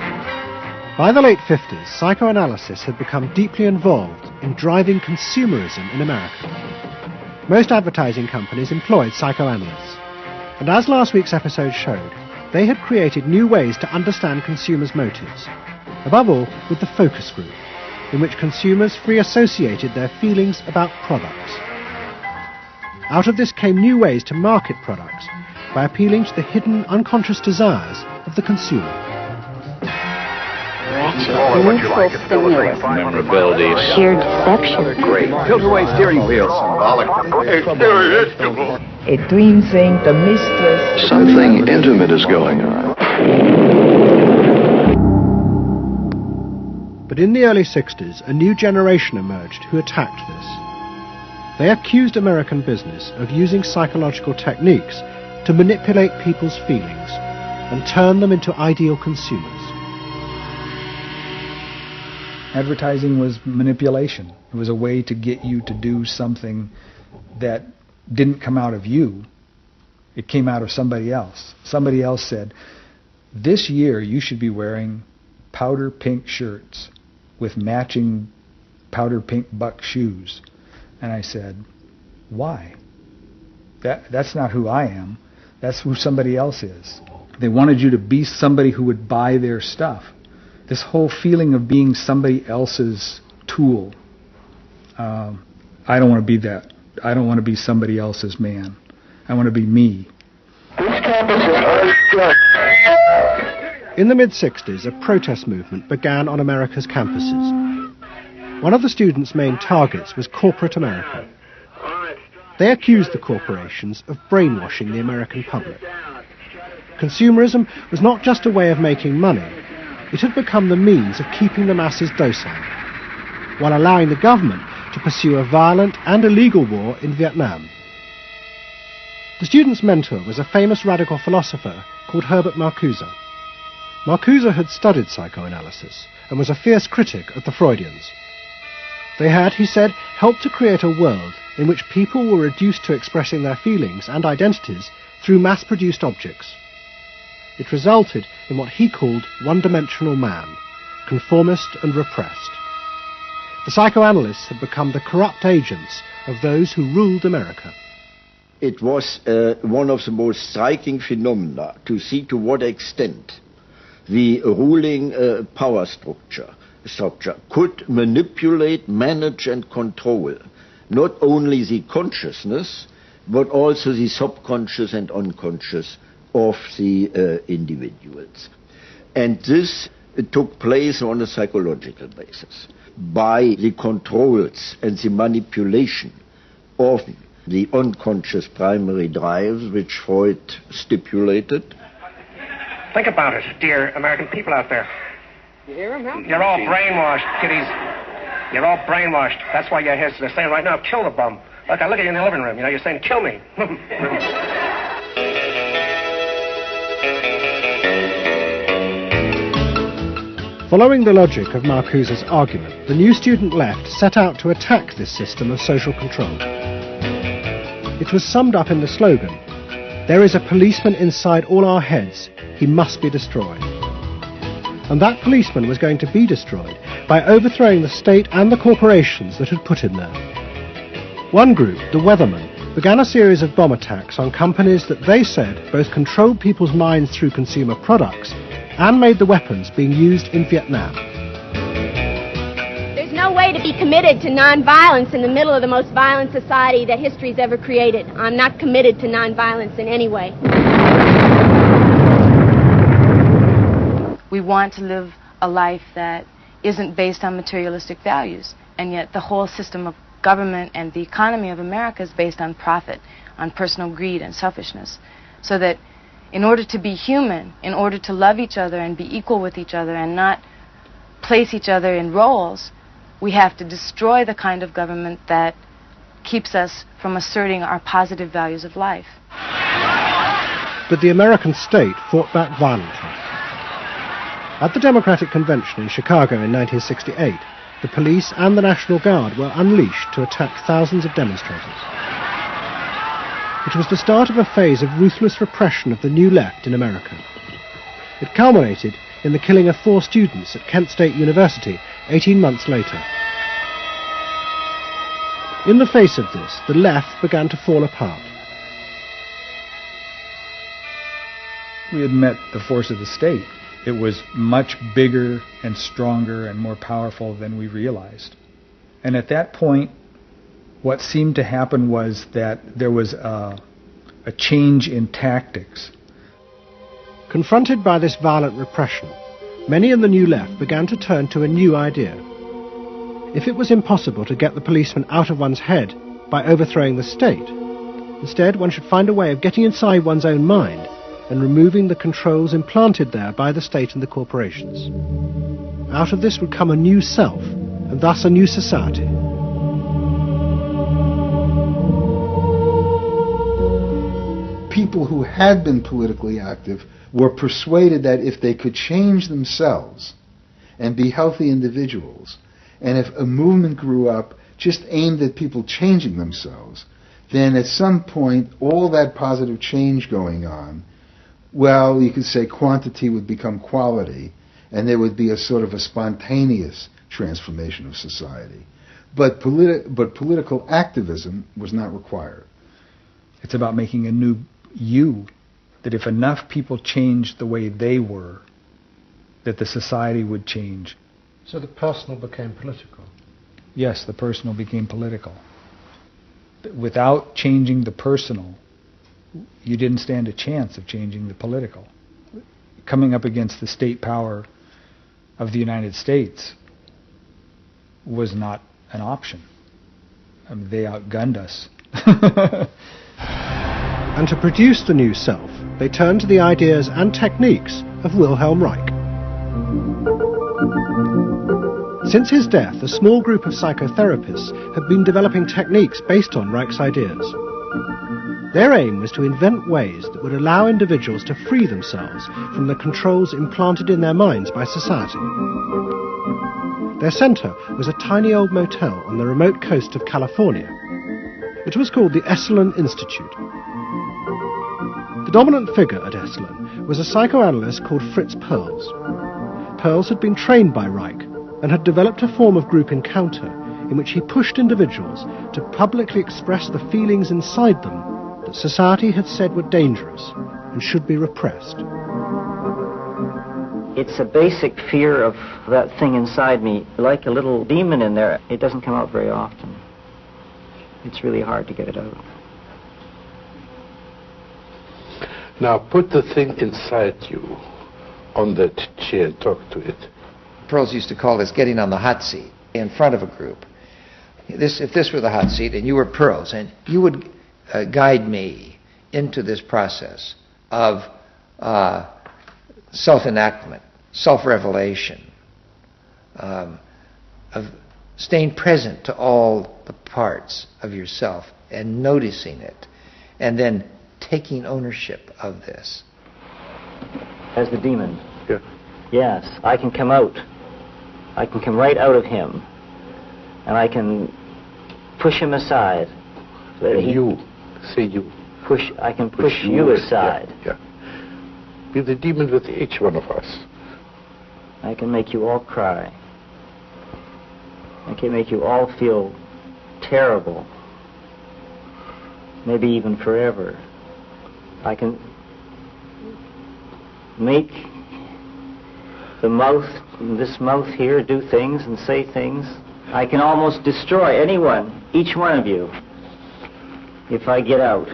By the late 50s, psychoanalysis had become deeply involved in driving consumerism in America. Most advertising companies employed psychoanalysts, and as last week's episode showed, they had created new ways to understand consumers' motives, above all with the focus group, in which consumers free associated their feelings about products. Out of this came new ways to market products by appealing to the hidden unconscious desires of the consumer. Memorability, sheer deception. Great. Tilt-away steering wheel. Symbolic. A dream thing, the mistress. Something intimate is going on. But in the early 60s, a new generation emerged who attacked this. They accused American business of using psychological techniques to manipulate people's feelings and turn them into ideal consumers. Advertising was manipulation. It was a way to get you to do something that didn't come out of you. It came out of somebody else. Somebody else said, this year you should be wearing powder pink shirts with matching powder pink buck shoes. And I said, why? That's not who I am. That's who somebody else is. They wanted you to be somebody who would buy their stuff. This whole feeling of being somebody else's tool. I don't want to be that. I don't want to be somebody else's man. I want to be me. In the mid-60s, a protest movement began on America's campuses. One of the students' main targets was corporate America. They accused the corporations of brainwashing the American public. Consumerism was not just a way of making money. It had become the means of keeping the masses docile, while allowing the government to pursue a violent and illegal war in Vietnam. The student's mentor was a famous radical philosopher called Herbert Marcuse. Marcuse had studied psychoanalysis and was a fierce critic of the Freudians. They had, he said, helped to create a world in which people were reduced to expressing their feelings and identities through mass-produced objects. It resulted in what he called one-dimensional man, conformist and repressed. The psychoanalysts had become the corrupt agents of those who ruled America. It was one of the most striking phenomena to see to what extent the ruling power structure could manipulate, manage and control not only the consciousness but also the subconscious and unconscious of the individuals. And this took place on a psychological basis by the controls and the manipulation of the unconscious primary drives which Freud stipulated. Think about it, dear American people out there. You hear him? You're all brainwashed, kiddies. You're all brainwashed. That's why you're here. They're saying right now, kill the bum. Look, I look at you in the living room. You know, you're saying, kill me. Following the logic of Marcuse's argument, the new student left set out to attack this system of social control. It was summed up in the slogan, "There is a policeman inside all our heads. He must be destroyed." And that policeman was going to be destroyed by overthrowing the state and the corporations that had put him there. One group, the Weathermen, began a series of bomb attacks on companies that they said both controlled people's minds through consumer products and made the weapons being used in Vietnam. There's no way to be committed to nonviolence in the middle of the most violent society that history's ever created. I'm not committed to nonviolence in any way. We want to live a life that isn't based on materialistic values, and yet the whole system of government and the economy of America is based on profit, on personal greed and selfishness. So that in order to be human, in order to love each other and be equal with each other and not place each other in roles, we have to destroy the kind of government that keeps us from asserting our positive values of life. But the American state fought back violently. At the Democratic Convention in Chicago in 1968, the police and the National Guard were unleashed to attack thousands of demonstrators. It was the start of a phase of ruthless repression of the new left in America. It culminated in the killing of 4 students at Kent State University 18 months later. In the face of this, the left began to fall apart. We had met the force of the state. It was much bigger and stronger and more powerful than we realized. And at that point, what seemed to happen was that there was a change in tactics. Confronted by this violent repression, many in the new left began to turn to a new idea. If it was impossible to get the policeman out of one's head by overthrowing the state, instead one should find a way of getting inside one's own mind and removing the controls implanted there by the state and the corporations. Out of this would come a new self, and thus a new society. People who had been politically active were persuaded that if they could change themselves and be healthy individuals, and if a movement grew up just aimed at people changing themselves, then at some point all that positive change going on, well, you could say quantity would become quality, and there would be a sort of a spontaneous transformation of society. But political activism was not required. It's about making a new you, that if enough people changed the way they were, that the society would change. So the personal became political? Yes, the personal became political. Without changing the personal, you didn't stand a chance of changing the political. Coming up against the state power of the United States was not an option. I mean, they outgunned us. And to produce the new self, they turned to the ideas and techniques of Wilhelm Reich. Since his death, a small group of psychotherapists have been developing techniques based on Reich's ideas. Their aim was to invent ways that would allow individuals to free themselves from the controls implanted in their minds by society. Their center was a tiny old motel on the remote coast of California. It was called the Esalen Institute. The dominant figure at Esalen was a psychoanalyst called Fritz Perls. Perls had been trained by Reich and had developed a form of group encounter in which he pushed individuals to publicly express the feelings inside them that society had said were dangerous and should be repressed. It's a basic fear of that thing inside me, like a little demon in there. It doesn't come out very often. It's really hard to get it out. Now put the thing inside you on that chair, talk to it. Perls used to call this getting on the hot seat in front of a group. If this were the hot seat and you were Perls, and you would guide me into this process of self-enactment, self-revelation, of staying present to all the parts of yourself and noticing it, and then taking ownership of this. As the demon. Yeah. Yes, I can come out. I can come right out of him, and I can push him aside. So that You, say you. I can push you aside. Yeah. Be the demon with each one of us. I can make you all cry. I can make you all feel terrible. Maybe even forever. I can make this mouth here, do things and say things. I can almost destroy anyone, each one of you, if I get out.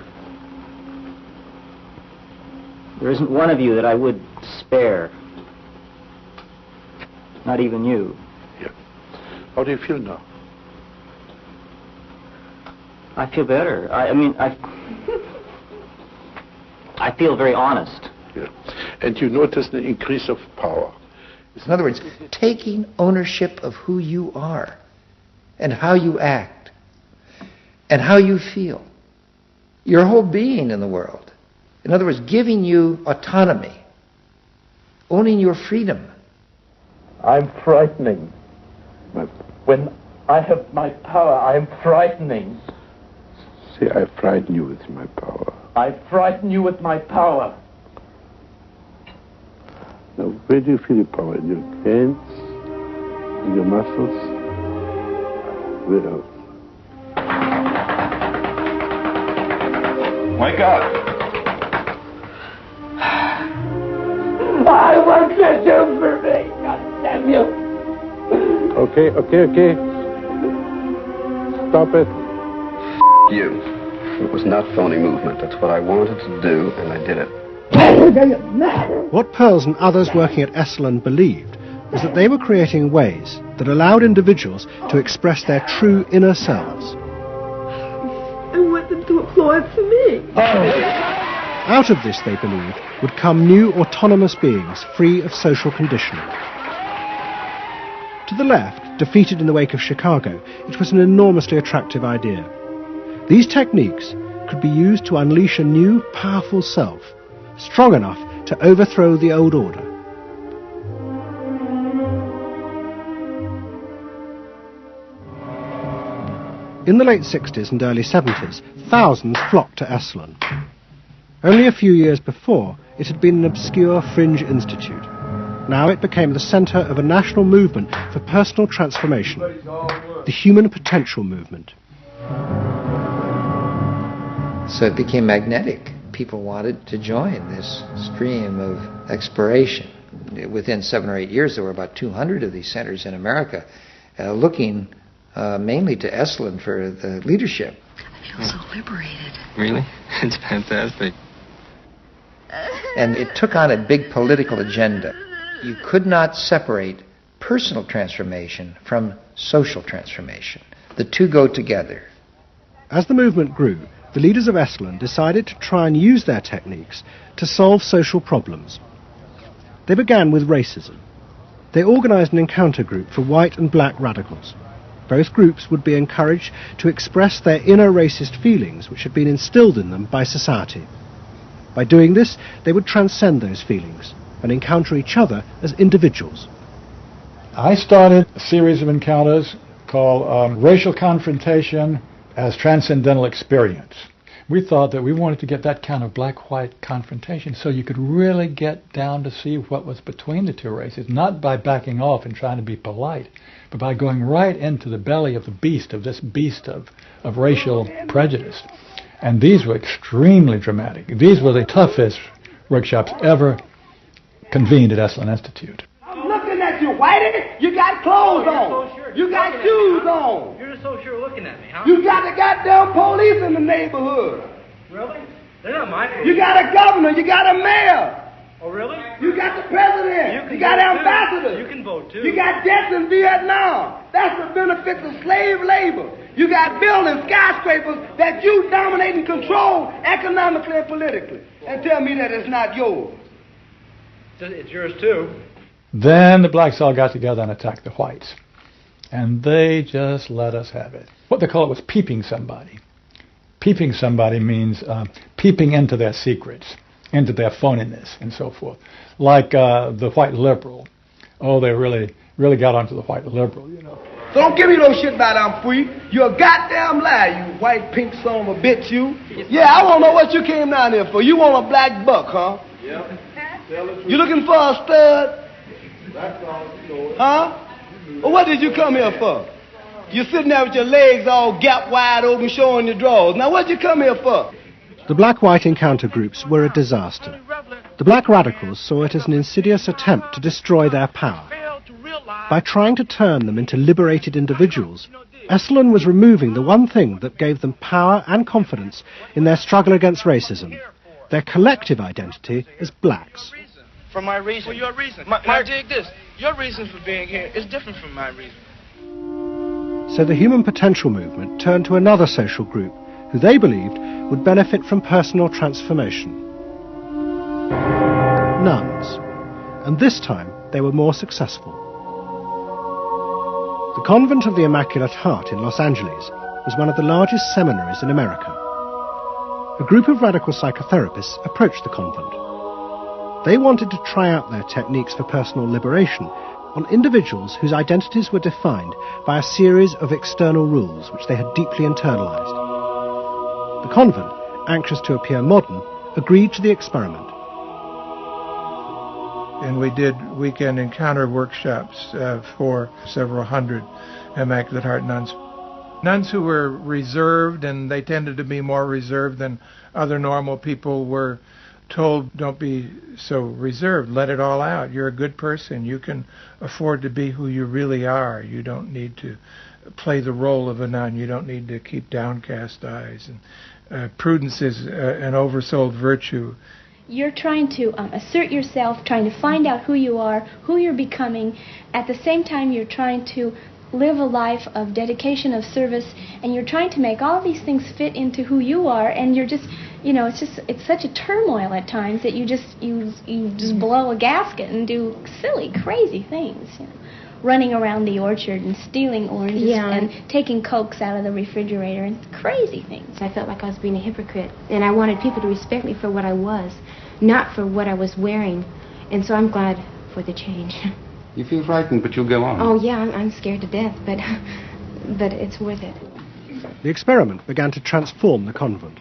There isn't one of you that I would spare. Not even you. Yeah. How do you feel now? I feel better. I feel very honest. Yeah. And you notice the increase of power. In other words, taking ownership of who you are and how you act and how you feel. Your whole being in the world. In other words, giving you autonomy, owning your freedom. I'm frightening. When I have my power, I'm frightening. Say, I frighten you with my power. I frighten you with my power. Now, where do you feel your power? In your hands? In your muscles? Where else? Wake up! I want you to for me, God damn you! Okay. Stop it. You. It was not phony movement. That's what I wanted to do, and I did it. What Pearls and others working at Esalen believed was that they were creating ways that allowed individuals to express their true inner selves. I want them to applaud for me. Out of this, they believed, would come new autonomous beings free of social conditioning. To the left, defeated in the wake of Chicago, it was an enormously attractive idea. These techniques could be used to unleash a new, powerful self, strong enough to overthrow the old order. In the late 60s and early 70s, thousands flocked to Esalen. Only a few years before, it had been an obscure fringe institute. Now it became the centre of a national movement for personal transformation, the Human Potential Movement. So it became magnetic. People wanted to join this stream of exploration. Within 7 or 8 years, there were about 200 of these centers in America, looking mainly to Esalen for the leadership. I feel so liberated. Really? It's fantastic. And it took on a big political agenda. You could not separate personal transformation from social transformation. The two go together. As the movement grew, the leaders of Esalen decided to try and use their techniques to solve social problems. They began with racism. They organised an encounter group for white and black radicals. Both groups would be encouraged to express their inner racist feelings which had been instilled in them by society. By doing this, they would transcend those feelings and encounter each other as individuals. I started a series of encounters called Racial Confrontation as Transcendental Experience. We thought that we wanted to get that kind of black-white confrontation so you could really get down to see what was between the two races, not by backing off and trying to be polite, but by going right into the belly of the beast, of this beast of racial prejudice. And these were extremely dramatic. These were the toughest workshops ever convened at Esalen Institute. I'm looking at you, Whitey. You got clothes on. You got shoes on. You're just so sure looking at me, huh? You got the goddamn police in the neighborhood. Really? They're not my police. You got a governor. You got a mayor. Oh, really? You got the president. You got ambassadors. You can vote, too. You got deaths in Vietnam. That's the benefits of slave labor. You got buildings, skyscrapers that you dominate and control economically and politically. And tell me that it's not yours. It's yours, too. Then the blacks all got together and attacked the whites. And they just let us have it. What they call it was peeping somebody. Peeping somebody means peeping into their secrets, into their phoniness, and so forth. Like the white liberal. Oh, they really got onto the white liberal, you know. So don't give me no shit about I'm free. You're a goddamn liar, you white pink son of a bitch, you. Yeah, I want to know what you came down here for. You want a black buck, huh? Yeah. You looking for a stud? That's all. Huh? Well, what did you come here for? You're sitting there with your legs all gap wide open, showing your drawers. Now, what'd you come here for? The black-white encounter groups were a disaster. The black radicals saw it as an insidious attempt to destroy their power. By trying to turn them into liberated individuals, Esalen was removing the one thing that gave them power and confidence in their struggle against racism, their collective identity as blacks. For my reason. For your reason. Now dig this. Your reason for being here is different from my reason. So the human potential movement turned to another social group who they believed would benefit from personal transformation. Nuns. And this time they were more successful. The Convent of the Immaculate Heart in Los Angeles was one of the largest seminaries in America. A group of radical psychotherapists approached the convent. They wanted to try out their techniques for personal liberation on individuals whose identities were defined by a series of external rules which they had deeply internalized. The convent, anxious to appear modern, agreed to the experiment. And we did weekend encounter workshops for several hundred Immaculate Heart nuns. Nuns who were reserved, and they tended to be more reserved than other normal people, were told, don't be so reserved, let it all out. You're a good person. You can afford to be who you really are. You don't need to play the role of a nun. You don't need to keep downcast eyes. And prudence is an oversold virtue. You're trying to assert yourself, trying to find out who you are, who you're becoming. At the same time, you're trying to live a life of dedication, of service, and you're trying to make all these things fit into who you are, and you're just, you know, it's such a turmoil at times that you just blow a gasket and do silly, crazy things, you know. Running around the orchard and stealing oranges and taking Cokes out of the refrigerator and crazy things. I felt like I was being a hypocrite, and I wanted people to respect me for what I was, not for what I was wearing. And so I'm glad for the change. You feel frightened, but you'll go on. Oh, yeah, I'm scared to death, but it's worth it. The experiment began to transform the convent.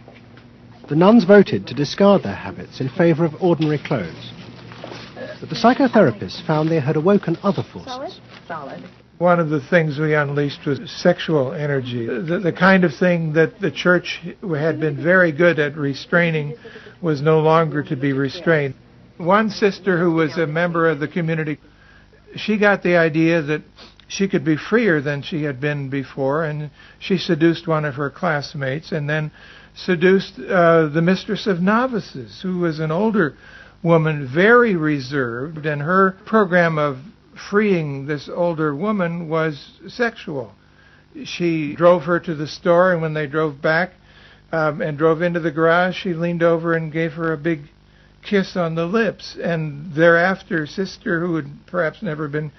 The nuns voted to discard their habits in favor of ordinary clothes. But the psychotherapists found they had awoken other forces. Solid. One of the things we unleashed was sexual energy, the kind of thing that the church had been very good at restraining was no longer to be restrained. One sister who was a member of the community, she got the idea that she could be freer than she had been before, and she seduced one of her classmates and then seduced the mistress of novices, who was an older woman, very reserved, and her program of freeing this older woman was sexual. She drove her to the store, and when they drove back and drove into the garage, she leaned over and gave her a big kiss on the lips. And thereafter, sister, who had perhaps never been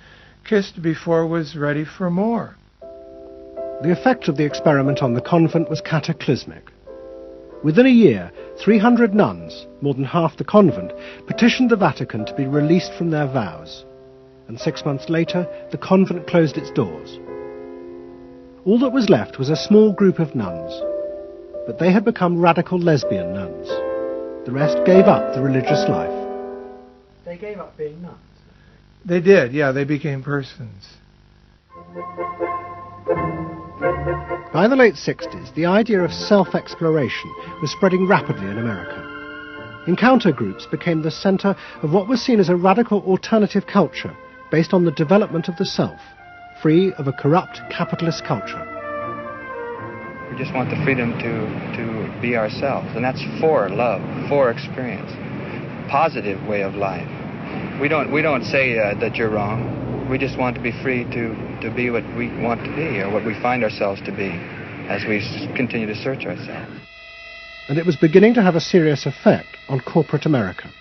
kissed before, was ready for more. The effect of the experiment on the convent was cataclysmic. Within a year, 300 nuns, more than half the convent, petitioned the Vatican to be released from their vows. And 6 months later, the convent closed its doors. All that was left was a small group of nuns, but they had become radical lesbian nuns. The rest gave up the religious life. They gave up being nuns. They did, yeah, they became persons. By the late 60s, the idea of self-exploration was spreading rapidly in America. Encounter groups became the center of what was seen as a radical alternative culture based on the development of the self, free of a corrupt capitalist culture. We just want the freedom to be ourselves, and that's for love, for experience, positive way of life. We don't say that you're wrong. We just want to be free to be what we want to be, or what we find ourselves to be, as we continue to search ourselves. And it was beginning to have a serious effect on corporate America,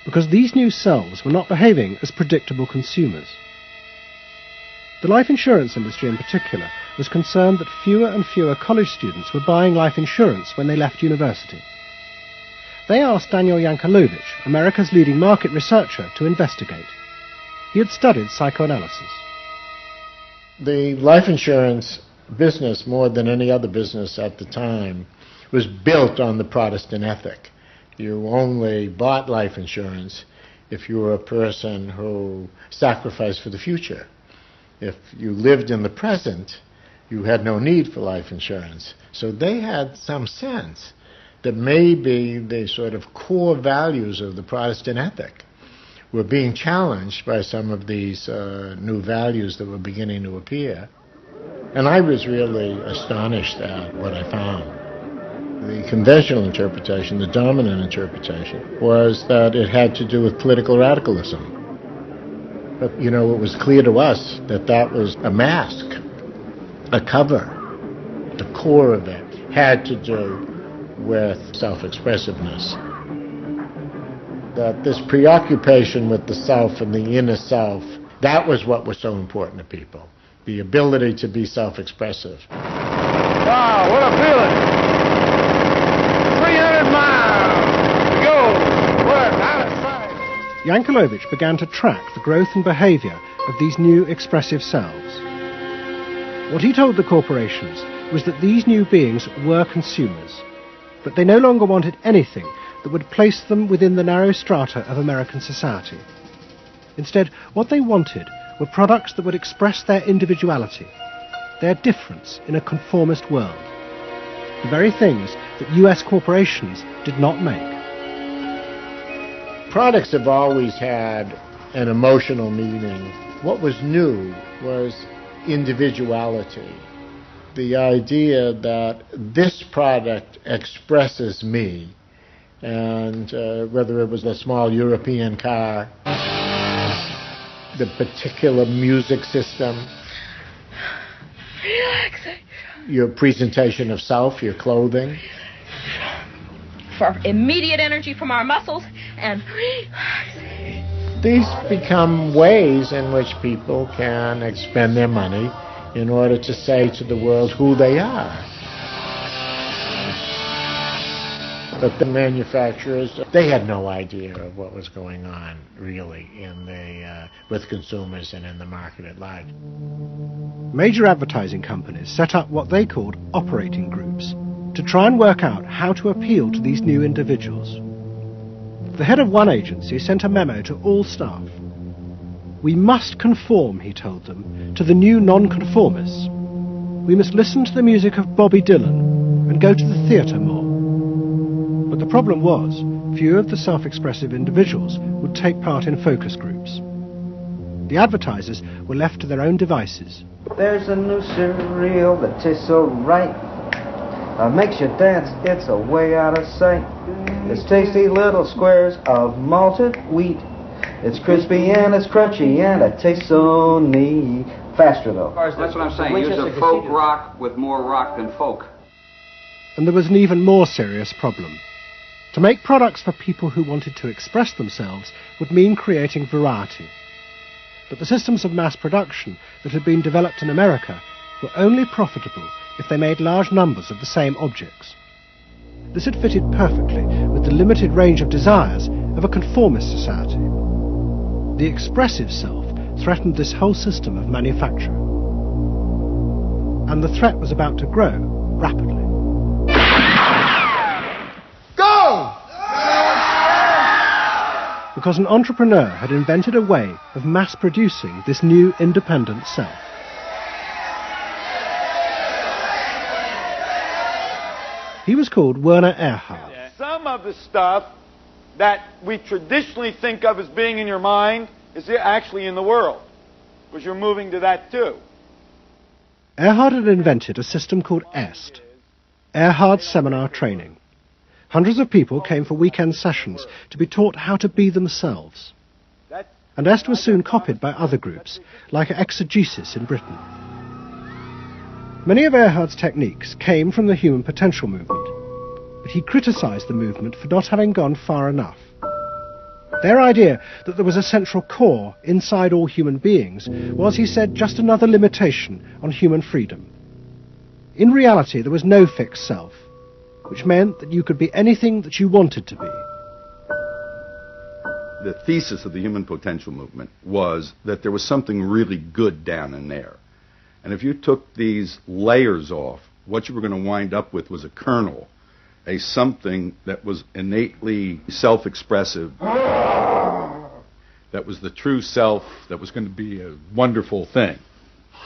because these new selves were not behaving as predictable consumers. The life insurance industry in particular was concerned that fewer and fewer college students were buying life insurance when they left university. They asked Daniel Yankelovich, America's leading market researcher, to investigate. He had studied psychoanalysis. The life insurance business, more than any other business at the time, was built on the Protestant ethic. You only bought life insurance if you were a person who sacrificed for the future. If you lived in the present, you had no need for life insurance. So they had some sense that maybe the sort of core values of the Protestant ethic were being challenged by some of these new values that were beginning to appear. And I was really astonished at what I found. The conventional interpretation, the dominant interpretation, was that it had to do with political radicalism. But, you know, it was clear to us that that was a mask, a cover. The core of it had to do with self-expressiveness. That this preoccupation with the self and the inner self, that was what was so important to people. The ability to be self-expressive. Wow, what a feeling! 300 miles to go. We're out of sight. Yankelovich began to track the growth and behavior of these new expressive selves. What he told the corporations was that these new beings were consumers, but they no longer wanted anything that would place them within the narrow strata of American society. Instead, what they wanted were products that would express their individuality, their difference in a conformist world, the very things that US corporations did not make. Products have always had an emotional meaning. What was new was individuality. The idea that this product expresses me, and whether it was a small European car, the particular music system, relaxation, your presentation of self, your clothing, for immediate energy from our muscles, and relaxation. These become ways in which people can expend their money in order to say to the world who they are. But the manufacturers, they had no idea of what was going on, really, with consumers and in the market at large. Major advertising companies set up what they called operating groups to try and work out how to appeal to these new individuals. The head of one agency sent a memo to all staff. We must conform, he told them, to the new nonconformists. We must listen to the music of Bobby Dylan and go to the theatre more. But the problem was, few of the self-expressive individuals would take part in focus groups. The advertisers were left to their own devices. There's a new cereal that tastes so right. Makes you dance, it's a way out of sight. It's tasty little squares of malted wheat. It's crispy and it's crunchy and it tastes so neat. Faster though. That's what I'm saying. Use a folk rock with more rock than folk. And there was an even more serious problem. To make products for people who wanted to express themselves would mean creating variety. But the systems of mass production that had been developed in America were only profitable if they made large numbers of the same objects. This had fitted perfectly with the limited range of desires of a conformist society. The expressive self threatened this whole system of manufacture. And the threat was about to grow rapidly. Go! Because an entrepreneur had invented a way of mass-producing this new independent self. He was called Werner Erhard. Some of the stuff that we traditionally think of as being in your mind is actually in the world, because you're moving to that too. Erhard had invented a system called EST, Erhard Seminar Training. Hundreds of people came for weekend sessions to be taught how to be themselves. And EST was soon copied by other groups, like Exegesis in Britain. Many of Erhard's techniques came from the human potential movement, but he criticised the movement for not having gone far enough. Their idea that there was a central core inside all human beings was, he said, just another limitation on human freedom. In reality, there was no fixed self, which meant that you could be anything that you wanted to be. The thesis of the human potential movement was that there was something really good down in there. And if you took these layers off, what you were going to wind up with was a kernel, a something that was innately self-expressive, that was the true self, that was going to be a wonderful thing.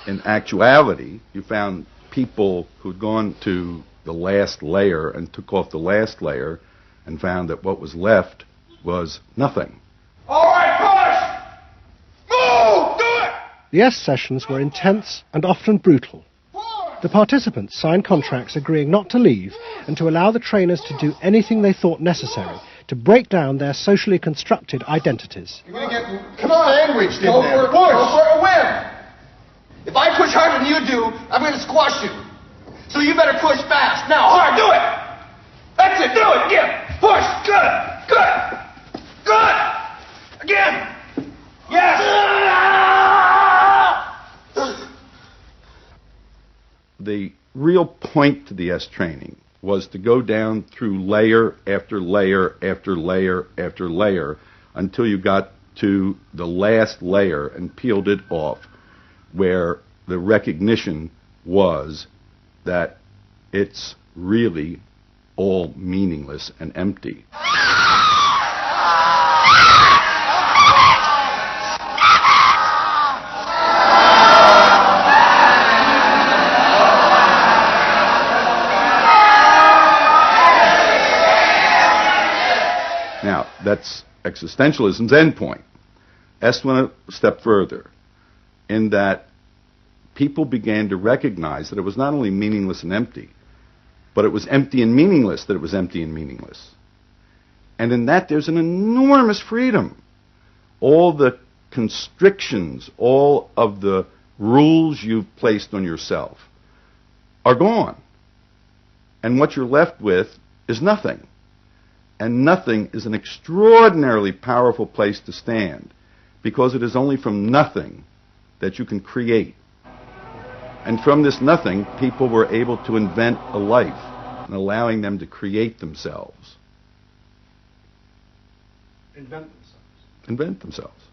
In actuality, you found people who'd gone to the last layer and took off the last layer and found that what was left was nothing. All right, push! Move! Do it! The S sessions were intense and often brutal. The participants signed contracts agreeing not to leave and to allow the trainers to do anything they thought necessary to break down their socially constructed identities. You're going to get sandwiched in there. Go for a win! If I push harder than you do, I'm going to squash you. So you better push fast. Now, hard, do it! That's it, do it, again! Push, good, good, good! Again! Yes! The real point to the S training was to go down through layer after layer after layer after layer until you got to the last layer and peeled it off, where the recognition was that it's really all meaningless and empty. Now, that's existentialism's endpoint. S went a step further in that people began to recognize that it was not only meaningless and empty, but it was empty and meaningless that it was empty and meaningless. And in that there's an enormous freedom. All the constrictions, all of the rules you've placed on yourself are gone. And what you're left with is nothing. And nothing is an extraordinarily powerful place to stand, because it is only from nothing that you can create. And from this nothing, people were able to invent a life, and allowing them to create themselves. Invent themselves. Invent themselves.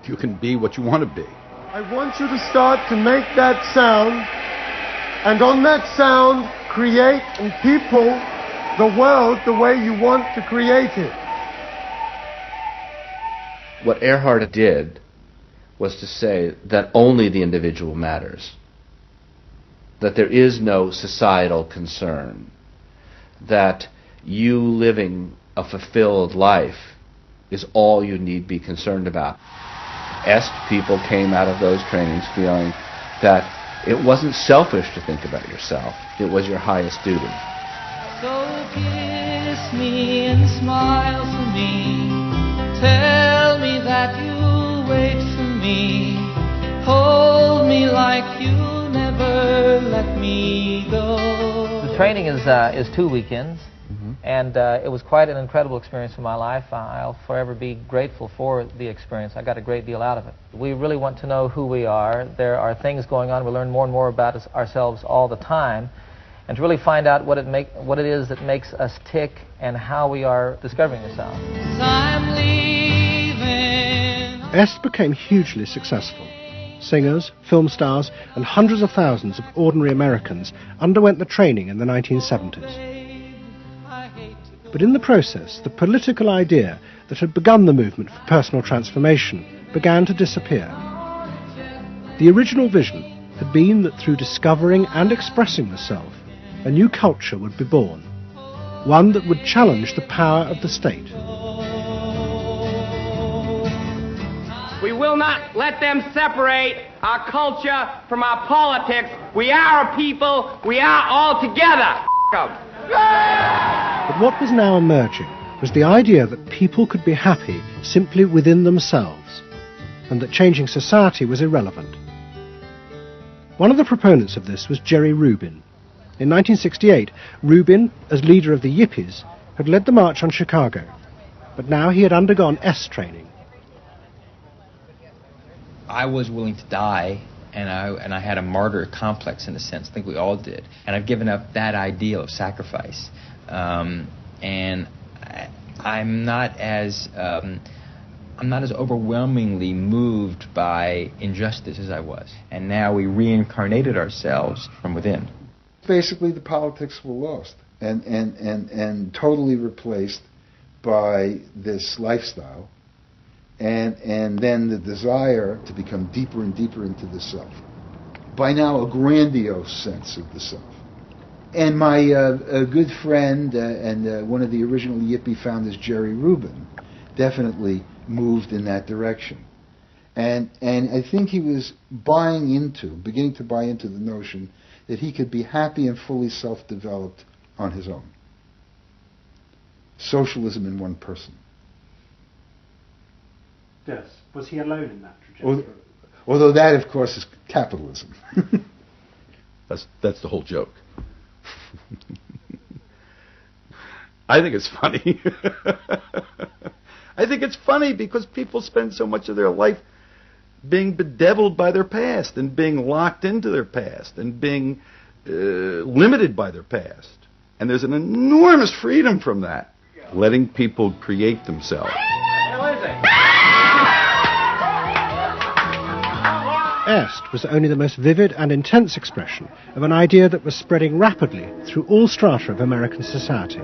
You can be what you want to be. I want you to start to make that sound, and on that sound, create and people the world the way you want to create it. What Earhart did was to say that only the individual matters, that there is no societal concern, that you living a fulfilled life is all you need be concerned about. S people came out of those trainings feeling that it wasn't selfish to think about yourself, it was your highest duty. So kiss me and smile for me, tell me that you'll wait for me, hold me like you'll never let me go. The training is 2 weekends, and it was quite an incredible experience in my life. I'll forever be grateful for the experience. I got a great deal out of it. We really want to know who we are. There are things going on. We learn more and more about ourselves all the time, and to really find out what it is that makes us tick and how we are discovering ourselves. I'm leaving. S became hugely successful. Singers, film stars, and hundreds of thousands of ordinary Americans underwent the training in the 1970s. But in the process, the political idea that had begun the movement for personal transformation began to disappear. The original vision had been that through discovering and expressing the self, a new culture would be born, one that would challenge the power of the state. We will not let them separate our culture from our politics. We are a people. We are all together. But what was now emerging was the idea that people could be happy simply within themselves, and that changing society was irrelevant. One of the proponents of this was Jerry Rubin. In 1968, Rubin, as leader of the Yippies, had led the march on Chicago. but now he had undergone S training. I was willing to die, and I had a martyr complex in a sense. I think we all did. And I've given up that ideal of sacrifice. And I'm not as overwhelmingly moved by injustice as I was. And now we reincarnated ourselves from within. Basically, the politics were lost and totally replaced by this lifestyle, and then the desire to become deeper and deeper into the self. By now, a grandiose sense of the self. And my good friend and one of the original Yippie founders, Jerry Rubin, definitely moved in that direction. And I think he was beginning to buy into the notion that he could be happy and fully self-developed on his own. Socialism in one person. Yes. Was he alone in that trajectory? Although that, of course, is capitalism. That's the whole joke. I think it's funny. I think it's funny because people spend so much of their life being bedeviled by their past and being locked into their past and being limited by their past. And there's an enormous freedom from that. Letting people create themselves. Est was only the most vivid and intense expression of an idea that was spreading rapidly through all strata of American society.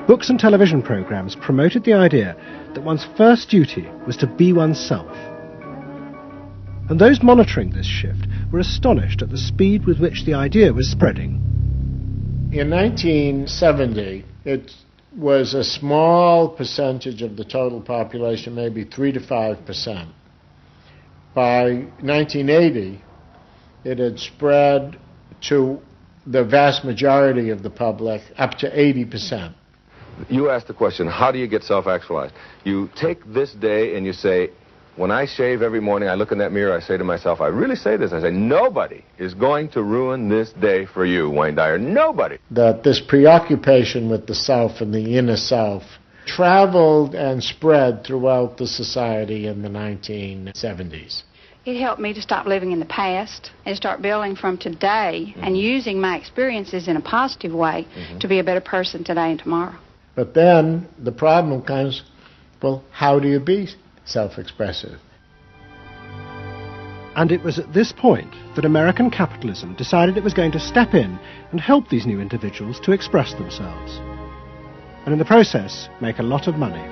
Books and television programs promoted the idea that one's first duty was to be oneself. And those monitoring this shift were astonished at the speed with which the idea was spreading. In 1970, it was a small percentage of the total population, maybe 3 to 5%. By 1980, it had spread to the vast majority of the public, up to 80%. You asked the question, how do you get self-actualized? You take this day and you say, when I shave every morning, I look in that mirror, I say to myself, I really say this, I say, nobody is going to ruin this day for you, Wayne Dyer, nobody. That this preoccupation with the self and the inner self traveled and spread throughout the society in the 1970s. It helped me to stop living in the past and start building from today and using my experiences in a positive way to be a better person today and tomorrow. But then the problem comes, well, how do you be self-expressive? And it was at this point that American capitalism decided it was going to step in and help these new individuals to express themselves, and in the process make a lot of money.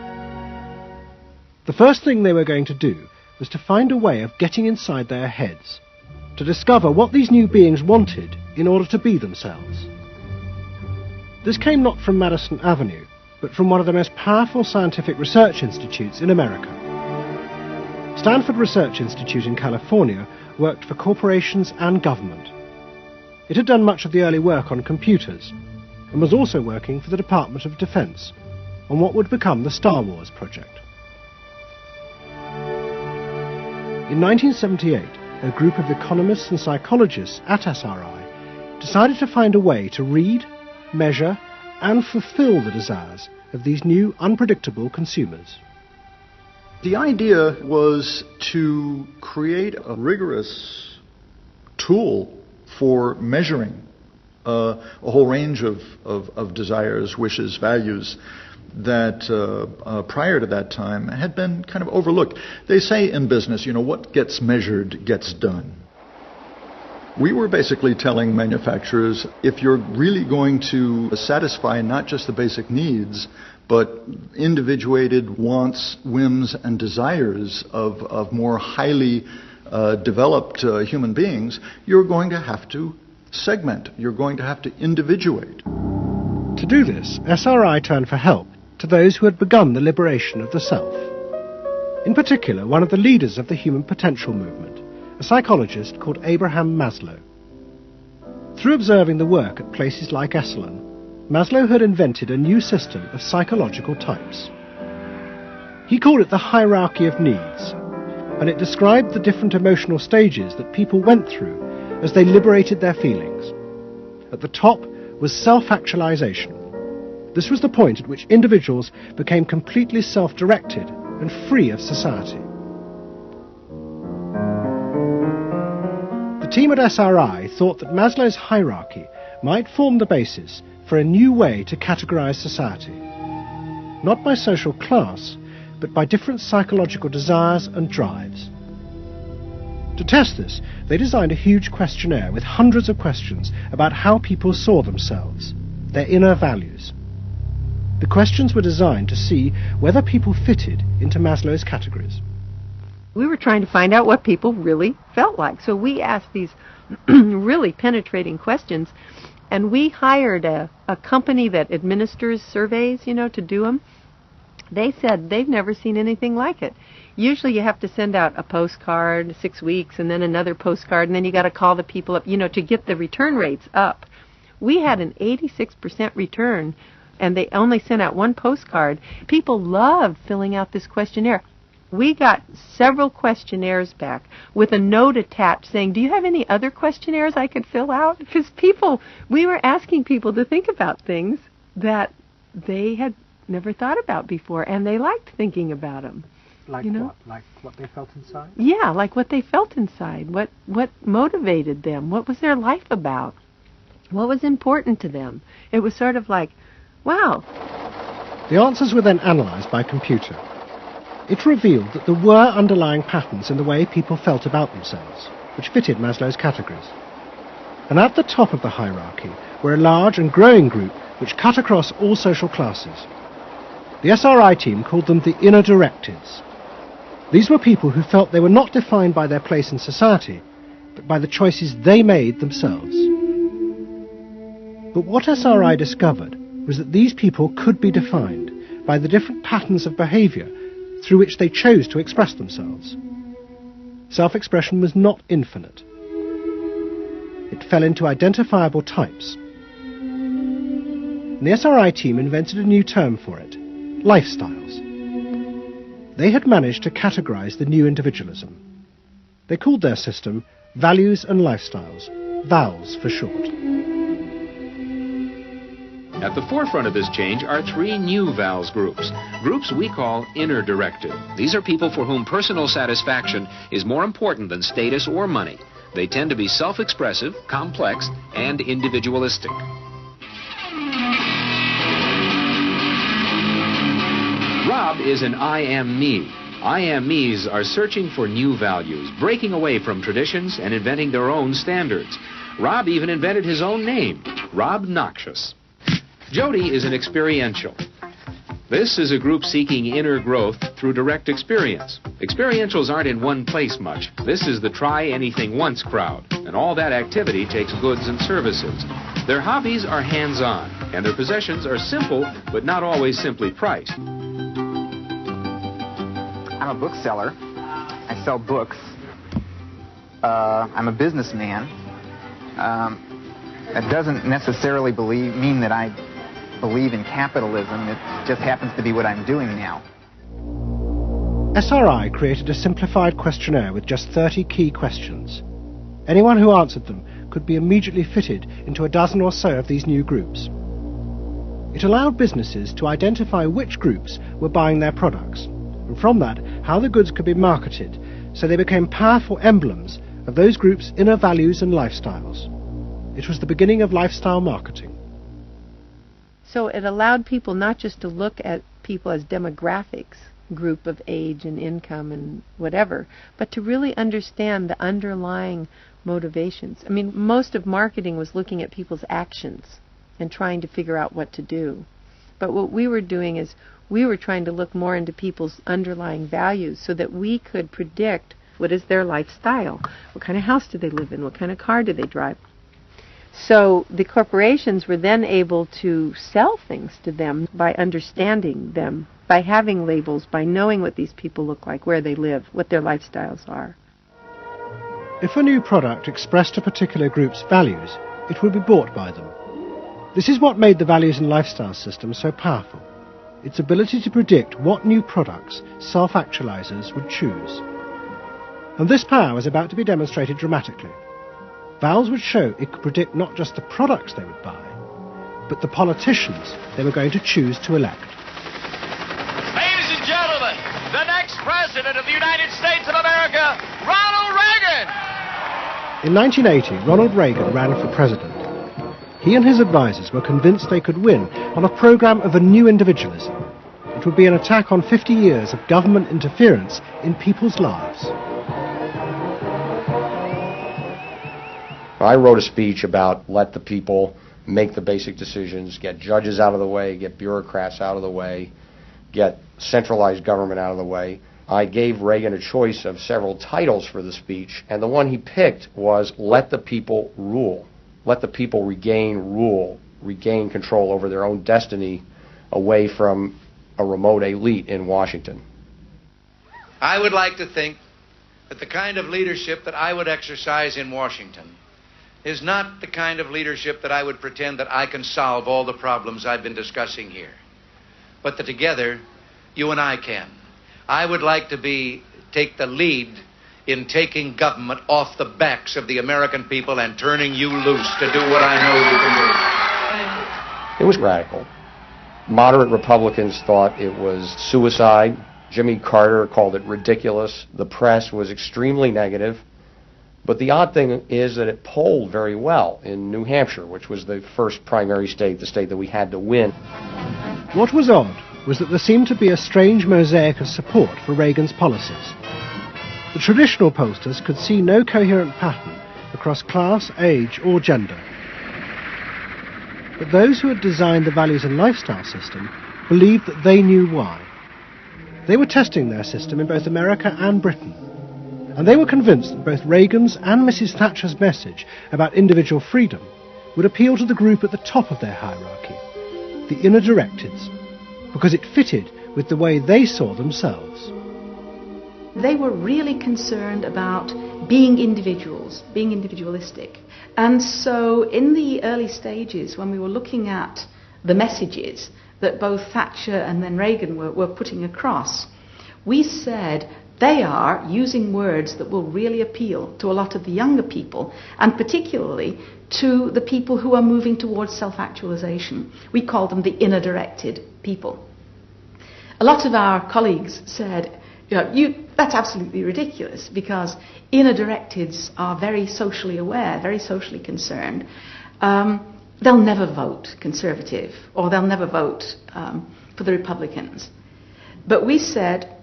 The first thing they were going to do was to find a way of getting inside their heads, to discover what these new beings wanted in order to be themselves. This came not from Madison Avenue, but from one of the most powerful scientific research institutes in America. Stanford Research Institute in California worked for corporations and government. It had done much of the early work on computers, and was also working for the Department of Defense on what would become the Star Wars project. In 1978, a group of economists and psychologists at SRI decided to find a way to read, measure, and fulfill the desires of these new, unpredictable consumers. The idea was to create a rigorous tool for measuring a whole range of desires, wishes, values that prior to that time had been kind of overlooked. They say in business, what gets measured gets done. We were basically telling manufacturers, if you're really going to satisfy not just the basic needs, but individuated wants, whims, and desires of more highly developed human beings, you're going to have to segment. You're going to have to individuate. To do this, SRI turned for help to those who had begun the liberation of the self. In particular, one of the leaders of the human potential movement, a psychologist called Abraham Maslow. Through observing the work at places like Esalen, Maslow had invented a new system of psychological types. He called it the hierarchy of needs, and it described the different emotional stages that people went through as they liberated their feelings. At the top was self-actualization, This was the point at which individuals became completely self-directed and free of society. The team at SRI thought that Maslow's hierarchy might form the basis for a new way to categorize society, not by social class, but by different psychological desires and drives. To test this, they designed a huge questionnaire with hundreds of questions about how people saw themselves, their inner values. The questions were designed to see whether people fitted into Maslow's categories. We were trying to find out what people really felt like. So we asked these really penetrating questions, and we hired a company that administers surveys, to do them. They said they've never seen anything like it. Usually you have to send out a postcard 6 weeks and then another postcard, and then you got to call the people up, to get the return rates up. We had an 86% return, and they only sent out one postcard. People loved filling out this questionnaire. We got several questionnaires back with a note attached saying, do you have any other questionnaires I could fill out? Because we were asking people to think about things that they had never thought about before, and they liked thinking about them. Like what? Like what they felt inside? Yeah, like what they felt inside. What motivated them? What was their life about? What was important to them? It was sort of like, wow. The answers were then analyzed by computer. It revealed that there were underlying patterns in the way people felt about themselves, which fitted Maslow's categories. And at the top of the hierarchy were a large and growing group which cut across all social classes. The SRI team called them the inner directives. These were people who felt they were not defined by their place in society, but by the choices they made themselves. But what SRI discovered was that these people could be defined by the different patterns of behaviour through which they chose to express themselves. Self-expression was not infinite. It fell into identifiable types. And the SRI team invented a new term for it: lifestyles. They had managed to categorize the new individualism. They called their system Values and Lifestyles, VALS for short. At the forefront of this change are 3 new VALS groups we call inner directive. These are people for whom personal satisfaction is more important than status or money. They tend to be self-expressive, complex, and individualistic. Rob is an I am me. I am me's are searching for new values, breaking away from traditions and inventing their own standards. Rob even invented his own name, Rob Noxious. Jody is an experiential. This is a group seeking inner growth through direct experience. Experientials aren't in one place much. This is the try-anything-once crowd, and all that activity takes goods and services. Their hobbies are hands-on, and their possessions are simple, but not always simply priced. I'm a bookseller. I sell books. I'm a businessman. That doesn't necessarily mean that I believe in capitalism. It just happens to be what I'm doing now. SRI created a simplified questionnaire with just 30 key questions. Anyone who answered them could be immediately fitted into a dozen or so of these new groups. It allowed businesses to identify which groups were buying their products, and from that, how the goods could be marketed, so they became powerful emblems of those groups' inner values and lifestyles. It was the beginning of lifestyle marketing. So it allowed people not just to look at people as demographics, group of age and income and whatever, but to really understand the underlying motivations. I mean, most of marketing was looking at people's actions and trying to figure out what to do. But what we were doing is we were trying to look more into people's underlying values so that we could predict what is their lifestyle, what kind of house do they live in, what kind of car do they drive. So the corporations were then able to sell things to them by understanding them, by having labels, by knowing what these people look like, where they live, what their lifestyles are. If a new product expressed a particular group's values, it would be bought by them. This is what made the values and lifestyle system so powerful. Its ability to predict what new products self-actualizers would choose. And this power was about to be demonstrated dramatically. VALS would show it could predict not just the products they would buy, but the politicians they were going to choose to elect. Ladies and gentlemen, the next President of the United States of America, Ronald Reagan! In 1980, Ronald Reagan ran for president. He and his advisers were convinced they could win on a program of a new individualism. It would be an attack on 50 years of government interference in people's lives. I wrote a speech about let the people make the basic decisions, get judges out of the way, get bureaucrats out of the way, get centralized government out of the way. I gave Reagan a choice of several titles for the speech, and the one he picked was let the people rule. Let the people regain rule, regain control over their own destiny away from a remote elite in Washington. I would like to think that the kind of leadership that I would exercise in Washington is not the kind of leadership that I would pretend that I can solve all the problems I've been discussing here, but that together you and I can. I would like to take the lead in taking government off the backs of the American people and turning you loose to do what I know you can do. It was radical. Moderate Republicans thought it was suicide. Jimmy Carter called it ridiculous. The press was extremely negative. But the odd thing is that it polled very well in New Hampshire, which was the first primary state, the state that we had to win. What was odd was that there seemed to be a strange mosaic of support for Reagan's policies. The traditional pollsters could see no coherent pattern across class, age, or gender. But those who had designed the values and lifestyle system believed that they knew why. They were testing their system in both America and Britain. And they were convinced that both Reagan's and Mrs. Thatcher's message about individual freedom would appeal to the group at the top of their hierarchy, the inner directeds, because it fitted with the way they saw themselves. They were really concerned about being individuals, being individualistic. And so in the early stages, when we were looking at the messages that both Thatcher and then Reagan were putting across, we said they are using words that will really appeal to a lot of the younger people, and particularly to the people who are moving towards self-actualization. We call them the inner-directed people. A lot of our colleagues said, that's absolutely ridiculous, because inner-directeds are very socially aware, very socially concerned. They'll never vote Conservative, or they'll never vote for the Republicans. But we said,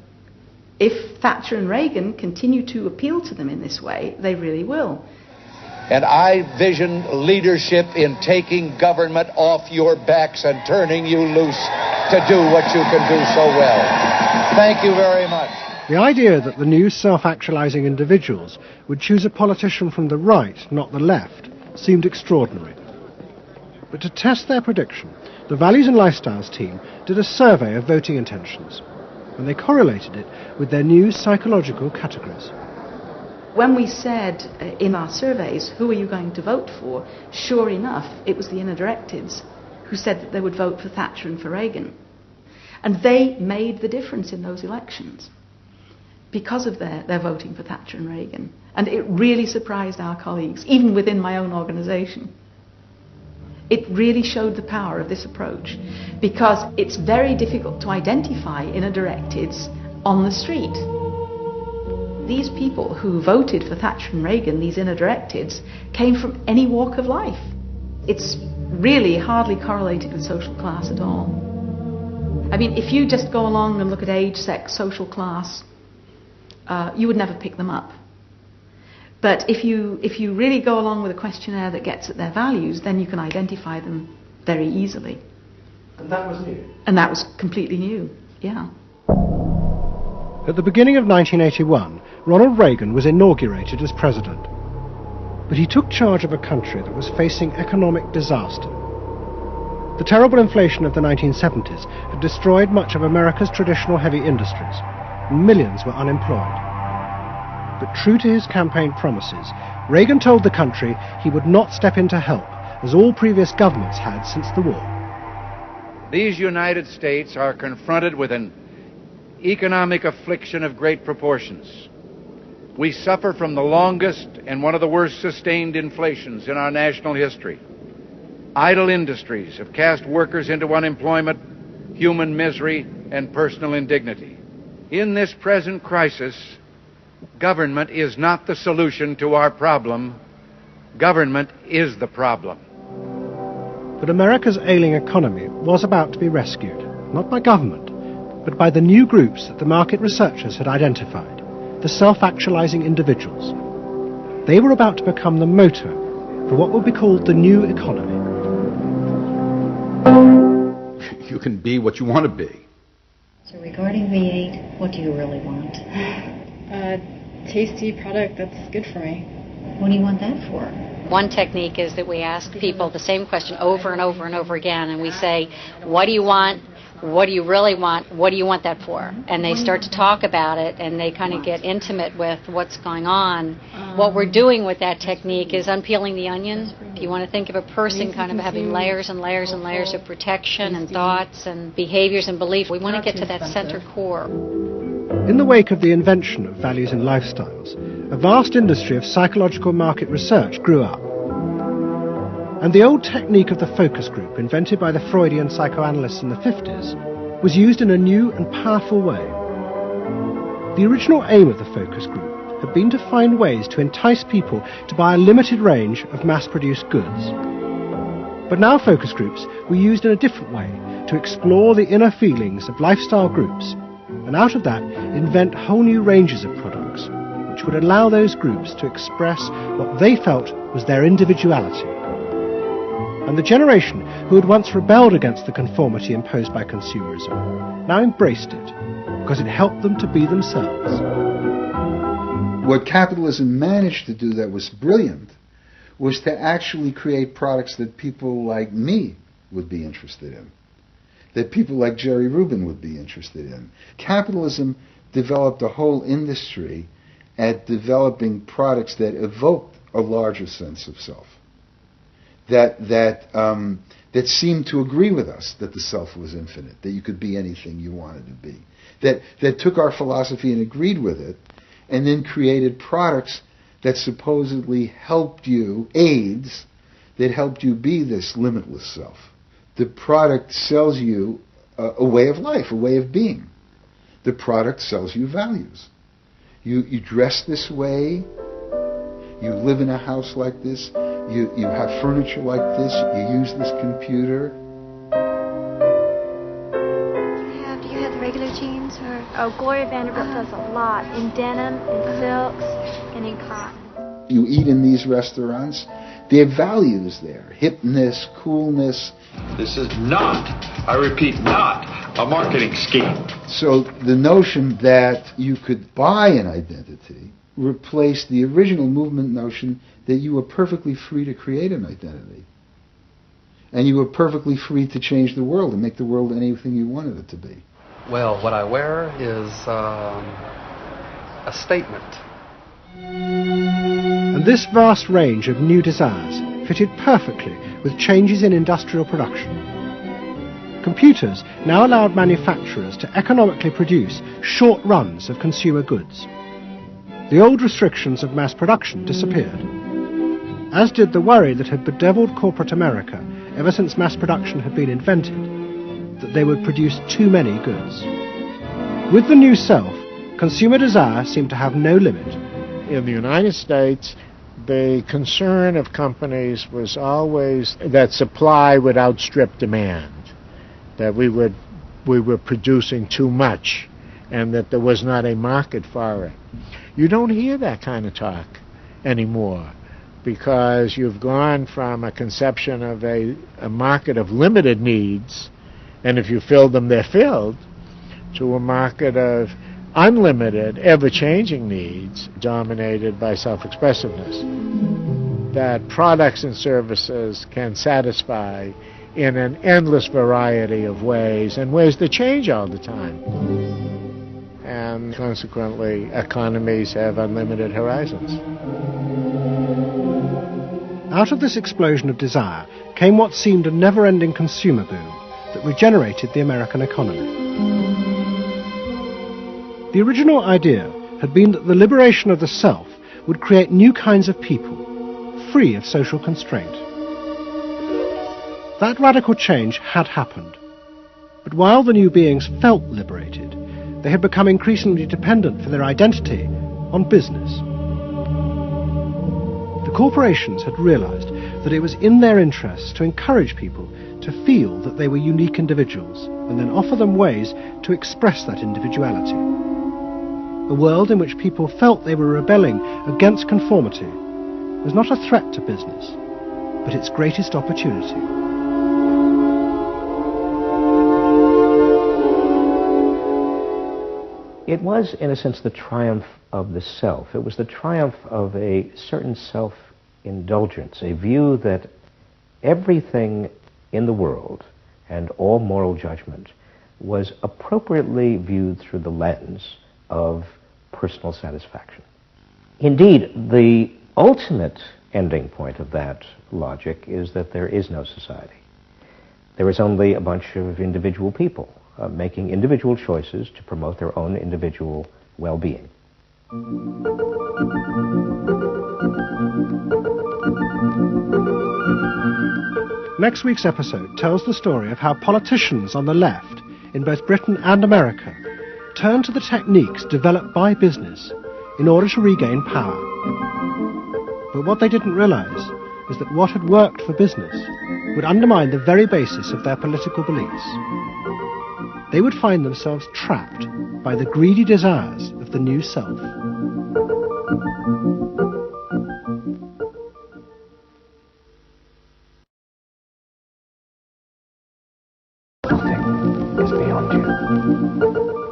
if Thatcher and Reagan continue to appeal to them in this way, they really will. And I vision leadership in taking government off your backs and turning you loose to do what you can do so well. Thank you very much. The idea that the new self-actualizing individuals would choose a politician from the right, not the left, seemed extraordinary. But to test their prediction, the Values and Lifestyles team did a survey of voting intentions, and they correlated it with their new psychological categories. When we said in our surveys, who are you going to vote for, sure enough, it was the inner directives who said that they would vote for Thatcher and for Reagan. And they made the difference in those elections because of their voting for Thatcher and Reagan. And it really surprised our colleagues, even within my own organisation. It really showed the power of this approach, because it's very difficult to identify inner directives on the street. These people who voted for Thatcher and Reagan, these inner directives, came from any walk of life. It's really hardly correlated with social class at all. I mean, if you just go along and look at age, sex, social class, you would never pick them up. But if you really go along with a questionnaire that gets at their values, then you can identify them very easily. And that was new? And that was completely new, yeah. At the beginning of 1981, Ronald Reagan was inaugurated as president. But he took charge of a country that was facing economic disaster. The terrible inflation of the 1970s had destroyed much of America's traditional heavy industries, and millions were unemployed. But true to his campaign promises, Reagan told the country he would not step in to help, as all previous governments had since the war. These United States are confronted with an economic affliction of great proportions. We suffer from the longest and one of the worst sustained inflations in our national history. Idle industries have cast workers into unemployment, human misery, and personal indignity. In this present crisis, government is not the solution to our problem. Government is the problem. But America's ailing economy was about to be rescued, not by government, but by the new groups that the market researchers had identified, the self-actualizing individuals. They were about to become the motor for what would be called the new economy. You can be what you want to be. So regarding V8, what do you really want? A tasty product that's good for me. What do you want that for? One technique is that we ask people the same question over and over and over again, and we say, what do you want? What do you really want? What do you want that for? And they start to talk about it, and they kind of get intimate with what's going on. What we're doing with that technique is unpeeling the onion. If you want to think of a person kind of having layers and layers and layers of protection and thoughts and behaviors and beliefs, we want to get to that center core. In the wake of the invention of values and lifestyles, a vast industry of psychological market research grew up. And the old technique of the focus group, invented by the Freudian psychoanalysts in the 50s, was used in a new and powerful way. The original aim of the focus group had been to find ways to entice people to buy a limited range of mass-produced goods. But now focus groups were used in a different way to explore the inner feelings of lifestyle groups, and out of that invent whole new ranges of products, which would allow those groups to express what they felt was their individuality. And the generation who had once rebelled against the conformity imposed by consumerism now embraced it because it helped them to be themselves. What capitalism managed to do that was brilliant was to actually create products that people like me would be interested in, that people like Jerry Rubin would be interested in. Capitalism developed a whole industry at developing products that evoked a larger sense of self. That seemed to agree with us that the self was infinite, that you could be anything you wanted to be, that took our philosophy and agreed with it, and then created products that supposedly helped you, aids, that helped you be this limitless self. The product sells you a way of life, a way of being. The product sells you values. You dress this way, you live in a house like this, you have furniture like this, you use this computer. Do you have the regular jeans or? Oh, Gloria Vanderbilt does a lot in denim, in silks, and in cotton. You eat in these restaurants, there are values there, hipness, coolness. This is not, I repeat, not a marketing scheme. So the notion that you could buy an identity replaced the original movement notion that you were perfectly free to create an identity. And you were perfectly free to change the world and make the world anything you wanted it to be. Well, what I wear is a statement. And this vast range of new desires fitted perfectly with changes in industrial production. Computers now allowed manufacturers to economically produce short runs of consumer goods. The old restrictions of mass production disappeared, as did the worry that had bedeviled corporate America ever since mass production had been invented, that they would produce too many goods. With the new self, consumer desire seemed to have no limit. In the United States, the concern of companies was always that supply would outstrip demand, that we were producing too much, and that there was not a market for it. You don't hear that kind of talk anymore, because you've gone from a conception of a market of limited needs, and if you fill them, they're filled, to a market of unlimited, ever-changing needs dominated by self-expressiveness that products and services can satisfy in an endless variety of ways, and ways that change all the time. And consequently, economies have unlimited horizons. Out of this explosion of desire came what seemed a never-ending consumer boom that regenerated the American economy. The original idea had been that the liberation of the self would create new kinds of people, free of social constraint. That radical change had happened. But while the new beings felt liberated, they had become increasingly dependent for their identity on business. The corporations had realized that it was in their interests to encourage people to feel that they were unique individuals and then offer them ways to express that individuality. A world in which people felt they were rebelling against conformity was not a threat to business, but its greatest opportunity. It was, in a sense, the triumph of the self. It was the triumph of a certain self-indulgence, a view that everything in the world and all moral judgment was appropriately viewed through the lens of personal satisfaction. Indeed, the ultimate ending point of that logic is that there is no society. There is only a bunch of individual people making individual choices to promote their own individual well-being. Next week's episode tells the story of how politicians on the left, in both Britain and America, turned to the techniques developed by business in order to regain power. But what they didn't realize is that what had worked for business would undermine the very basis of their political beliefs. They would find themselves trapped by the greedy desires of the new self. Nothing is beyond you.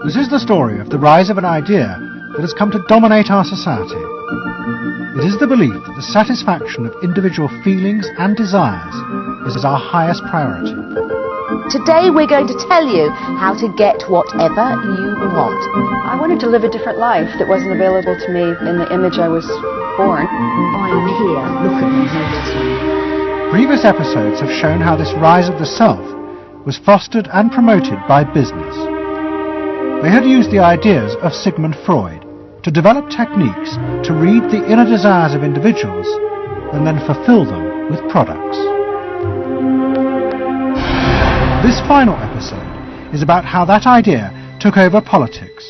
This is the story of the rise of an idea that has come to dominate our society. It is the belief that the satisfaction of individual feelings and desires is our highest priority. Today we're going to tell you how to get whatever you want. I wanted to live a different life that wasn't available to me in the image I was born. I'm here, look at me, notice me. Previous episodes have shown how this rise of the self was fostered and promoted by business. They had used the ideas of Sigmund Freud to develop techniques to read the inner desires of individuals and then fulfill them with products. This final episode is about how that idea took over politics.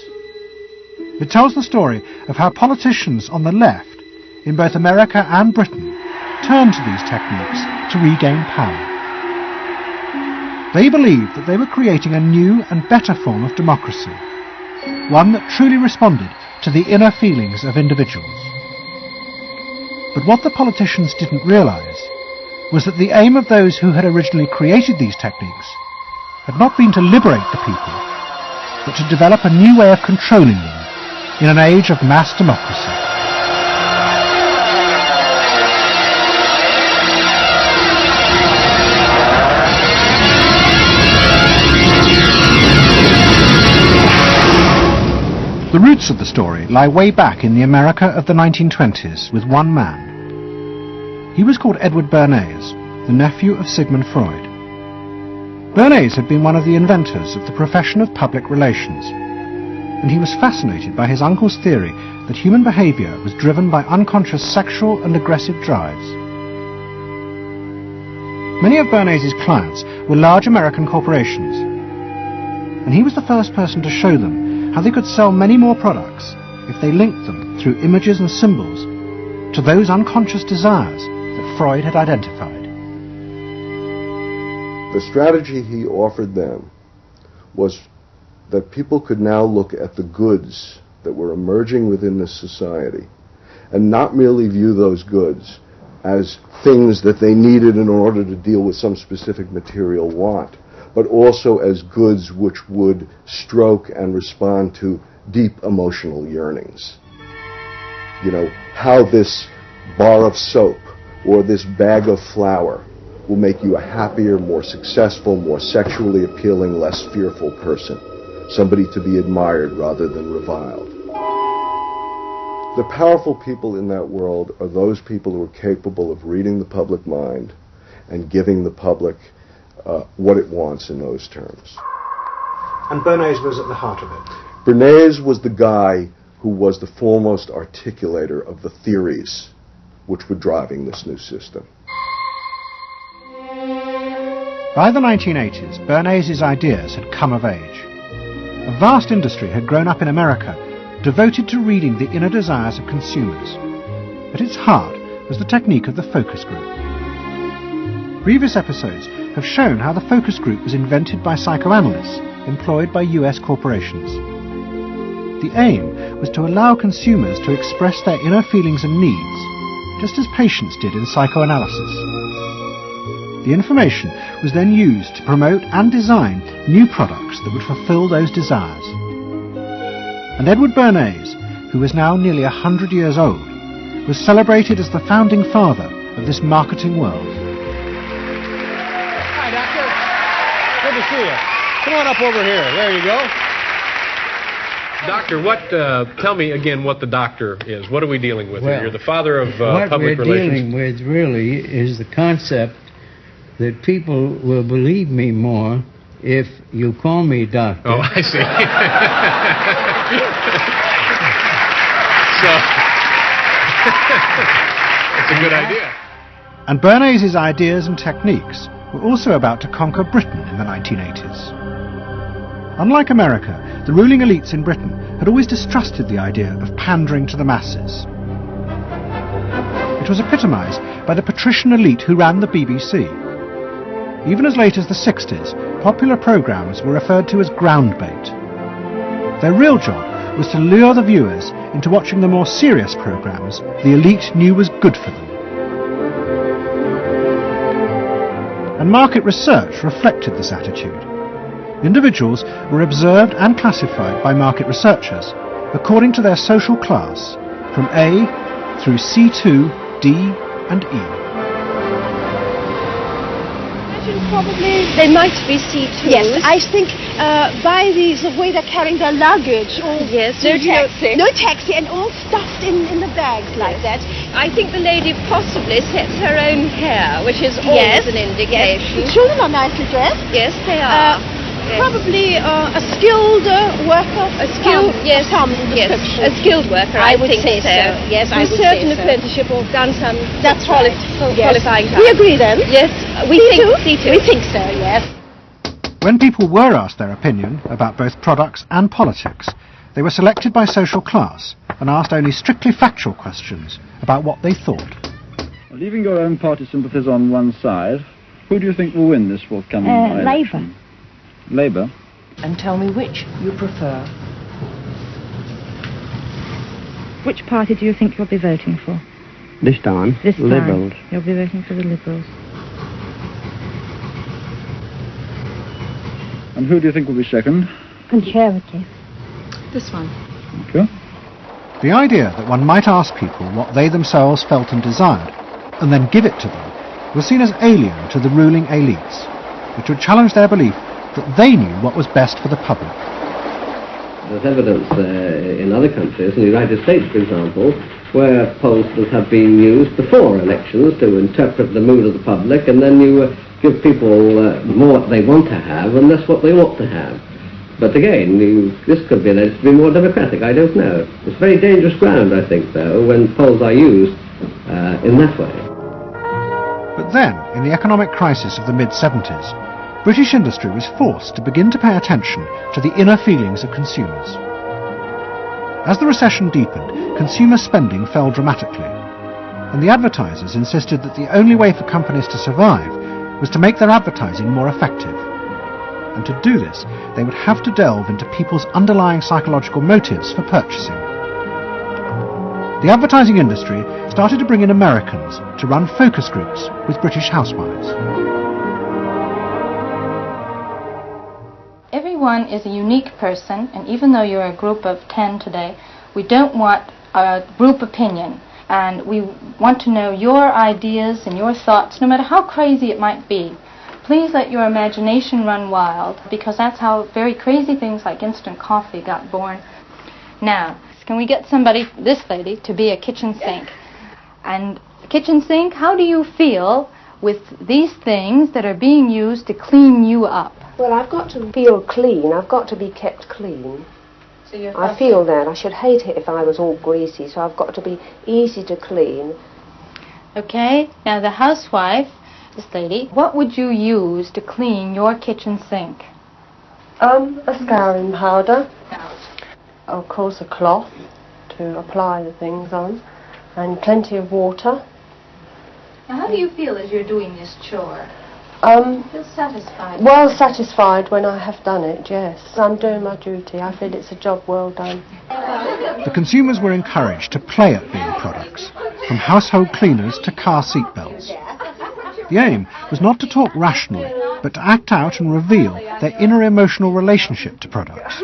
It tells the story of how politicians on the left, in both America and Britain, turned to these techniques to regain power. They believed that they were creating a new and better form of democracy, one that truly responded to the inner feelings of individuals. But what the politicians didn't realize was that the aim of those who had originally created these techniques had not been to liberate the people, but to develop a new way of controlling them in an age of mass democracy. The roots of the story lie way back in the America of the 1920s with one man. He was called Edward Bernays, the nephew of Sigmund Freud. Bernays had been one of the inventors of the profession of public relations, and he was fascinated by his uncle's theory that human behavior was driven by unconscious sexual and aggressive drives. Many of Bernays' clients were large American corporations, and he was the first person to show them how they could sell many more products if they linked them through images and symbols to those unconscious desires that Freud had identified. The strategy he offered them was that people could now look at the goods that were emerging within this society and not merely view those goods as things that they needed in order to deal with some specific material want, but also as goods which would stroke and respond to deep emotional yearnings. You know, how this bar of soap or this bag of flour will make you a happier, more successful, more sexually appealing, less fearful person. Somebody to be admired rather than reviled. The powerful people in that world are those people who are capable of reading the public mind and giving the public what it wants in those terms. And Bernays was at the heart of it. Bernays was the guy who was the foremost articulator of the theories which were driving this new system. By the 1980s, Bernays' ideas had come of age. A vast industry had grown up in America, devoted to reading the inner desires of consumers. At its heart was the technique of the focus group. Previous episodes have shown how the focus group was invented by psychoanalysts employed by US corporations. The aim was to allow consumers to express their inner feelings and needs, just as patients did in psychoanalysis. The information was then used to promote and design new products that would fulfill those desires. And Edward Bernays, who was now nearly 100 years old, was celebrated as the founding father of this marketing world. Hi, Doctor. Good to see you. Come on up over here. There you go. Doctor, tell me again what the doctor is. What are we dealing with here? You're the father of public relations. What we're dealing with really is the concept that people will believe me more if you call me doctor. Oh, I see. It's a good idea. And Bernays' ideas and techniques were also about to conquer Britain in the 1980s. Unlike America, the ruling elites in Britain had always distrusted the idea of pandering to the masses. It was epitomised by the patrician elite who ran the BBC. Even as late as the 60s, popular programmes were referred to as ground bait. Their real job was to lure the viewers into watching the more serious programmes the elite knew was good for them. And market research reflected this attitude. Individuals were observed and classified by market researchers according to their social class, from A through C2, D and E. Probably they might be C2. Yes, I think by the way they're carrying their luggage. Yes, no taxi. No taxi, and all stuffed in the bags like that. I think the lady possibly sets her own hair, which is always an indication. Yes. The children are nicely dressed. Yes, they are. Probably a skilled worker. A skilled, yes, a skilled worker. I would say so. Yes, I would say so. Certain apprenticeship or done some. That's qualifying. We agree then. Yes, we think C2. We think so. Yes. When people were asked their opinion about both products and politics, they were selected by social class and asked only strictly factual questions about what they thought. Leaving your own party sympathies on one side, who do you think will win this forthcoming election? Labour. Labour? And tell me which you prefer. Which party do you think you'll be voting for? This time, Liberals. You'll be voting for the Liberals. And who do you think will be second? Conservative. This one. Okay. The idea that one might ask people what they themselves felt and desired, and then give it to them, was seen as alien to the ruling elites, which would challenge their belief that they knew what was best for the public. There's evidence in other countries, in the United States for example, where pollsters have been used before elections to interpret the mood of the public, and then you give people more what they want to have and less what they ought to have. But again, this could be alleged to be more democratic, I don't know. It's very dangerous ground, I think, though, when polls are used in that way. But then, in the economic crisis of the mid-70s, British industry was forced to begin to pay attention to the inner feelings of consumers. As the recession deepened, consumer spending fell dramatically, and the advertisers insisted that the only way for companies to survive was to make their advertising more effective. And to do this, they would have to delve into people's underlying psychological motives for purchasing. The advertising industry started to bring in Americans to run focus groups with British housewives. Everyone is a unique person, and even though you're a group of 10 today, we don't want a group opinion. And we want to know your ideas and your thoughts, no matter how crazy it might be. Please let your imagination run wild, because that's how very crazy things like instant coffee got born. Now, can we get somebody, this lady, to be a kitchen sink? And kitchen sink, how do you feel with these things that are being used to clean you up? Well, I've got to feel clean. I've got to be kept clean. So I feel that. I should hate it if I was all greasy, so I've got to be easy to clean. Okay, now the housewife This lady. What would you use to clean your kitchen sink? A scouring powder. Of course, a cloth to apply the things on, and plenty of water. Now, how do you feel as you're doing this chore? Feel satisfied? Well satisfied when I have done it, yes. I'm doing my duty. I feel it's a job well done. The consumers were encouraged to play at being products, from household cleaners to car seat belts. The aim was not to talk rationally, but to act out and reveal their inner emotional relationship to products.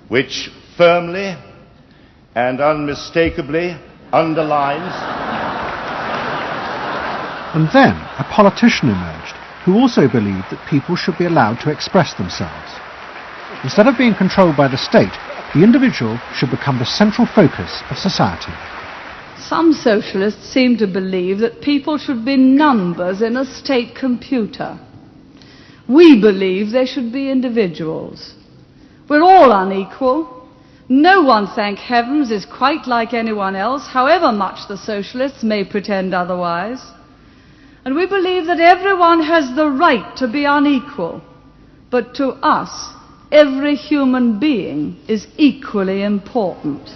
Which firmly and unmistakably underlines. And then a politician emerged who also believed that people should be allowed to express themselves. Instead of being controlled by the state, the individual should become the central focus of society. Some socialists seem to believe that people should be numbers in a state computer. We believe they should be individuals. We're all unequal. No one, thank heavens, is quite like anyone else, however much the socialists may pretend otherwise. And we believe that everyone has the right to be unequal. But to us, every human being is equally important.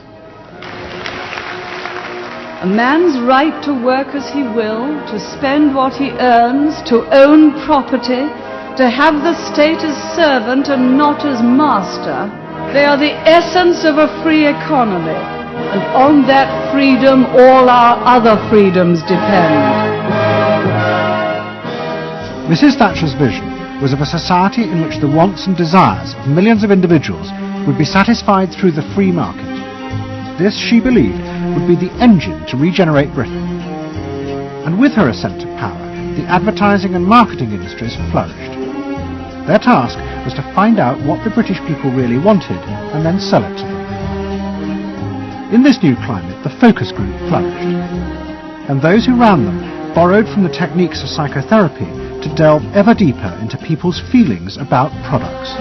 A man's right to work as he will, to spend what he earns, to own property, to have the state as servant and not as master, they are the essence of a free economy. And on that freedom, all our other freedoms depend. Mrs. Thatcher's vision was of a society in which the wants and desires of millions of individuals would be satisfied through the free market. This, she believed, would be the engine to regenerate Britain. And with her ascent to power, the advertising and marketing industries flourished. Their task was to find out what the British people really wanted and then sell it to them. In this new climate, the focus group flourished. And those who ran them borrowed from the techniques of psychotherapy to delve ever deeper into people's feelings about products.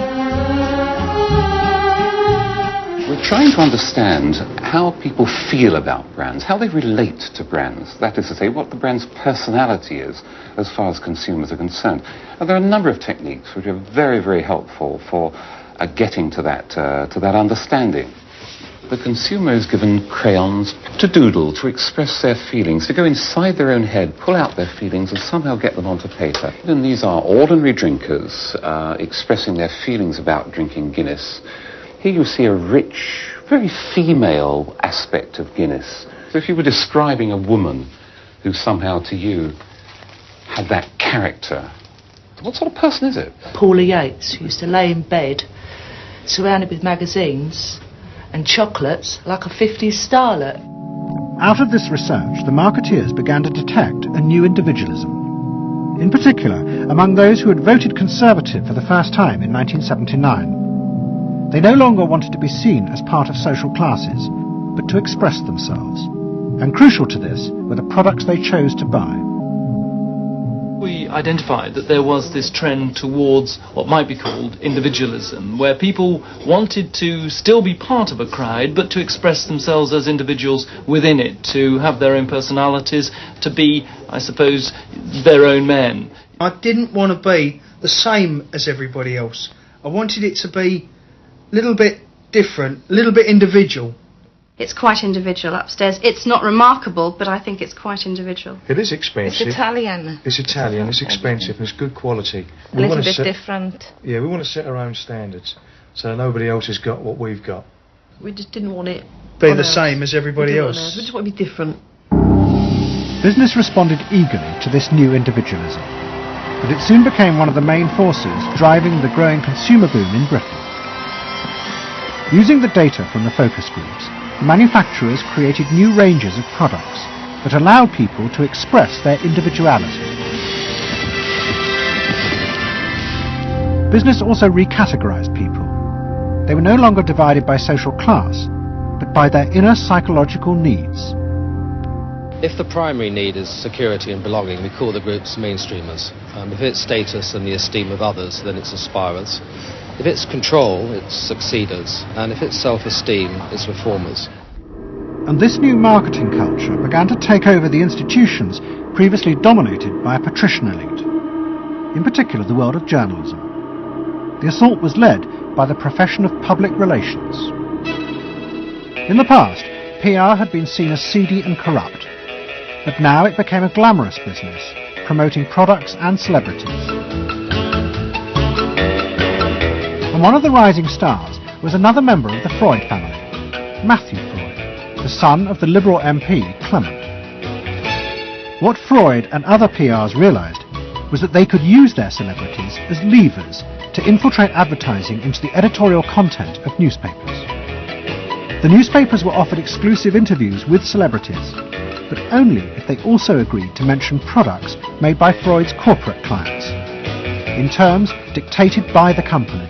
We're trying to understand how people feel about brands, how they relate to brands. That is to say, what the brand's personality is as far as consumers are concerned. And there are a number of techniques which are very, very helpful for getting to that understanding. The consumer is given crayons to doodle, to express their feelings, to go inside their own head, pull out their feelings and somehow get them onto paper. And these are ordinary drinkers expressing their feelings about drinking Guinness. Here you see a rich, very female aspect of Guinness. So if you were describing a woman who somehow to you had that character, what sort of person is it? Paula Yates, who used to lay in bed, surrounded with magazines and chocolates like a 50s starlet. Out of this research, the marketeers began to detect a new individualism. In particular, among those who had voted Conservative for the first time in 1979. They no longer wanted to be seen as part of social classes, but to express themselves. And crucial to this were the products they chose to buy. We identified that there was this trend towards what might be called individualism, where people wanted to still be part of a crowd, but to express themselves as individuals within it, to have their own personalities, to be, I suppose, their own men. I didn't want to be the same as everybody else. I wanted it to be a little bit different, a little bit individual. It's quite individual upstairs. It's not remarkable, but I think it's quite individual. It is expensive. It's Italian. It's Italian, it's expensive, it's good quality. A little bit different. Yeah, we want to set our own standards, so nobody else has got what we've got. We just didn't want it be the same as everybody else. We just want to be different. Business responded eagerly to this new individualism, but it soon became one of the main forces driving the growing consumer boom in Britain. Using the data from the focus groups, manufacturers created new ranges of products that allowed people to express their individuality. Business also recategorized people. They were no longer divided by social class, but by their inner psychological needs. If the primary need is security and belonging, we call the groups mainstreamers. If it's status and the esteem of others, then it's aspirers. If it's control, it's succeeders. And if it's self-esteem, it's reformers. And this new marketing culture began to take over the institutions previously dominated by a patrician elite, in particular the world of journalism. The assault was led by the profession of public relations. In the past, PR had been seen as seedy and corrupt, but now it became a glamorous business, promoting products and celebrities. And one of the rising stars was another member of the Freud family, Matthew Freud, the son of the Liberal MP Clement. What Freud and other PRs realised was that they could use their celebrities as levers to infiltrate advertising into the editorial content of newspapers. The newspapers were offered exclusive interviews with celebrities, but only if they also agreed to mention products made by Freud's corporate clients, in terms dictated by the company.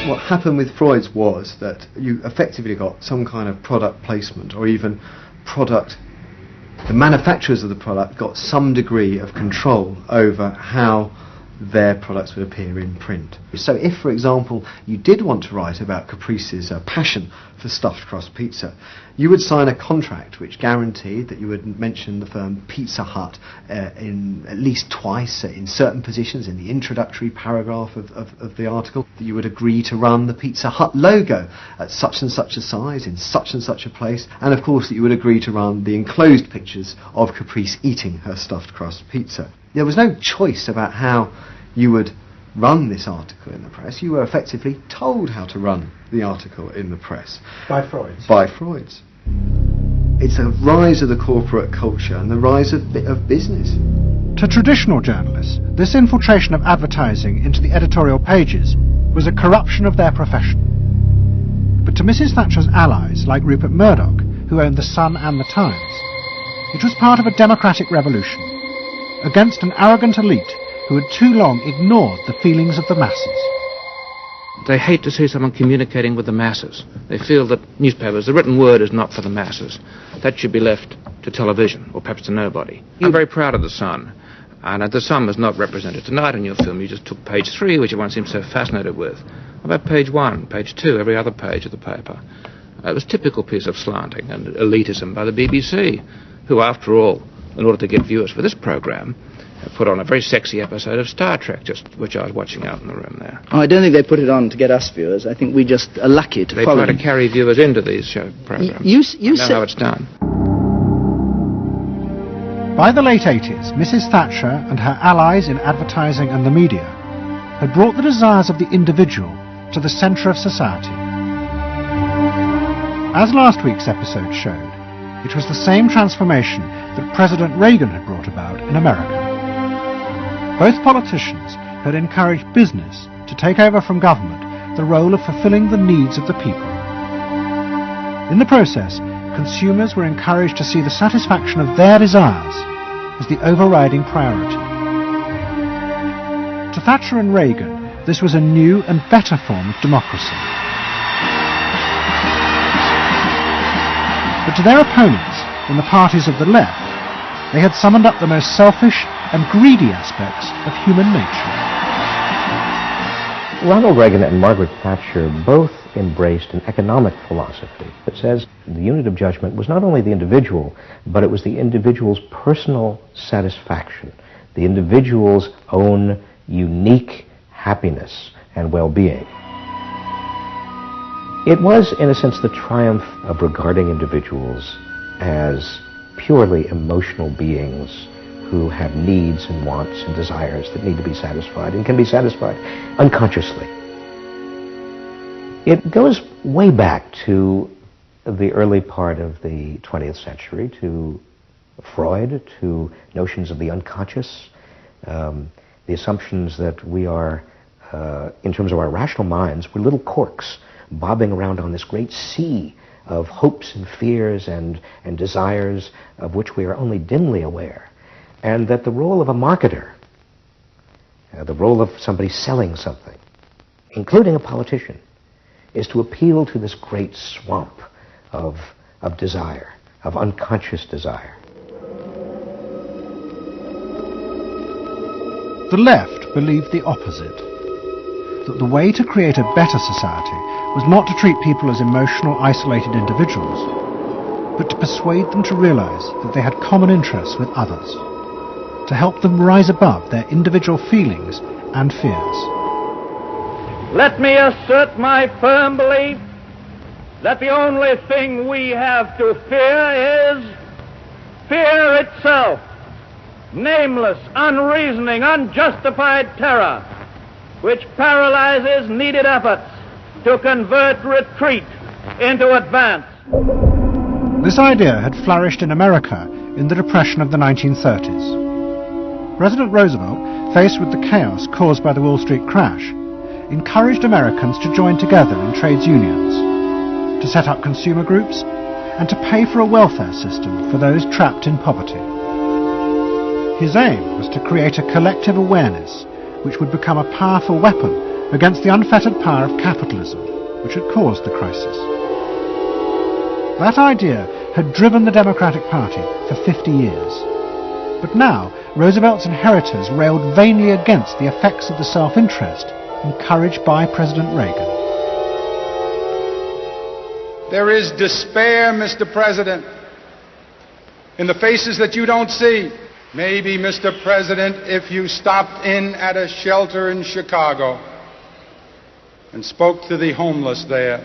What happened with Freud's was that you effectively got some kind of product placement, or even product, the manufacturers of the product got some degree of control over how their products would appear in print. So if, for example, you did want to write about Caprice's passion for stuffed crust pizza, you would sign a contract which guaranteed that you would mention the firm Pizza Hut in at least twice in certain positions in the introductory paragraph of the article, that you would agree to run the Pizza Hut logo at such and such a size in such and such a place, and of course that you would agree to run the enclosed pictures of Caprice eating her stuffed crust pizza. There was no choice about how you would run this article in the press. You were effectively told how to run the article in the press. By Freud's? By Freud's. It's a rise of the corporate culture and the rise of business. To traditional journalists, this infiltration of advertising into the editorial pages was a corruption of their profession. But to Mrs. Thatcher's allies, like Rupert Murdoch, who owned The Sun and The Times, it was part of a democratic revolution against an arrogant elite who had too long ignored the feelings of the masses. They hate to see someone communicating with the masses. They feel that newspapers, the written word is not for the masses. That should be left to television, or perhaps to nobody. I'm very proud of The Sun, and The Sun was not represented tonight in your film. You just took page 3, which everyone seems so fascinated with. How about page 1, page 2, every other page of the paper? It was a typical piece of slanting and elitism by the BBC, who, after all, in order to get viewers for this programme, put on a very sexy episode of Star Trek, which I was watching out in the room there. Oh, I don't think they put it on to get us viewers. I think we just are lucky to follow They try to carry viewers into these show programmes. You know how it's done. By the late 80s, Mrs. Thatcher and her allies in advertising and the media had brought the desires of the individual to the centre of society. As last week's episode showed, it was the same transformation that President Reagan had brought about in America. Both politicians had encouraged business to take over from government the role of fulfilling the needs of the people. In the process, consumers were encouraged to see the satisfaction of their desires as the overriding priority. To Thatcher and Reagan, this was a new and better form of democracy. But to their opponents in the parties of the left, they had summoned up the most selfish and greedy aspects of human nature. Ronald Reagan and Margaret Thatcher both embraced an economic philosophy that says the unit of judgment was not only the individual, but it was the individual's personal satisfaction, the individual's own unique happiness and well-being. It was, in a sense, the triumph of regarding individuals as purely emotional beings who have needs and wants and desires that need to be satisfied and can be satisfied unconsciously. It goes way back to the early part of the 20th century, to Freud, to notions of the unconscious, the assumptions that we are, in terms of our rational minds, we're little corks bobbing around on this great sea of hopes and fears and desires of which we are only dimly aware. And that the role of a marketer, the role of somebody selling something, including a politician, is to appeal to this great swamp of desire, of unconscious desire. The left believed the opposite, that the way to create a better society was not to treat people as emotional, isolated individuals, but to persuade them to realize that they had common interests with others, to help them rise above their individual feelings and fears. Let me assert my firm belief that the only thing we have to fear is fear itself. Nameless, unreasoning, unjustified terror, which paralyzes needed efforts to convert retreat into advance. This idea had flourished in America in the Depression of the 1930s. President Roosevelt, faced with the chaos caused by the Wall Street crash, encouraged Americans to join together in trades unions, to set up consumer groups, and to pay for a welfare system for those trapped in poverty. His aim was to create a collective awareness which would become a powerful weapon against the unfettered power of capitalism, which had caused the crisis. That idea had driven the Democratic Party for 50 years. But now, Roosevelt's inheritors railed vainly against the effects of the self-interest encouraged by President Reagan. There is despair, Mr. President, in the faces that you don't see. Maybe, Mr. President, if you stopped in at a shelter in Chicago and spoke to the homeless there.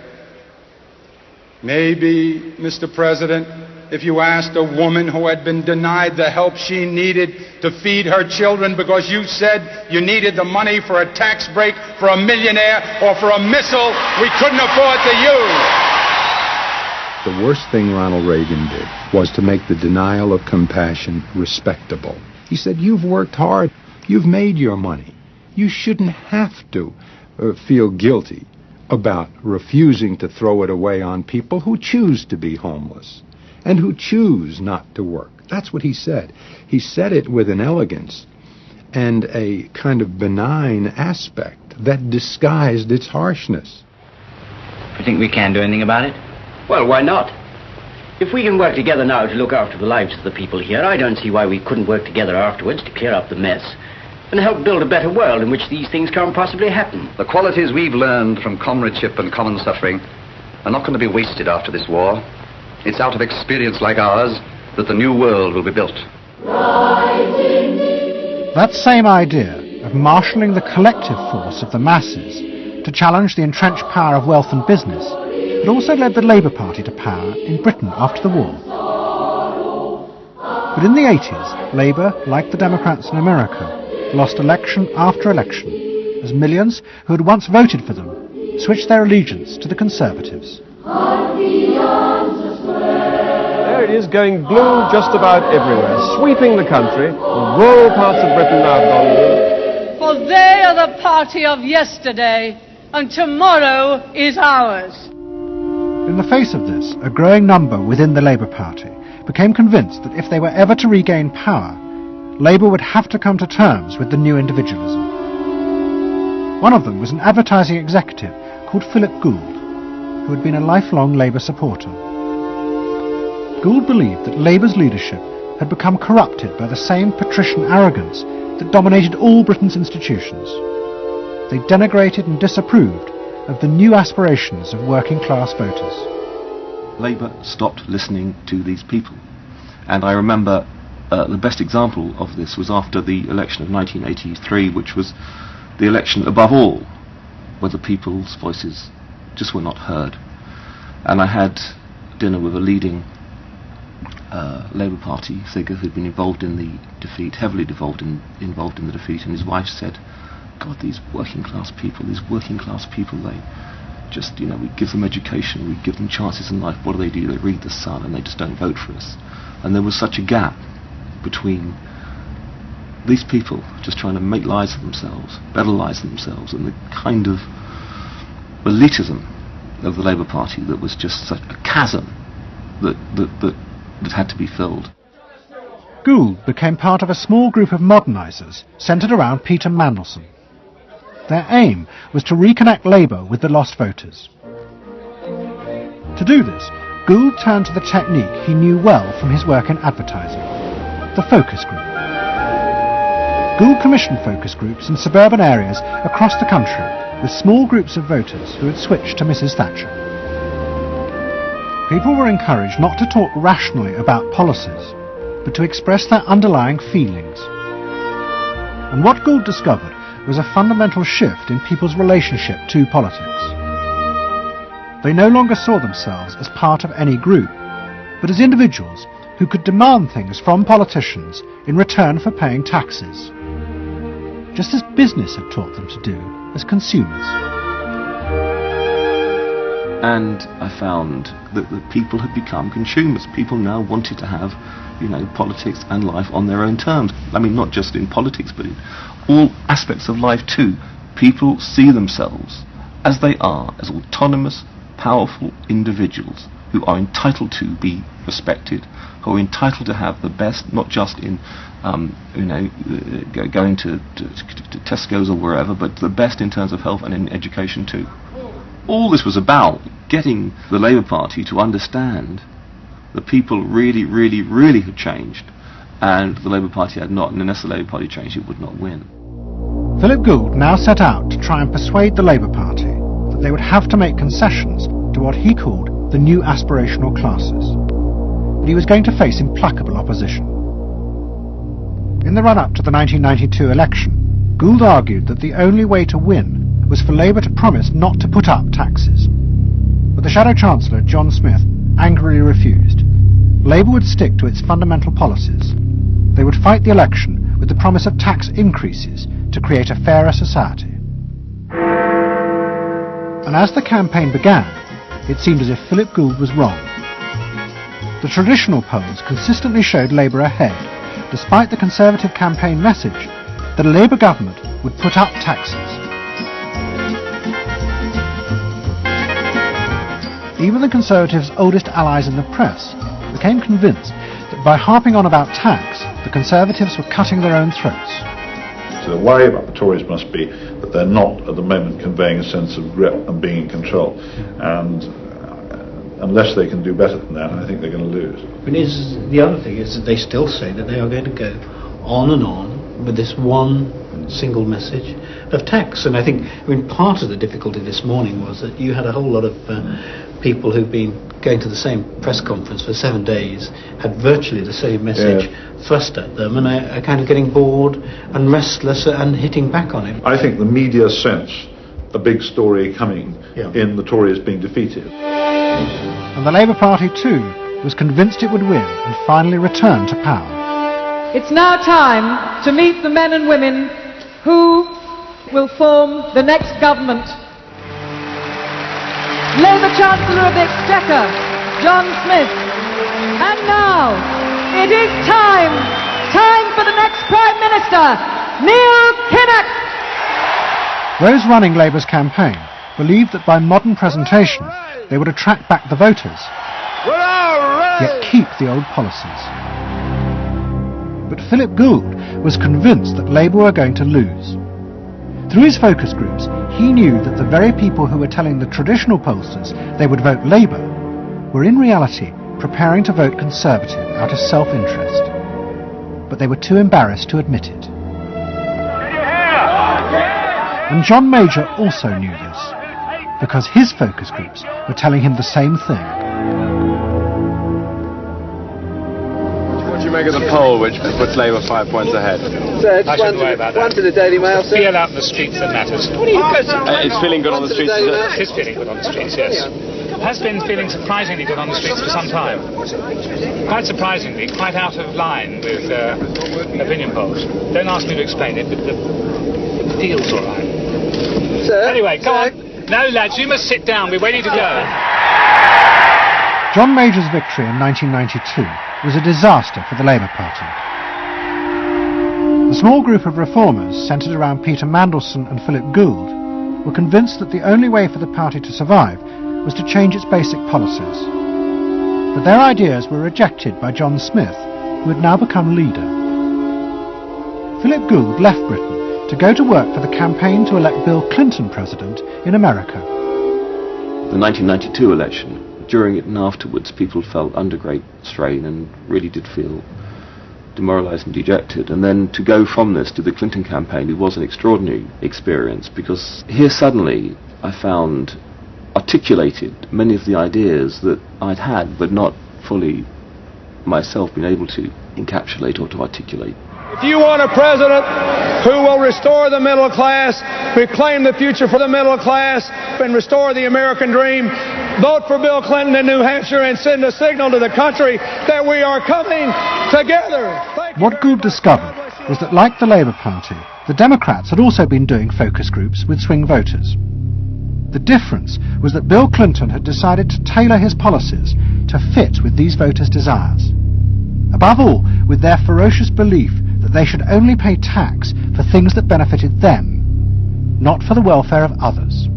Maybe, Mr. President, if you asked a woman who had been denied the help she needed to feed her children because you said you needed the money for a tax break for a millionaire or for a missile we couldn't afford to use. The worst thing Ronald Reagan did was to make the denial of compassion respectable. He said, you've worked hard, you've made your money. You shouldn't have to feel guilty about refusing to throw it away on people who choose to be homeless and who choose not to work. That's what he said. He said it with an elegance and a kind of benign aspect that disguised its harshness. You think we can do anything about it? Well, why not? If we can work together now to look after the lives of the people here, I don't see why we couldn't work together afterwards to clear up the mess and help build a better world in which these things can't possibly happen. The qualities we've learned from comradeship and common suffering are not going to be wasted after this war. It's out of experience like ours that the new world will be built. That same idea of marshalling the collective force of the masses to challenge the entrenched power of wealth and business had also led the Labour Party to power in Britain after the war. But in the 80s, Labour, like the Democrats in America, lost election after election as millions who had once voted for them switched their allegiance to the Conservatives. There it is, going blue just about everywhere, sweeping the country. The rural parts of Britain now have gone blue. For they are the party of yesterday, and tomorrow is ours. In the face of this, a growing number within the Labour Party became convinced that if they were ever to regain power, Labour would have to come to terms with the new individualism. One of them was an advertising executive called Philip Gould, who had been a lifelong Labour supporter. Gould believed that Labour's leadership had become corrupted by the same patrician arrogance that dominated all Britain's institutions. They denigrated and disapproved of the new aspirations of working-class voters. Labour stopped listening to these people. And I remember the best example of this was after the election of 1983, which was the election above all where the people's voices just were not heard. And I had dinner with a leading Labour Party figure who'd been involved in the defeat, heavily involved in the defeat, and his wife said, God, these working class people, they just, we give them education, we give them chances in life, what do? They read the Sun and they just don't vote for us. And there was such a gap between these people just trying to make lives for themselves, better lives for themselves, and the kind of elitism of the Labour Party that was just such a chasm that had to be filled. Gould became part of a small group of modernisers centred around Peter Mandelson. Their aim was to reconnect Labour with the lost voters. To do this, Gould turned to the technique he knew well from his work in advertising, the focus group. Gould commissioned focus groups in suburban areas across the country with small groups of voters who had switched to Mrs. Thatcher. People were encouraged not to talk rationally about policies, but to express their underlying feelings. And what Gould discovered was a fundamental shift in people's relationship to politics. They no longer saw themselves as part of any group, but as individuals who could demand things from politicians in return for paying taxes, just as business had taught them to do as consumers. And I found that the people had become consumers. People now wanted to have, politics and life on their own terms. I mean, not just in politics, but in all aspects of life too. People see themselves as they are, as autonomous, powerful individuals who are entitled to be respected, who are entitled to have the best, not just in, going to Tesco's or wherever, but the best in terms of health and in education too. All this was about getting the Labour Party to understand that people really, really, really had changed, and the Labour Party had not, and unless the Labour Party changed, it would not win. Philip Gould now set out to try and persuade the Labour Party that they would have to make concessions to what he called the new aspirational classes. But he was going to face implacable opposition. In the run-up to the 1992 election, Gould argued that the only way to win was for Labour to promise not to put up taxes. But the Shadow Chancellor, John Smith, angrily refused. Labour would stick to its fundamental policies. They would fight the election with the promise of tax increases to create a fairer society. And as the campaign began, it seemed as if Philip Gould was wrong. The traditional polls consistently showed Labour ahead, despite the Conservative campaign message that a Labour government would put up taxes. Even the Conservatives' oldest allies in the press became convinced that by harping on about tax, the Conservatives were cutting their own throats. So the worry about the Tories must be that they're not at the moment conveying a sense of grip and being in control, and unless they can do better than that, I think they're going to lose. But the other thing is that they still say that they are going to go on and on with this one single message of tax. And I think, part of the difficulty this morning was that you had a whole lot of people who've been going to the same press conference for 7 days, had virtually the same message thrust at them, and are kind of getting bored and restless and hitting back on it. I think the media sense a big story coming in the Tories being defeated. And the Labour Party too was convinced it would win and finally return to power. It's now time to meet the men and women who will form the next government. Labour Chancellor of the Exchequer, John Smith. And now, it is time for the next Prime Minister, Neil Kinnock. Those running Labour's campaign believed that by modern presentation they would attract back the voters, yet keep the old policies. But Philip Gould was convinced that Labour were going to lose. Through his focus groups, he knew that the very people who were telling the traditional pollsters they would vote Labour were in reality preparing to vote Conservative out of self-interest. But they were too embarrassed to admit it. And John Major also knew this, because his focus groups were telling him the same thing. What do you make of the poll which puts Labour 5 points ahead? Sir, I shouldn't worry about that. One to the Daily Mail, sir. Feel out in the streets that matters. It's feeling good on the streets, is it? It is feeling good on the streets, yes. It has been feeling surprisingly good on the streets for some time. Quite surprisingly, quite out of line with opinion polls. Don't ask me to explain it, but the feel's all right. Sir? Anyway, go on. No, lads, you must sit down. We're ready to go. John Major's victory in 1992 was a disaster for the Labour Party. The small group of reformers centred around Peter Mandelson and Philip Gould were convinced that the only way for the party to survive was to change its basic policies. But their ideas were rejected by John Smith, who had now become leader. Philip Gould left Britain to go to work for the campaign to elect Bill Clinton president in America. The 1992 election, during it and afterwards, people felt under great strain and really did feel demoralised and dejected. And then to go from this to the Clinton campaign, it was an extraordinary experience, because here suddenly I found articulated many of the ideas that I'd had, but not fully myself been able to encapsulate or to articulate. If you want a president who will restore the middle class, reclaim the future for the middle class, and restore the American dream, vote for Bill Clinton in New Hampshire and send a signal to the country that we are coming together. What Gould discovered was that, like the Labour Party, the Democrats had also been doing focus groups with swing voters. The difference was that Bill Clinton had decided to tailor his policies to fit with these voters' desires. Above all, with their ferocious belief that they should only pay tax for things that benefited them, not for the welfare of others.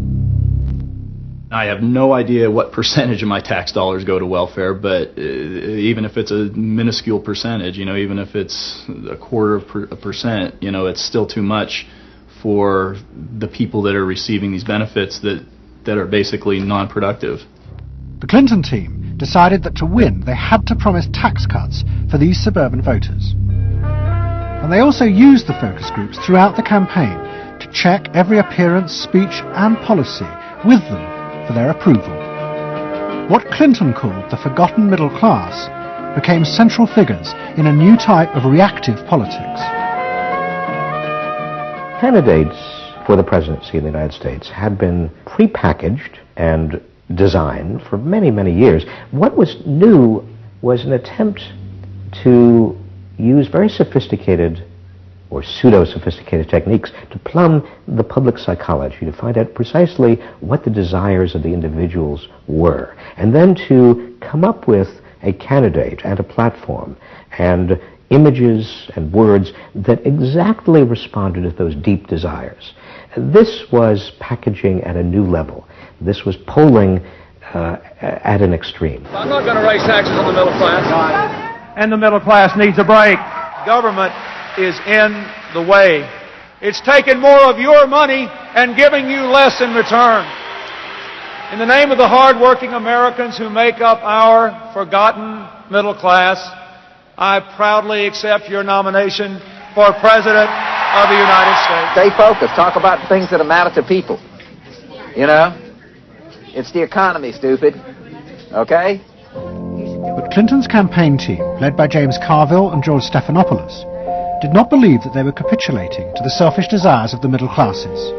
I have no idea what percentage of my tax dollars go to welfare, but even if it's a minuscule percentage, even if it's 0.25%, it's still too much for the people that are receiving these benefits that are basically non-productive. The Clinton team decided that to win they had to promise tax cuts for these suburban voters. And they also used the focus groups throughout the campaign to check every appearance, speech and policy with them for their approval. What Clinton called the forgotten middle class became central figures in a new type of reactive politics. Candidates for the presidency of the United States had been prepackaged and designed for many, many years. What was new was an attempt to use very sophisticated or pseudo-sophisticated techniques to plumb the public psychology, to find out precisely what the desires of the individuals were, and then to come up with a candidate and a platform and images and words that exactly responded to those deep desires. This was packaging at a new level. This was polling at an extreme. I'm not going to raise taxes on the middle class. And the middle class needs a break. Government is in the way. It's taking more of your money and giving you less in return. In the name of the hard-working Americans who make up our forgotten middle class, I proudly accept your nomination for President of the United States. Stay focused. Talk about things that matter to people. It's the economy, stupid. Okay? But Clinton's campaign team, led by James Carville and George Stephanopoulos, did not believe that they were capitulating to the selfish desires of the middle classes.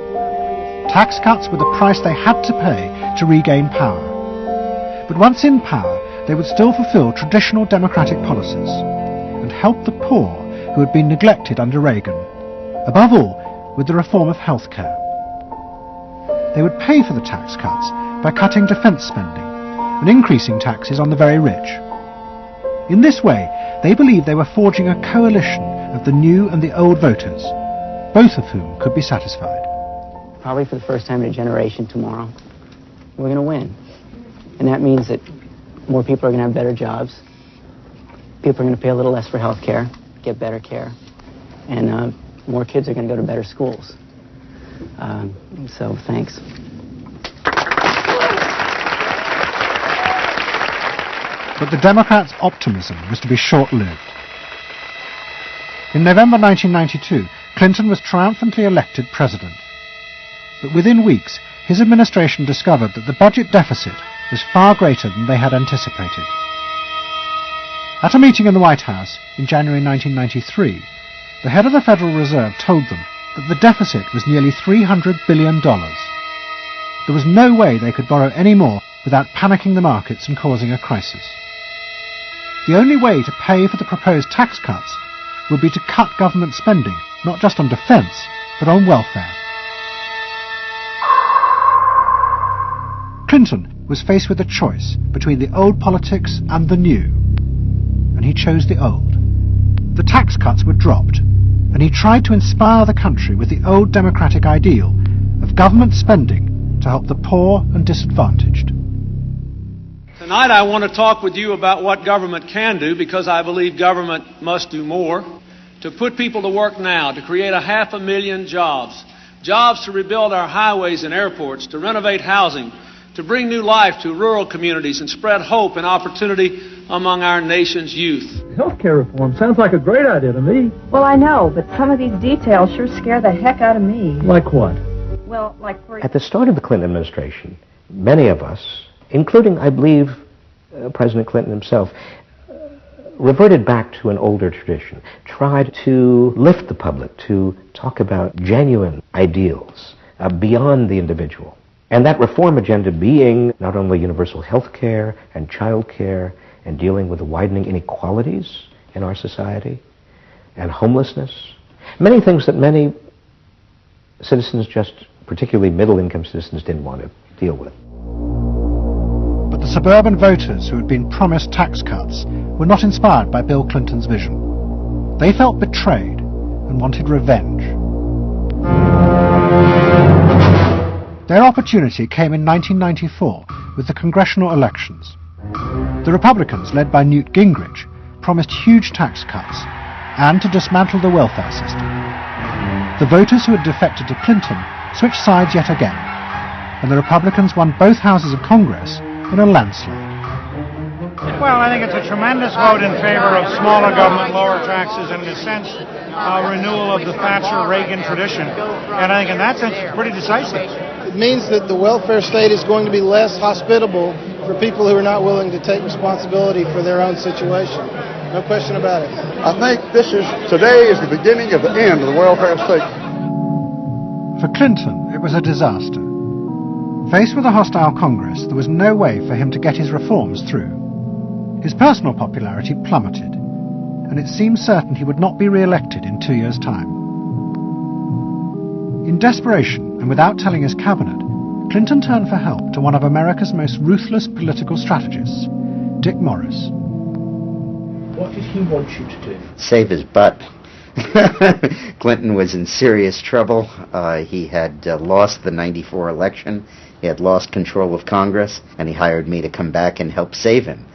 Tax cuts were the price they had to pay to regain power. But once in power, they would still fulfill traditional democratic policies and help the poor who had been neglected under Reagan, above all with the reform of health care. They would pay for the tax cuts by cutting defence spending and increasing taxes on the very rich. In this way, they believed they were forging a coalition of the new and the old voters, both of whom could be satisfied. Probably for the first time in a generation tomorrow, we're going to win. And that means that more people are going to have better jobs. People are going to pay a little less for health care, get better care. And more kids are going to go to better schools. So thanks. But the Democrats' optimism was to be short-lived. In November 1992, Clinton was triumphantly elected president. But within weeks, his administration discovered that the budget deficit was far greater than they had anticipated. At a meeting in the White House in January 1993, the head of the Federal Reserve told them that the deficit was nearly $300 billion. There was no way they could borrow any more without panicking the markets and causing a crisis. The only way to pay for the proposed tax cuts would be to cut government spending, not just on defence, but on welfare. Clinton was faced with a choice between the old politics and the new, and he chose the old. The tax cuts were dropped, and he tried to inspire the country with the old democratic ideal of government spending to help the poor and disadvantaged. Tonight I want to talk with you about what government can do, because I believe government must do more. To put people to work now, to create 500,000 jobs. Jobs to rebuild our highways and airports, to renovate housing, to bring new life to rural communities and spread hope and opportunity among our nation's youth. Healthcare reform sounds like a great idea to me. Well, I know, but some of these details sure scare the heck out of me. Like what? Well, like for... At the start of the Clinton administration, many of us, including, I believe, President Clinton himself, reverted back to an older tradition, tried to lift the public, to talk about genuine ideals beyond the individual. And that reform agenda being not only universal health care and child care and dealing with the widening inequalities in our society and homelessness, many things that many citizens, just particularly middle-income citizens, didn't want to deal with. But the suburban voters who had been promised tax cuts were not inspired by Bill Clinton's vision. They felt betrayed and wanted revenge. Their opportunity came in 1994 with the congressional elections. The Republicans, led by Newt Gingrich, promised huge tax cuts and to dismantle the welfare system. The voters who had defected to Clinton switched sides yet again, and the Republicans won both houses of Congress in a landslide. Well, I think it's a tremendous vote in favor of smaller government, lower taxes, and in a sense, a renewal of the Thatcher-Reagan tradition. And I think in that sense, it's pretty decisive. It means that the welfare state is going to be less hospitable for people who are not willing to take responsibility for their own situation. No question about it. I think today is the beginning of the end of the welfare state. For Clinton, it was a disaster. Faced with a hostile Congress, there was no way for him to get his reforms through. His personal popularity plummeted, and it seemed certain he would not be re-elected in 2 years' time. In desperation, and without telling his cabinet, Clinton turned for help to one of America's most ruthless political strategists, Dick Morris. What did he want you to do? Save his butt. Clinton was in serious trouble. He had lost the '94 election. He had lost control of Congress, and he hired me to come back and help save him.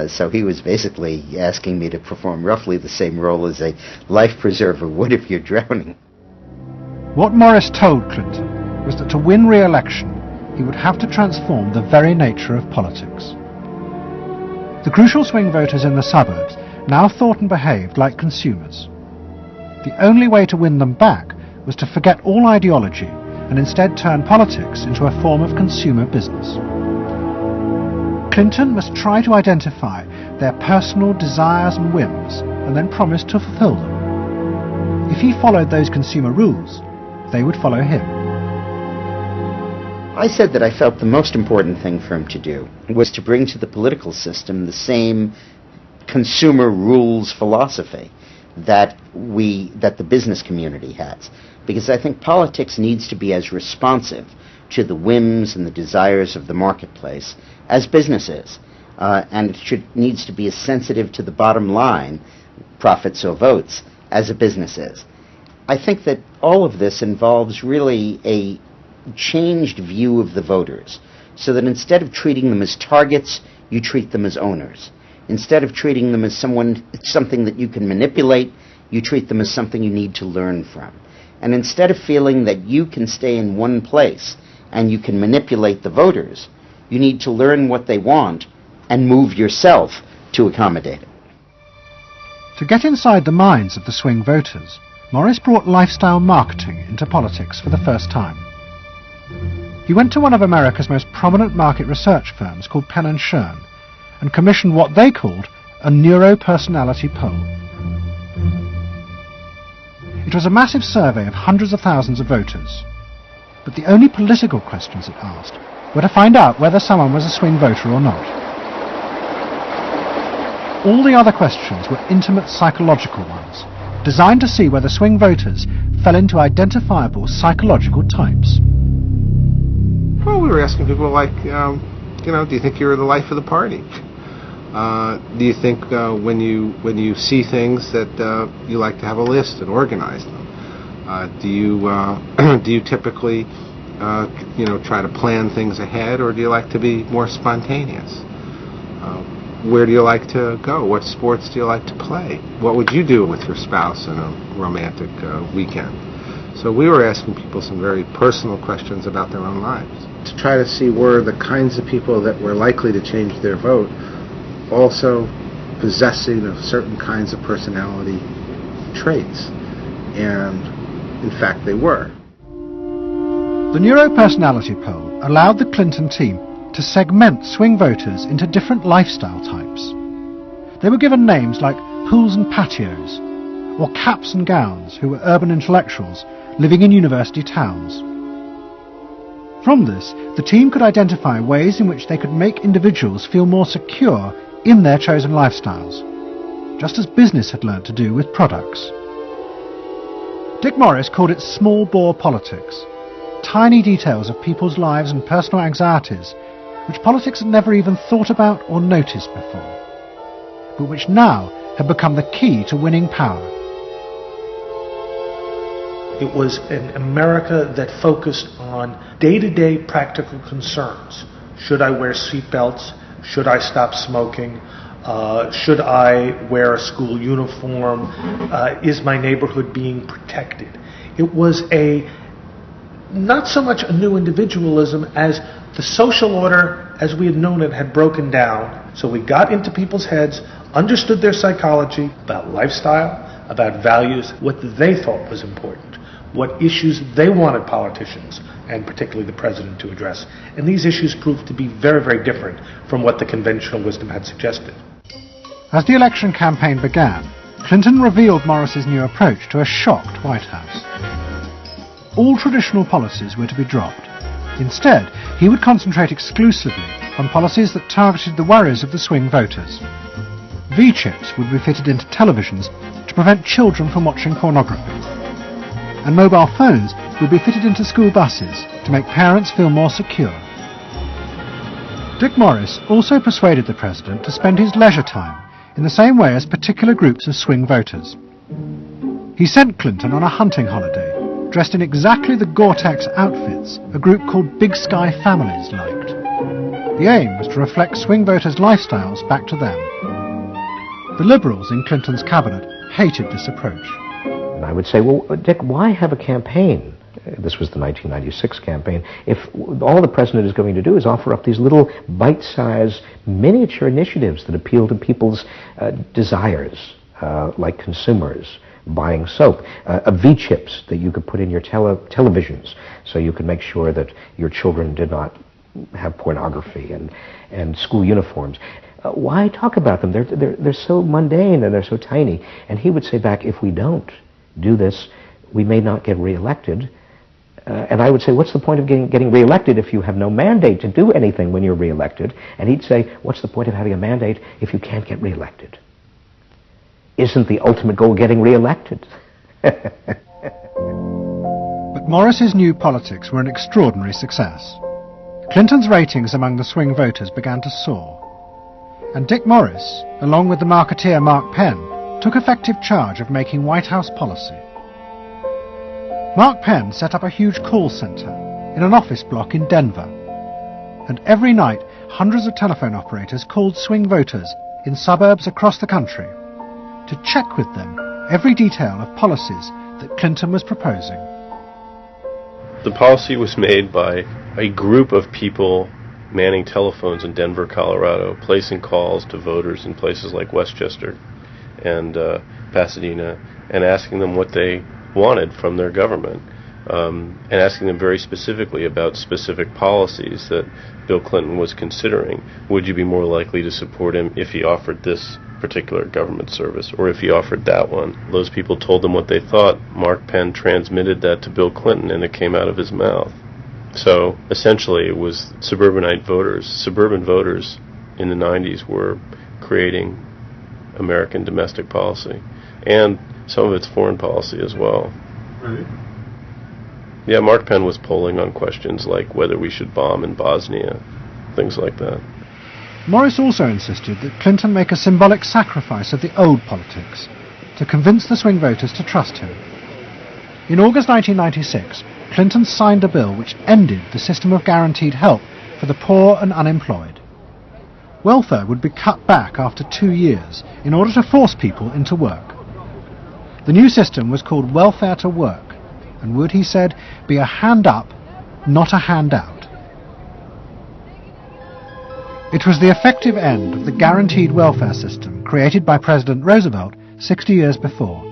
So he was basically asking me to perform roughly the same role as a life preserver would if you're drowning. What Morris told Clinton was that to win re-election, he would have to transform the very nature of politics. The crucial swing voters in the suburbs now thought and behaved like consumers. The only way to win them back was to forget all ideology and instead turn politics into a form of consumer business. Clinton must try to identify their personal desires and whims and then promise to fulfill them. If he followed those consumer rules, they would follow him. I said that I felt the most important thing for him to do was to bring to the political system the same consumer rules philosophy that the business community has. Because I think politics needs to be as responsive to the whims and the desires of the marketplace as business is. And it needs to be as sensitive to the bottom line, profits or votes, as a business is. I think that all of this involves really a changed view of the voters, so that instead of treating them as targets, you treat them as owners. Instead of treating them as something that you can manipulate, you treat them as something you need to learn from. And instead of feeling that you can stay in one place and you can manipulate the voters, you need to learn what they want and move yourself to accommodate it. To get inside the minds of the swing voters, Morris brought lifestyle marketing into politics for the first time. He went to one of America's most prominent market research firms called Penn & Shern and commissioned what they called a neuropersonality poll. It was a massive survey of hundreds of thousands of voters, but the only political questions it asked were to find out whether someone was a swing voter or not. All the other questions were intimate psychological ones, designed to see whether swing voters fell into identifiable psychological types. Well, we were asking people like, do you think you're the life of the party? Do you think when you see things that you like to have a list and organize them? Do you typically try to plan things ahead, or do you like to be more spontaneous? Where do you like to go? What sports do you like to play? What would you do with your spouse in a romantic weekend? So we were asking people some very personal questions about their own lives, to try to see were the kinds of people that were likely to change their vote also possessing of certain kinds of personality traits. And in fact they were. The neuropersonality poll allowed the Clinton team to segment swing voters into different lifestyle types. They were given names like pools and patios, or caps and gowns, who were urban intellectuals living in university towns. From this, the team could identify ways in which they could make individuals feel more secure in their chosen lifestyles, just as business had learnt to do with products. Dick Morris called it small bore politics, tiny details of people's lives and personal anxieties which politics had never even thought about or noticed before, but which now had become the key to winning power. It was an America that focused on day-to-day practical concerns. Should I wear seatbelts? Should I stop smoking? Should I wear a school uniform? Is my neighborhood being protected? It was not so much a new individualism as the social order as we had known it had broken down. So we got into people's heads, understood their psychology about lifestyle, about values, what they thought was important, what issues they wanted politicians, and particularly the president, to address. And these issues proved to be very, very different from what the conventional wisdom had suggested. As the election campaign began, Clinton revealed Morris's new approach to a shocked White House. All traditional policies were to be dropped. Instead, he would concentrate exclusively on policies that targeted the worries of the swing voters. V-chips would be fitted into televisions to prevent children from watching pornography. And mobile phones would be fitted into school buses to make parents feel more secure. Dick Morris also persuaded the president to spend his leisure time in the same way as particular groups of swing voters. He sent Clinton on a hunting holiday, dressed in exactly the Gore-Tex outfits a group called Big Sky Families liked. The aim was to reflect swing voters' lifestyles back to them. The Liberals in Clinton's cabinet hated this approach. And I would say, well, Dick, why have a campaign? This was the 1996 campaign. If all the president is going to do is offer up these little bite-sized miniature initiatives that appeal to people's desires, like consumers, buying soap, V-chips that you could put in your televisions so you could make sure that your children did not have pornography, and school uniforms. Why talk about them? They're so mundane and they're so tiny. And he would say back, if we don't do this, we may not get reelected. And I would say, what's the point of getting reelected if you have no mandate to do anything when you're reelected? And he'd say, what's the point of having a mandate if you can't get reelected? Isn't the ultimate goal getting reelected? But Morris's new politics were an extraordinary success. Clinton's ratings among the swing voters began to soar. And Dick Morris, along with the marketeer Mark Penn, took effective charge of making White House policy. Mark Penn set up a huge call center in an office block in Denver. And every night, hundreds of telephone operators called swing voters in suburbs across the country to check with them every detail of policies that Clinton was proposing. The policy was made by a group of people manning telephones in Denver, Colorado, placing calls to voters in places like Westchester and Pasadena, and asking them what they wanted from their government, and asking them very specifically about specific policies that Bill Clinton was considering. Would you be more likely to support him if he offered this particular government service, or if he offered that one? Those people told them what they thought. Mark Penn transmitted that to Bill Clinton, and it came out of his mouth. So essentially it was suburban voters in the 90s were creating American domestic policy, and some of its foreign policy as well. Right. Yeah, Mark Penn was polling on questions like whether we should bomb in Bosnia, things like that. Morris also insisted that Clinton make a symbolic sacrifice of the old politics to convince the swing voters to trust him. In August 1996, Clinton signed a bill which ended the system of guaranteed help for the poor and unemployed. Welfare would be cut back after 2 years in order to force people into work. The new system was called Welfare to Work, and would, he said, be a hand up, not a handout. It was the effective end of the guaranteed welfare system created by President Roosevelt 60 years before.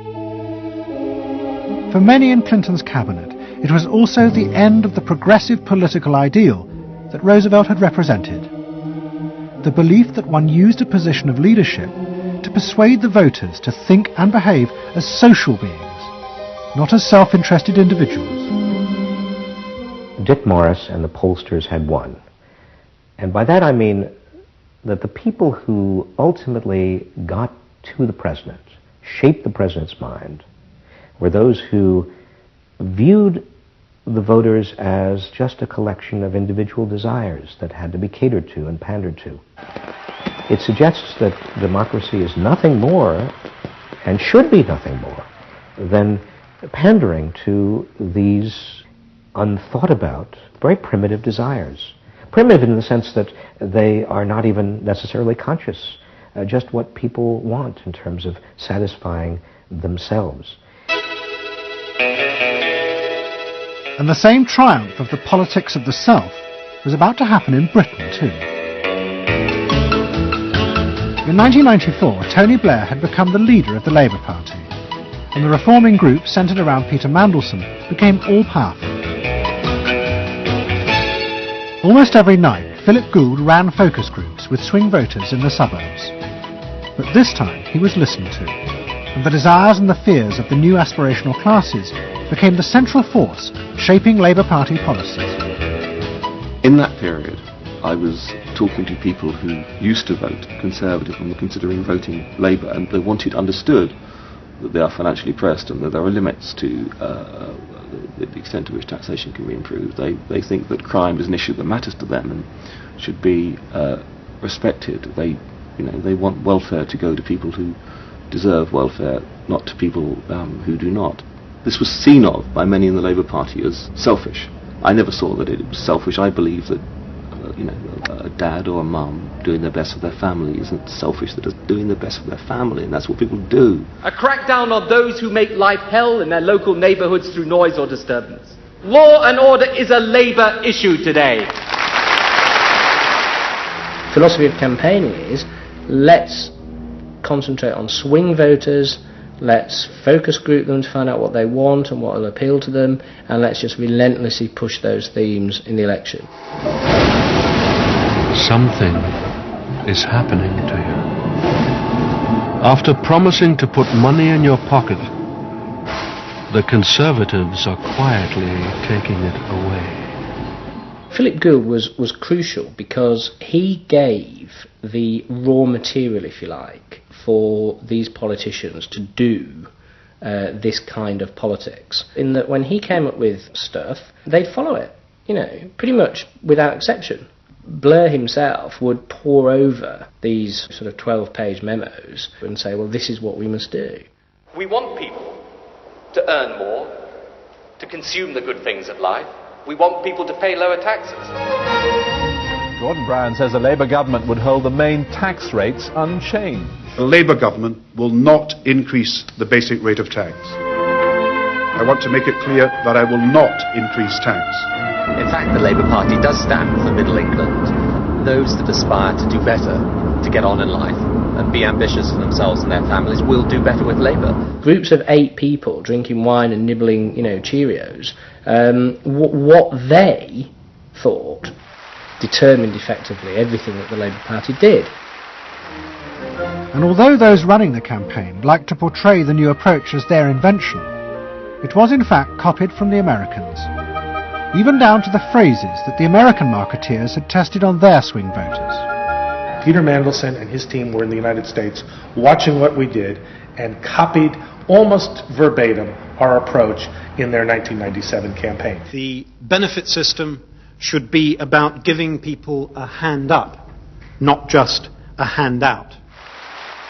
For many in Clinton's cabinet, it was also the end of the progressive political ideal that Roosevelt had represented. The belief that one used a position of leadership to persuade the voters to think and behave as social beings, not as self-interested individuals. Dick Morris and the pollsters had won. And by that I mean that the people who ultimately got to the president, shaped the president's mind, were those who viewed the voters as just a collection of individual desires that had to be catered to and pandered to. It suggests that democracy is nothing more, and should be nothing more, than pandering to these unthought about, very primitive desires. Primitive in the sense that they are not even necessarily conscious, just what people want in terms of satisfying themselves. And the same triumph of the politics of the self was about to happen in Britain too. In 1994, Tony Blair had become the leader of the Labour Party, and the reforming group centred around Peter Mandelson became all-powerful. Almost every night, Philip Gould ran focus groups with swing voters in the suburbs. But this time he was listened to, and the desires and the fears of the new aspirational classes became the central force shaping Labour Party policies. In that period, I was talking to people who used to vote Conservative and were considering voting Labour, and they wanted understood that they are financially pressed and that there are limits to the extent to which taxation can be improved. They think that crime is an issue that matters to them and should be respected. They want welfare to go to people who deserve welfare, not to people who do not. This was seen of by many in the Labour Party as selfish. I never saw that it was selfish. I believe that a dad or a mum doing their best for their family isn't selfish. They're just doing their best for their family, and that's what people do. A crackdown on those who make life hell in their local neighbourhoods through noise or disturbance. Law and order is a Labour issue today. Philosophy of campaigning is, let's concentrate on swing voters, let's focus group them to find out what they want and what will appeal to them, and let's just relentlessly push those themes in the election. Something is happening to you. After promising to put money in your pocket, the Conservatives are quietly taking it away. Philip Gould was crucial because he gave the raw material, if you like, for these politicians to do this kind of politics. In that when he came up with stuff, they'd follow it, pretty much without exception. Blair himself would pore over these sort of 12-page memos and say, well, this is what we must do. We want people to earn more, to consume the good things of life. We want people to pay lower taxes. Gordon Brown says the Labour government would hold the main tax rates unchanged. The Labour government will not increase the basic rate of tax. I want to make it clear that I will not increase tax. In fact, the Labour Party does stand for Middle England. Those that aspire to do better, to get on in life, and be ambitious for themselves and their families will do better with Labour. Groups of 8 people drinking wine and nibbling, Cheerios, what they thought determined effectively everything that the Labour Party did. And although those running the campaign liked to portray the new approach as their invention, it was in fact copied from the Americans, even down to the phrases that the American marketeers had tested on their swing voters. Peter Mandelson and his team were in the United States watching what we did and copied almost verbatim our approach in their 1997 campaign. The benefit system should be about giving people a hand up, not just a handout.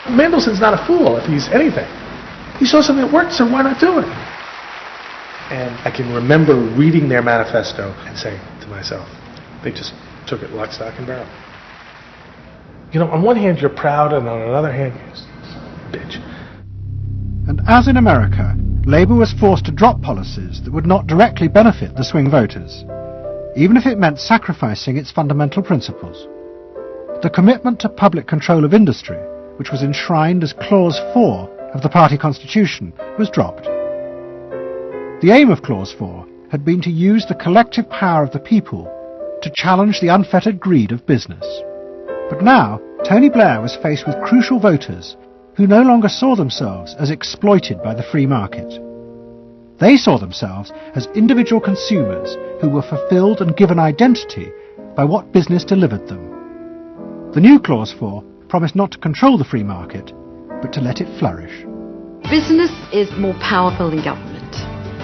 Mandelson's not a fool if he's anything. He saw something that worked, so why not do it? And I can remember reading their manifesto and saying to myself, they just took it lock, stock, and barrel. On one hand you're proud, and on another hand you're bitch. And as in America, Labour was forced to drop policies that would not directly benefit the swing voters, even if it meant sacrificing its fundamental principles. The commitment to public control of industry, which was enshrined as Clause 4 of the party constitution, was dropped. The aim of Clause 4 had been to use the collective power of the people to challenge the unfettered greed of business. But now, Tony Blair was faced with crucial voters who no longer saw themselves as exploited by the free market. They saw themselves as individual consumers who were fulfilled and given identity by what business delivered them. The new Clause 4 promised not to control the free market, but to let it flourish. Business is more powerful than government.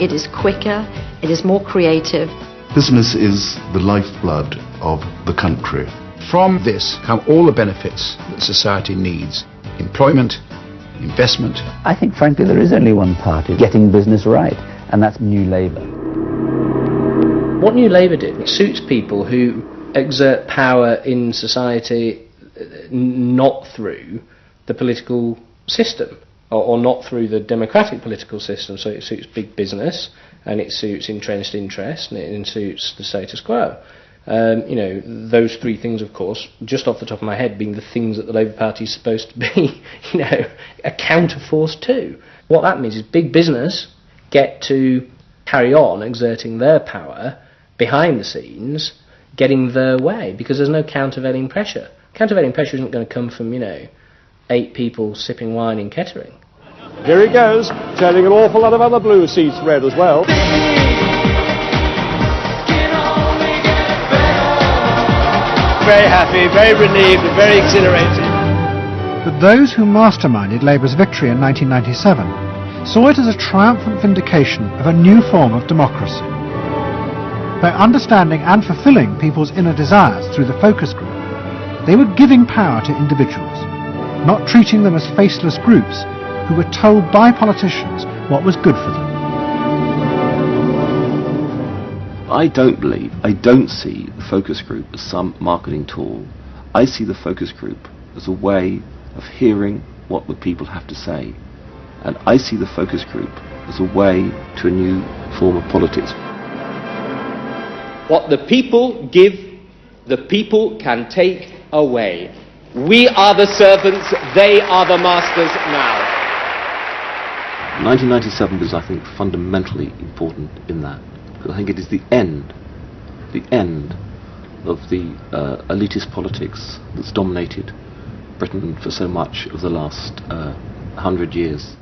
It is quicker, it is more creative. Business is the lifeblood of the country. From this come all the benefits that society needs. Employment, investment. I think, frankly, there is only one party getting business right, and that's New Labour. What New Labour did, it suits people who exert power in society not through the political system, or not through the democratic political system. So it suits big business, and it suits entrenched interest, and it suits the status quo. Those three things, of course, just off the top of my head, being the things that the Labour Party is supposed to be, a counterforce to. What that means is big business get to carry on exerting their power behind the scenes, getting their way, because there's no countervailing pressure. Countervailing pressure isn't going to come from, 8 people sipping wine in Kettering. Here he goes, turning an awful lot of other blue seats red as well. Very happy, very relieved, and very exhilarated. But those who masterminded Labour's victory in 1997 saw it as a triumphant vindication of a new form of democracy. By understanding and fulfilling people's inner desires through the focus group, they were giving power to individuals, not treating them as faceless groups who were told by politicians what was good for them. I don't see the focus group as some marketing tool. I see the focus group as a way of hearing what the people have to say. And I see the focus group as a way to a new form of politics. What the people give, the people can take away. We are the servants, they are the masters now. 1997 was, I think, fundamentally important in that. I think it is the end of the elitist politics that's dominated Britain for so much of the last 100 years.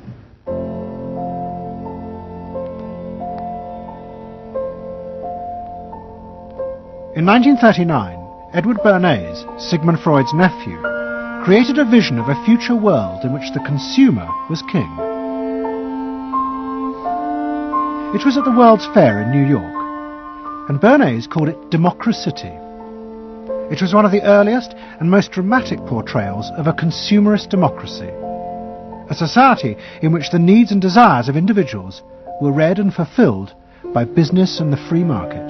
In 1939, Edward Bernays, Sigmund Freud's nephew, created a vision of a future world in which the consumer was king. It was at the World's Fair in New York, and Bernays called it Democracity. It was one of the earliest and most dramatic portrayals of a consumerist democracy, a society in which the needs and desires of individuals were read and fulfilled by business and the free market.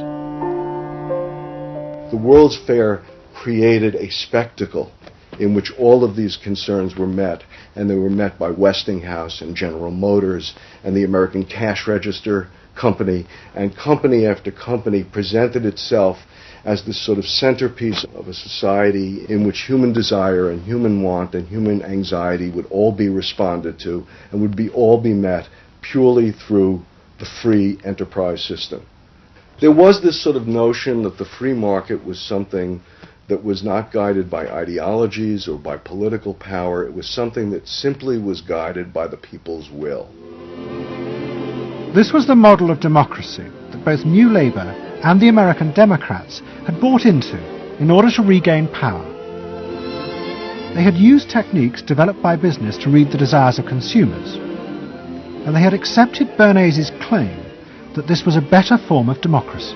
The World's Fair created a spectacle in which all of these concerns were met, and they were met by Westinghouse and General Motors and the American Cash Register Company, and company after company presented itself as this sort of centerpiece of a society in which human desire and human want and human anxiety would all be responded to and would all be met purely through the free enterprise system. There was this sort of notion that the free market was something that was not guided by ideologies or by political power. It was something that simply was guided by the people's will. This was the model of democracy that both New Labour and the American Democrats had bought into in order to regain power. They had used techniques developed by business to read the desires of consumers, and they had accepted Bernays' claim that this was a better form of democracy.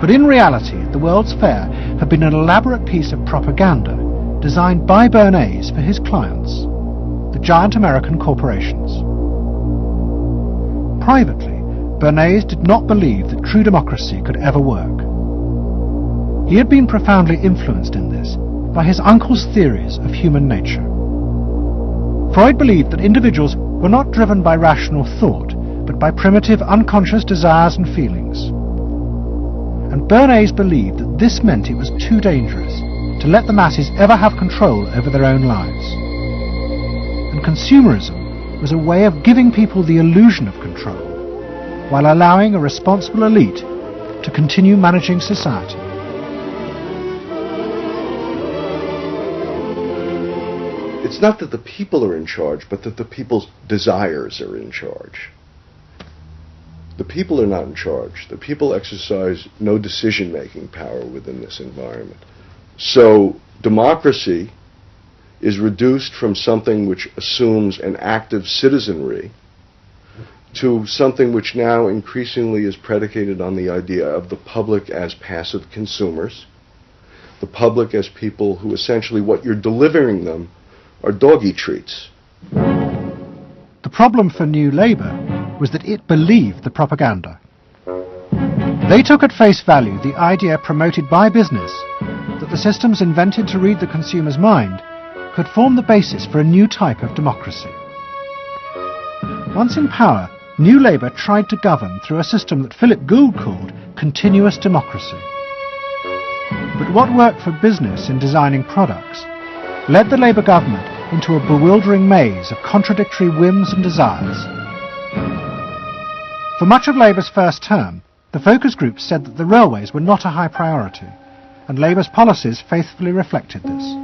But in reality, the World's Fair had been an elaborate piece of propaganda designed by Bernays for his clients, the giant American corporations. Privately, Bernays did not believe that true democracy could ever work. He had been profoundly influenced in this by his uncle's theories of human nature. Freud believed that individuals were not driven by rational thought, but by primitive unconscious desires and feelings. And Bernays believed that this meant it was too dangerous to let the masses ever have control over their own lives. And consumerism was a way of giving people the illusion of control while allowing a responsible elite to continue managing society. It's not that the people are in charge, but that the people's desires are in charge. The people are not in charge. The people exercise no decision-making power within this environment. So democracy is reduced from something which assumes an active citizenry to something which now increasingly is predicated on the idea of the public as passive consumers, the public as people who essentially what you're delivering them are doggy treats. The problem for New Labour was that it believed the propaganda. They took at face value the idea promoted by business that the systems invented to read the consumer's mind could form the basis for a new type of democracy. Once in power, New Labour tried to govern through a system that Philip Gould called continuous democracy. But what worked for business in designing products led the Labour government into a bewildering maze of contradictory whims and desires. For much of Labour's first term, the focus groups said that the railways were not a high priority, and Labour's policies faithfully reflected this.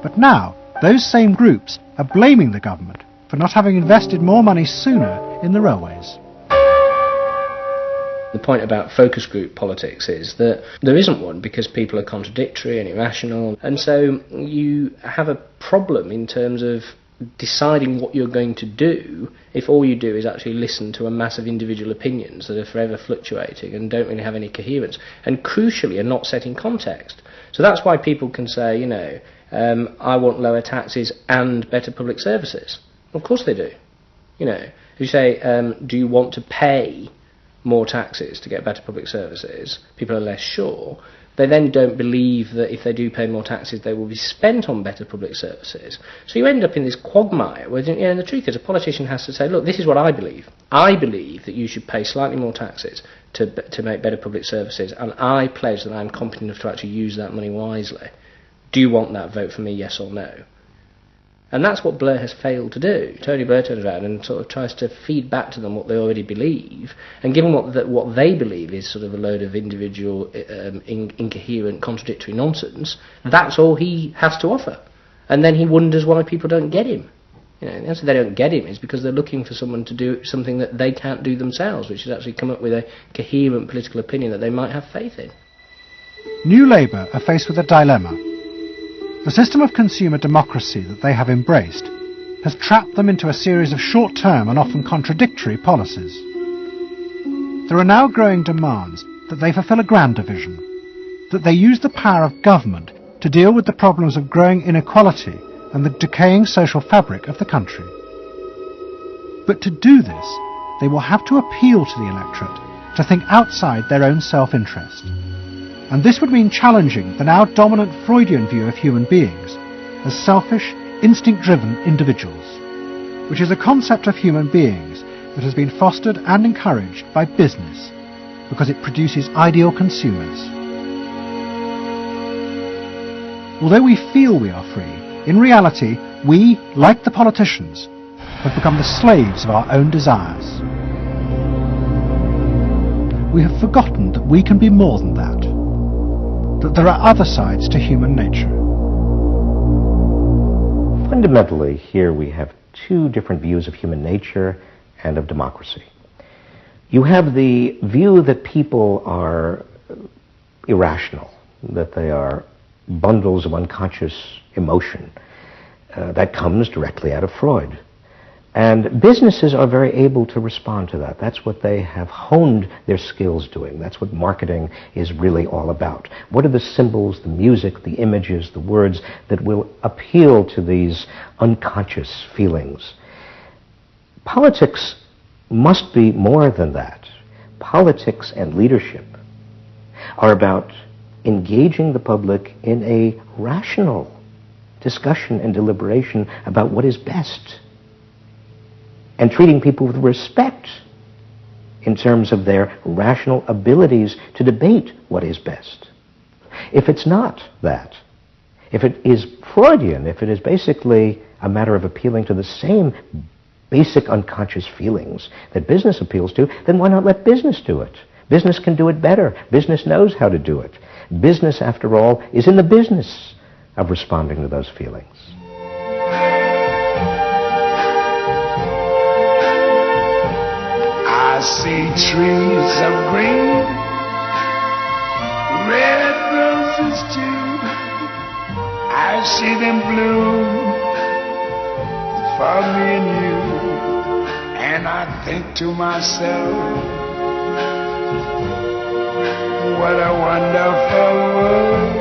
But now, those same groups are blaming the government for not having invested more money sooner in the railways. The point about focus group politics is that there isn't one because people are contradictory and irrational, and so you have a problem in terms of deciding what you're going to do if all you do is actually listen to a mass of individual opinions that are forever fluctuating and don't really have any coherence, and crucially are not set in context. So that's why people can say, you know, I want lower taxes and better public services. Of course they do. You know, if you say, do you want to pay more taxes to get better public services, people are less sure. They then don't believe that if they do pay more taxes, they will be spent on better public services. So you end up in this quagmire where, you know, the truth is a politician has to say, look, this is what I believe. I believe that you should pay slightly more taxes to make better public services, and I pledge that I'm competent enough to actually use that money wisely. Do you want that? Vote for me, yes or no. And that's what Blair has failed to do. Tony Blair turns around and sort of tries to feed back to them what they already believe, and given what they believe is sort of a load of individual, incoherent, contradictory nonsense, that's all he has to offer. And then he wonders why people don't get him. You know, the answer they don't get him is because they're looking for someone to do something that they can't do themselves, which is actually come up with a coherent political opinion that they might have faith in. New Labour are faced with a dilemma. The system of consumer democracy that they have embraced has trapped them into a series of short-term and often contradictory policies. There are now growing demands that they fulfil a grander vision, that they use the power of government to deal with the problems of growing inequality and the decaying social fabric of the country. But to do this, they will have to appeal to the electorate to think outside their own self-interest. And this would mean challenging the now dominant Freudian view of human beings as selfish, instinct-driven individuals, which is a concept of human beings that has been fostered and encouraged by business because it produces ideal consumers. Although we feel we are free, in reality, we, like the politicians, have become the slaves of our own desires. We have forgotten that we can be more than that there are other sides to human nature. Fundamentally, here we have two different views of human nature and of democracy. You have the view that people are irrational, that they are bundles of unconscious emotion. That comes directly out of Freud. And businesses are very able to respond to that. That's what they have honed their skills doing. That's what marketing is really all about. What are the symbols, the music, the images, the words that will appeal to these unconscious feelings? Politics must be more than that. Politics and leadership are about engaging the public in a rational discussion and deliberation about what is best, and treating people with respect in terms of their rational abilities to debate what is best. If it's not that, if it is Freudian, if it is basically a matter of appealing to the same basic unconscious feelings that business appeals to, then why not let business do it? Business can do it better. Business knows how to do it. Business, after all, is in the business of responding to those feelings. I see trees of green, red roses too. I see them bloom for me and you, and I think to myself, what a wonderful world.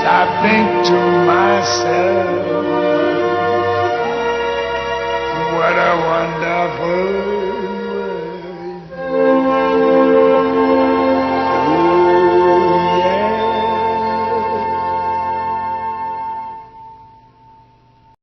I think to myself,